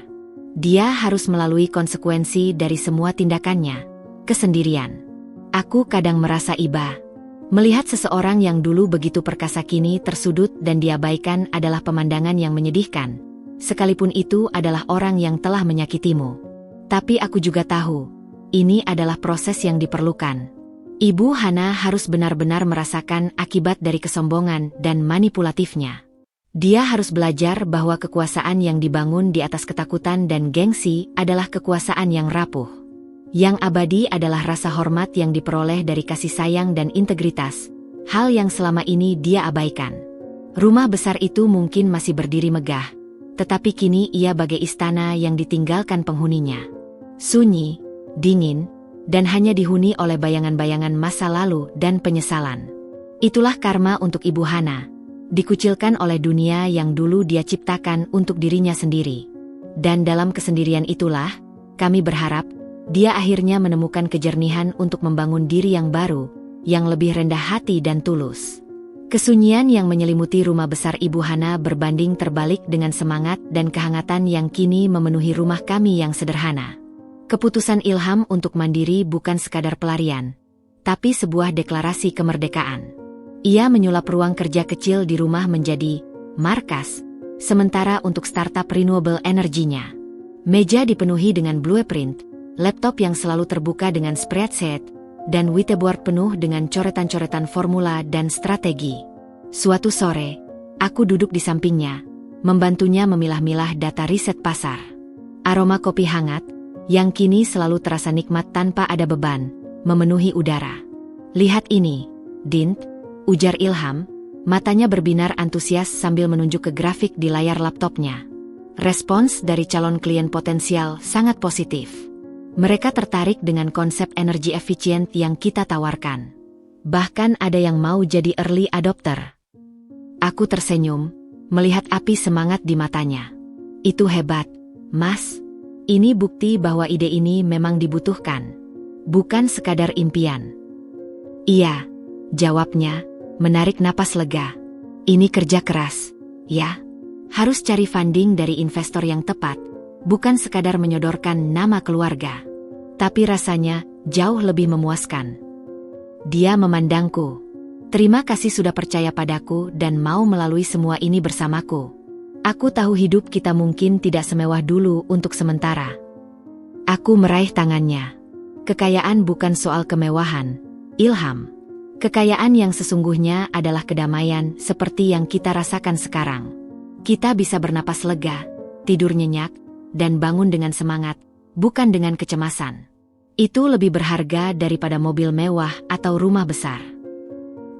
Dia harus melalui konsekuensi dari semua tindakannya. Kesendirian. "Aku kadang merasa iba. Melihat seseorang yang dulu begitu perkasa kini tersudut dan diabaikan adalah pemandangan yang menyedihkan. Sekalipun itu adalah orang yang telah menyakitimu. Tapi aku juga tahu, ini adalah proses yang diperlukan." Ibu Hana harus benar-benar merasakan akibat dari kesombongan dan manipulatifnya. Dia harus belajar bahwa kekuasaan yang dibangun di atas ketakutan dan gengsi adalah kekuasaan yang rapuh. Yang abadi adalah rasa hormat yang diperoleh dari kasih sayang dan integritas, hal yang selama ini dia abaikan. Rumah besar itu mungkin masih berdiri megah, tetapi kini ia bagai istana yang ditinggalkan penghuninya. Sunyi, dingin, dan hanya dihuni oleh bayangan-bayangan masa lalu dan penyesalan. Itulah karma untuk Ibu Hana, dikucilkan oleh dunia yang dulu dia ciptakan untuk dirinya sendiri. Dan dalam kesendirian itulah, kami berharap, dia akhirnya menemukan kejernihan untuk membangun diri yang baru, yang lebih rendah hati dan tulus. Kesunyian yang menyelimuti rumah besar Ibu Hana berbanding terbalik dengan semangat dan kehangatan yang kini memenuhi rumah kami yang sederhana. Keputusan Ilham untuk mandiri bukan sekadar pelarian, tapi sebuah deklarasi kemerdekaan. Ia menyulap ruang kerja kecil di rumah menjadi markas, sementara untuk startup renewable energinya. Meja dipenuhi dengan blueprint, laptop yang selalu terbuka dengan spreadsheet, dan whiteboard penuh dengan coretan-coretan formula dan strategi. Suatu sore, aku duduk di sampingnya, membantunya memilah-milah data riset pasar. Aroma kopi hangat, yang kini selalu terasa nikmat tanpa ada beban, memenuhi udara. "Lihat ini, Dint," ujar Ilham, matanya berbinar antusias sambil menunjuk ke grafik di layar laptopnya. Respons dari calon klien potensial sangat positif. Mereka tertarik dengan konsep energi efisien yang kita tawarkan. Bahkan ada yang mau jadi early adopter. Aku tersenyum, melihat api semangat di matanya. "Itu hebat, Mas. Ini bukti bahwa ide ini memang dibutuhkan. Bukan sekadar impian." "Iya," jawabnya, menarik napas lega. "Ini kerja keras, ya. Harus cari funding dari investor yang tepat, bukan sekadar menyodorkan nama keluarga. Tapi rasanya jauh lebih memuaskan." Dia memandangku. "Terima kasih sudah percaya padaku dan mau melalui semua ini bersamaku. Aku tahu hidup kita mungkin tidak semewah dulu untuk sementara." Aku meraih tangannya. "Kekayaan bukan soal kemewahan, Ilham. Kekayaan yang sesungguhnya adalah kedamaian seperti yang kita rasakan sekarang. Kita bisa bernapas lega, tidur nyenyak, dan bangun dengan semangat, bukan dengan kecemasan. Itu lebih berharga daripada mobil mewah atau rumah besar."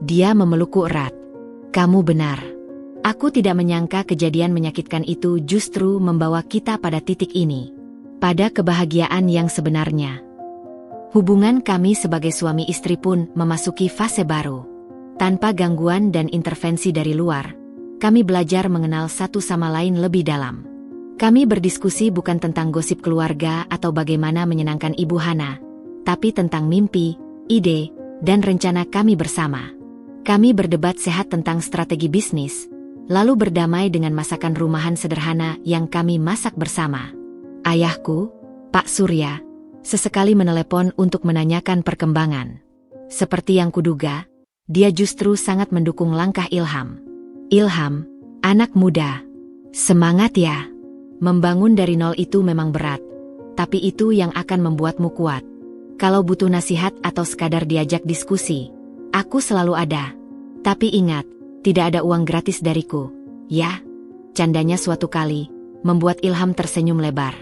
Dia memelukku erat. "Kamu benar. Aku tidak menyangka kejadian menyakitkan itu justru membawa kita pada titik ini. Pada kebahagiaan yang sebenarnya. Hubungan kami sebagai suami istri pun memasuki fase baru. Tanpa gangguan dan intervensi dari luar, kami belajar mengenal satu sama lain lebih dalam. Kami berdiskusi bukan tentang gosip keluarga atau bagaimana menyenangkan Ibu Hana, tapi tentang mimpi, ide, dan rencana kami bersama. Kami berdebat sehat tentang strategi bisnis, lalu berdamai dengan masakan rumahan sederhana yang kami masak bersama. Ayahku, Pak Surya, Sesekali menelepon untuk menanyakan perkembangan. Seperti yang kuduga, dia justru sangat mendukung langkah Ilham. Ilham, anak muda. Semangat ya. Membangun dari nol itu memang berat, tapi itu yang akan membuatmu kuat. Kalau butuh nasihat atau sekadar diajak diskusi, aku selalu ada. Tapi ingat, tidak ada uang gratis dariku, ya? Candanya suatu kali, membuat Ilham tersenyum lebar.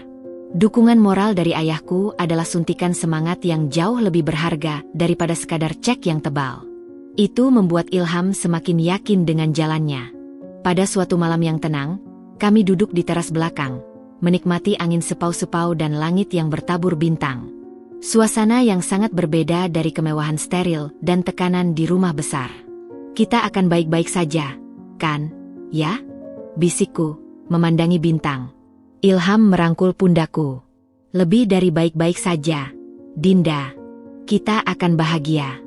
Dukungan moral dari ayahku adalah suntikan semangat yang jauh lebih berharga daripada sekadar cek yang tebal. Itu membuat Ilham semakin yakin dengan jalannya. Pada suatu malam yang tenang, kami duduk di teras belakang, menikmati angin sepau-sepau dan langit yang bertabur bintang. Suasana yang sangat berbeda dari kemewahan steril dan tekanan di rumah besar. Kita akan baik-baik saja, kan? Ya? Bisikku, memandangi bintang. Ilham merangkul pundakku. Lebih dari baik-baik saja, Dinda. Kita akan bahagia.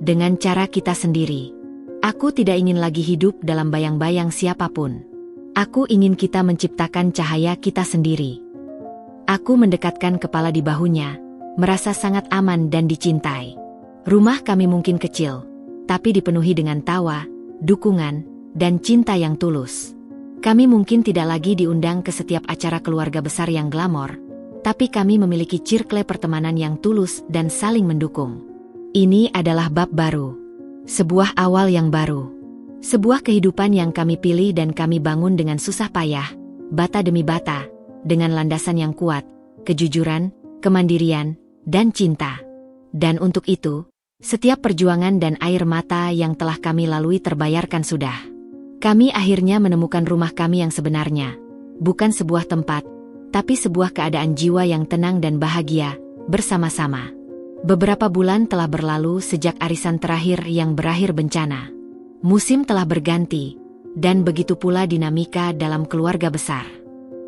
Dengan cara kita sendiri. Aku tidak ingin lagi hidup dalam bayang-bayang siapapun. Aku ingin kita menciptakan cahaya kita sendiri. Aku mendekatkan kepala di bahunya, merasa sangat aman dan dicintai. Rumah kami mungkin kecil, tapi dipenuhi dengan tawa, dukungan, dan cinta yang tulus. Kami mungkin tidak lagi diundang ke setiap acara keluarga besar yang glamor, tapi kami memiliki circle pertemanan yang tulus dan saling mendukung. Ini adalah bab baru. Sebuah awal yang baru. Sebuah kehidupan yang kami pilih dan kami bangun dengan susah payah, bata demi bata, dengan landasan yang kuat, kejujuran, kemandirian, dan cinta. Dan untuk itu, setiap perjuangan dan air mata yang telah kami lalui terbayarkan sudah. Kami akhirnya menemukan rumah kami yang sebenarnya. Bukan sebuah tempat, tapi sebuah keadaan jiwa yang tenang dan bahagia, bersama-sama. Beberapa bulan telah berlalu sejak arisan terakhir yang berakhir bencana. Musim telah berganti, dan begitu pula dinamika dalam keluarga besar.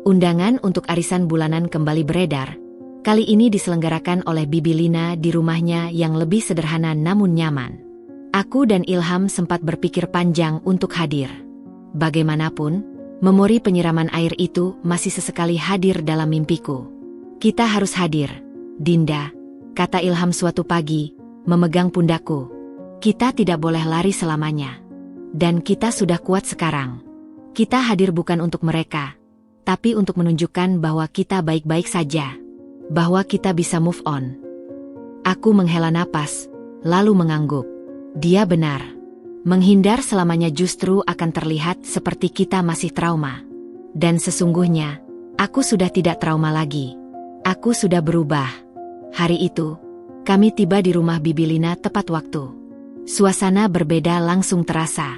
Undangan untuk arisan bulanan kembali beredar. Kali ini diselenggarakan oleh Bibi Lina di rumahnya yang lebih sederhana namun nyaman. Aku dan Ilham sempat berpikir panjang untuk hadir. Bagaimanapun, memori penyiraman air itu masih sesekali hadir dalam mimpiku. Kita harus hadir, Dinda, kata Ilham suatu pagi, memegang pundakku. Kita tidak boleh lari selamanya. Dan kita sudah kuat sekarang. Kita hadir bukan untuk mereka, tapi untuk menunjukkan bahwa kita baik-baik saja. Bahwa kita bisa move on. Aku menghela napas, lalu mengangguk. Dia benar. Menghindar selamanya justru akan terlihat seperti kita masih trauma. Dan sesungguhnya, aku sudah tidak trauma lagi. Aku sudah berubah. Hari itu, kami tiba di rumah Bibi Lina tepat waktu. Suasana berbeda langsung terasa.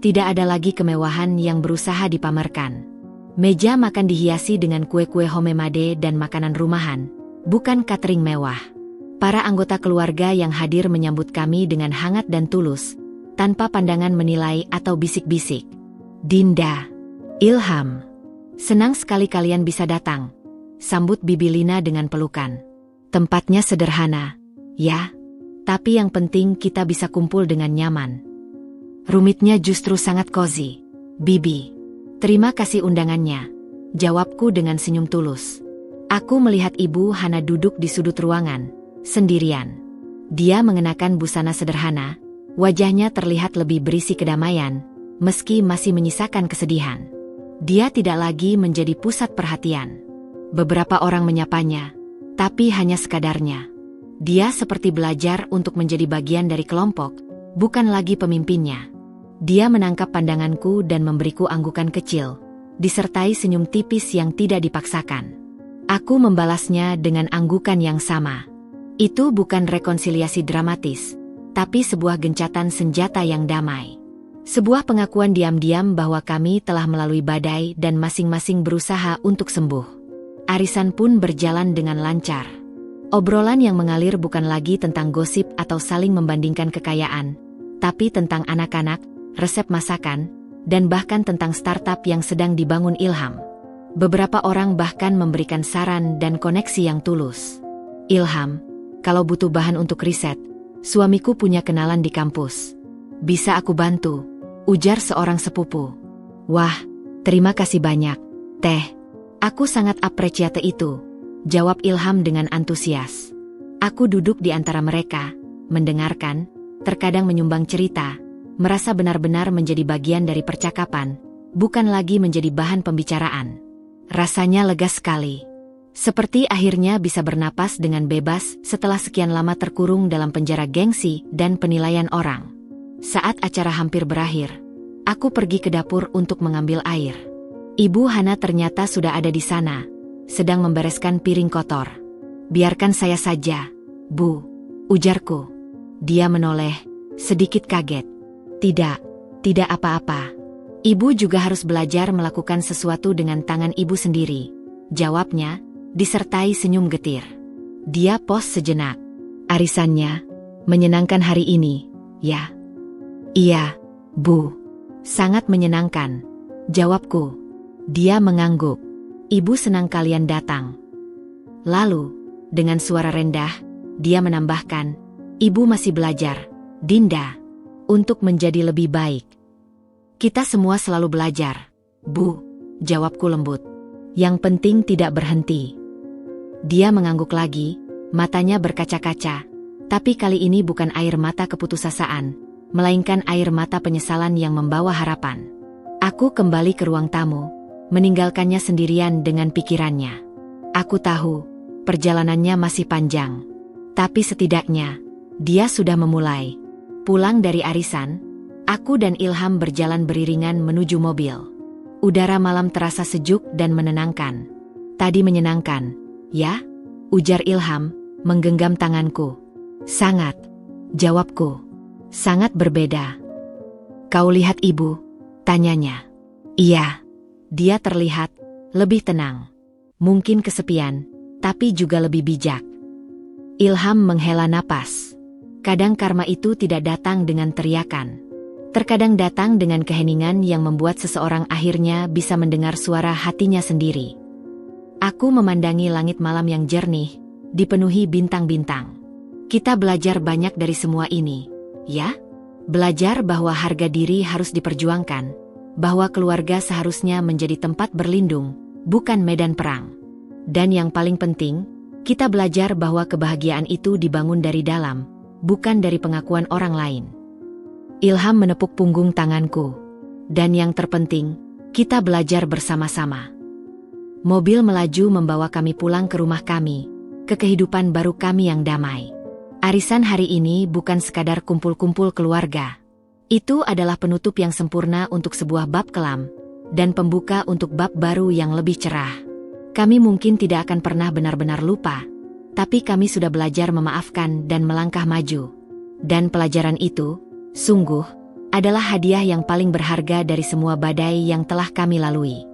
Tidak ada lagi kemewahan yang berusaha dipamerkan. Meja makan dihiasi dengan kue-kue homemade dan makanan rumahan, bukan catering mewah. Para anggota keluarga yang hadir menyambut kami dengan hangat dan tulus, tanpa pandangan menilai atau bisik-bisik. Dinda, Ilham, senang sekali kalian bisa datang, sambut Bibi Lina dengan pelukan. Tempatnya sederhana, ya, tapi yang penting kita bisa kumpul dengan nyaman. Rumitnya justru sangat cozy. Bibi, terima kasih undangannya, jawabku dengan senyum tulus. Aku melihat Ibu Hana duduk di sudut ruangan, sendirian. Dia mengenakan busana sederhana, wajahnya terlihat lebih berisi kedamaian, meski masih menyisakan kesedihan. Dia tidak lagi menjadi pusat perhatian. Beberapa orang menyapanya, tapi hanya sekadarnya. Dia seperti belajar untuk menjadi bagian dari kelompok, bukan lagi pemimpinnya. Dia menangkap pandanganku dan memberiku anggukan kecil, disertai senyum tipis yang tidak dipaksakan. Aku membalasnya dengan anggukan yang sama. Itu bukan rekonsiliasi dramatis, tapi sebuah gencatan senjata yang damai. Sebuah pengakuan diam-diam bahwa kami telah melalui badai dan masing-masing berusaha untuk sembuh. Arisan pun berjalan dengan lancar. Obrolan yang mengalir bukan lagi tentang gosip atau saling membandingkan kekayaan, tapi tentang anak-anak, resep masakan, dan bahkan tentang startup yang sedang dibangun Ilham. Beberapa orang bahkan memberikan saran dan koneksi yang tulus. Ilham, kalau butuh bahan untuk riset, suamiku punya kenalan di kampus. Bisa aku bantu, ujar seorang sepupu. Wah, terima kasih banyak, Teh. Aku sangat apresiate itu, jawab Ilham dengan antusias. Aku duduk di antara mereka, mendengarkan, terkadang menyumbang cerita, merasa benar-benar menjadi bagian dari percakapan, bukan lagi menjadi bahan pembicaraan. Rasanya lega sekali. Seperti akhirnya bisa bernapas dengan bebas setelah sekian lama terkurung dalam penjara gengsi dan penilaian orang. Saat acara hampir berakhir, aku pergi ke dapur untuk mengambil air. Ibu Hana ternyata sudah ada di sana, sedang membereskan piring kotor. "Biarkan saya saja, Bu," ujarku. Dia menoleh, sedikit kaget. Tidak apa-apa. Ibu juga harus belajar melakukan sesuatu dengan tangan ibu sendiri," jawabnya, disertai senyum getir. Dia pos sejenak. "Arisannya menyenangkan hari ini, ya?" "Iya, Bu. Sangat menyenangkan," jawabku. Dia mengangguk. "Ibu senang kalian datang." Lalu, dengan suara rendah, dia menambahkan, "Ibu masih belajar, Dinda, untuk menjadi lebih baik." "Kita semua selalu belajar, Bu," jawabku lembut. "Yang penting tidak berhenti." Dia mengangguk lagi, matanya berkaca-kaca, tapi kali ini bukan air mata keputusasaan, melainkan air mata penyesalan yang membawa harapan. Aku kembali ke ruang tamu, meninggalkannya sendirian dengan pikirannya. Aku tahu, perjalanannya masih panjang, tapi setidaknya, dia sudah memulai. Pulang dari arisan, aku dan Ilham berjalan beriringan menuju mobil. Udara malam terasa sejuk dan menenangkan. "Tadi menyenangkan, ya?" ujar Ilham, menggenggam tanganku. "Sangat," jawabku. "Sangat berbeda." "Kau lihat ibu?" tanyanya. "Iya." Dia terlihat lebih tenang. Mungkin kesepian, tapi juga lebih bijak. Ilham menghela napas. Kadang karma itu tidak datang dengan teriakan. Terkadang datang dengan keheningan yang membuat seseorang akhirnya bisa mendengar suara hatinya sendiri. Aku memandangi langit malam yang jernih, dipenuhi bintang-bintang. Kita belajar banyak dari semua ini, ya? Belajar bahwa harga diri harus diperjuangkan, bahwa keluarga seharusnya menjadi tempat berlindung, bukan medan perang. Dan yang paling penting, kita belajar bahwa kebahagiaan itu dibangun dari dalam, bukan dari pengakuan orang lain. Ilham menepuk punggung tanganku. Dan yang terpenting, kita belajar bersama-sama. Mobil melaju membawa kami pulang ke rumah kami, ke kehidupan baru kami yang damai. Arisan hari ini bukan sekadar kumpul-kumpul keluarga. Itu adalah penutup yang sempurna untuk sebuah bab kelam, dan pembuka untuk bab baru yang lebih cerah. Kami mungkin tidak akan pernah benar-benar lupa, tapi kami sudah belajar memaafkan dan melangkah maju. Dan pelajaran itu, sungguh, adalah hadiah yang paling berharga dari semua badai yang telah kami lalui.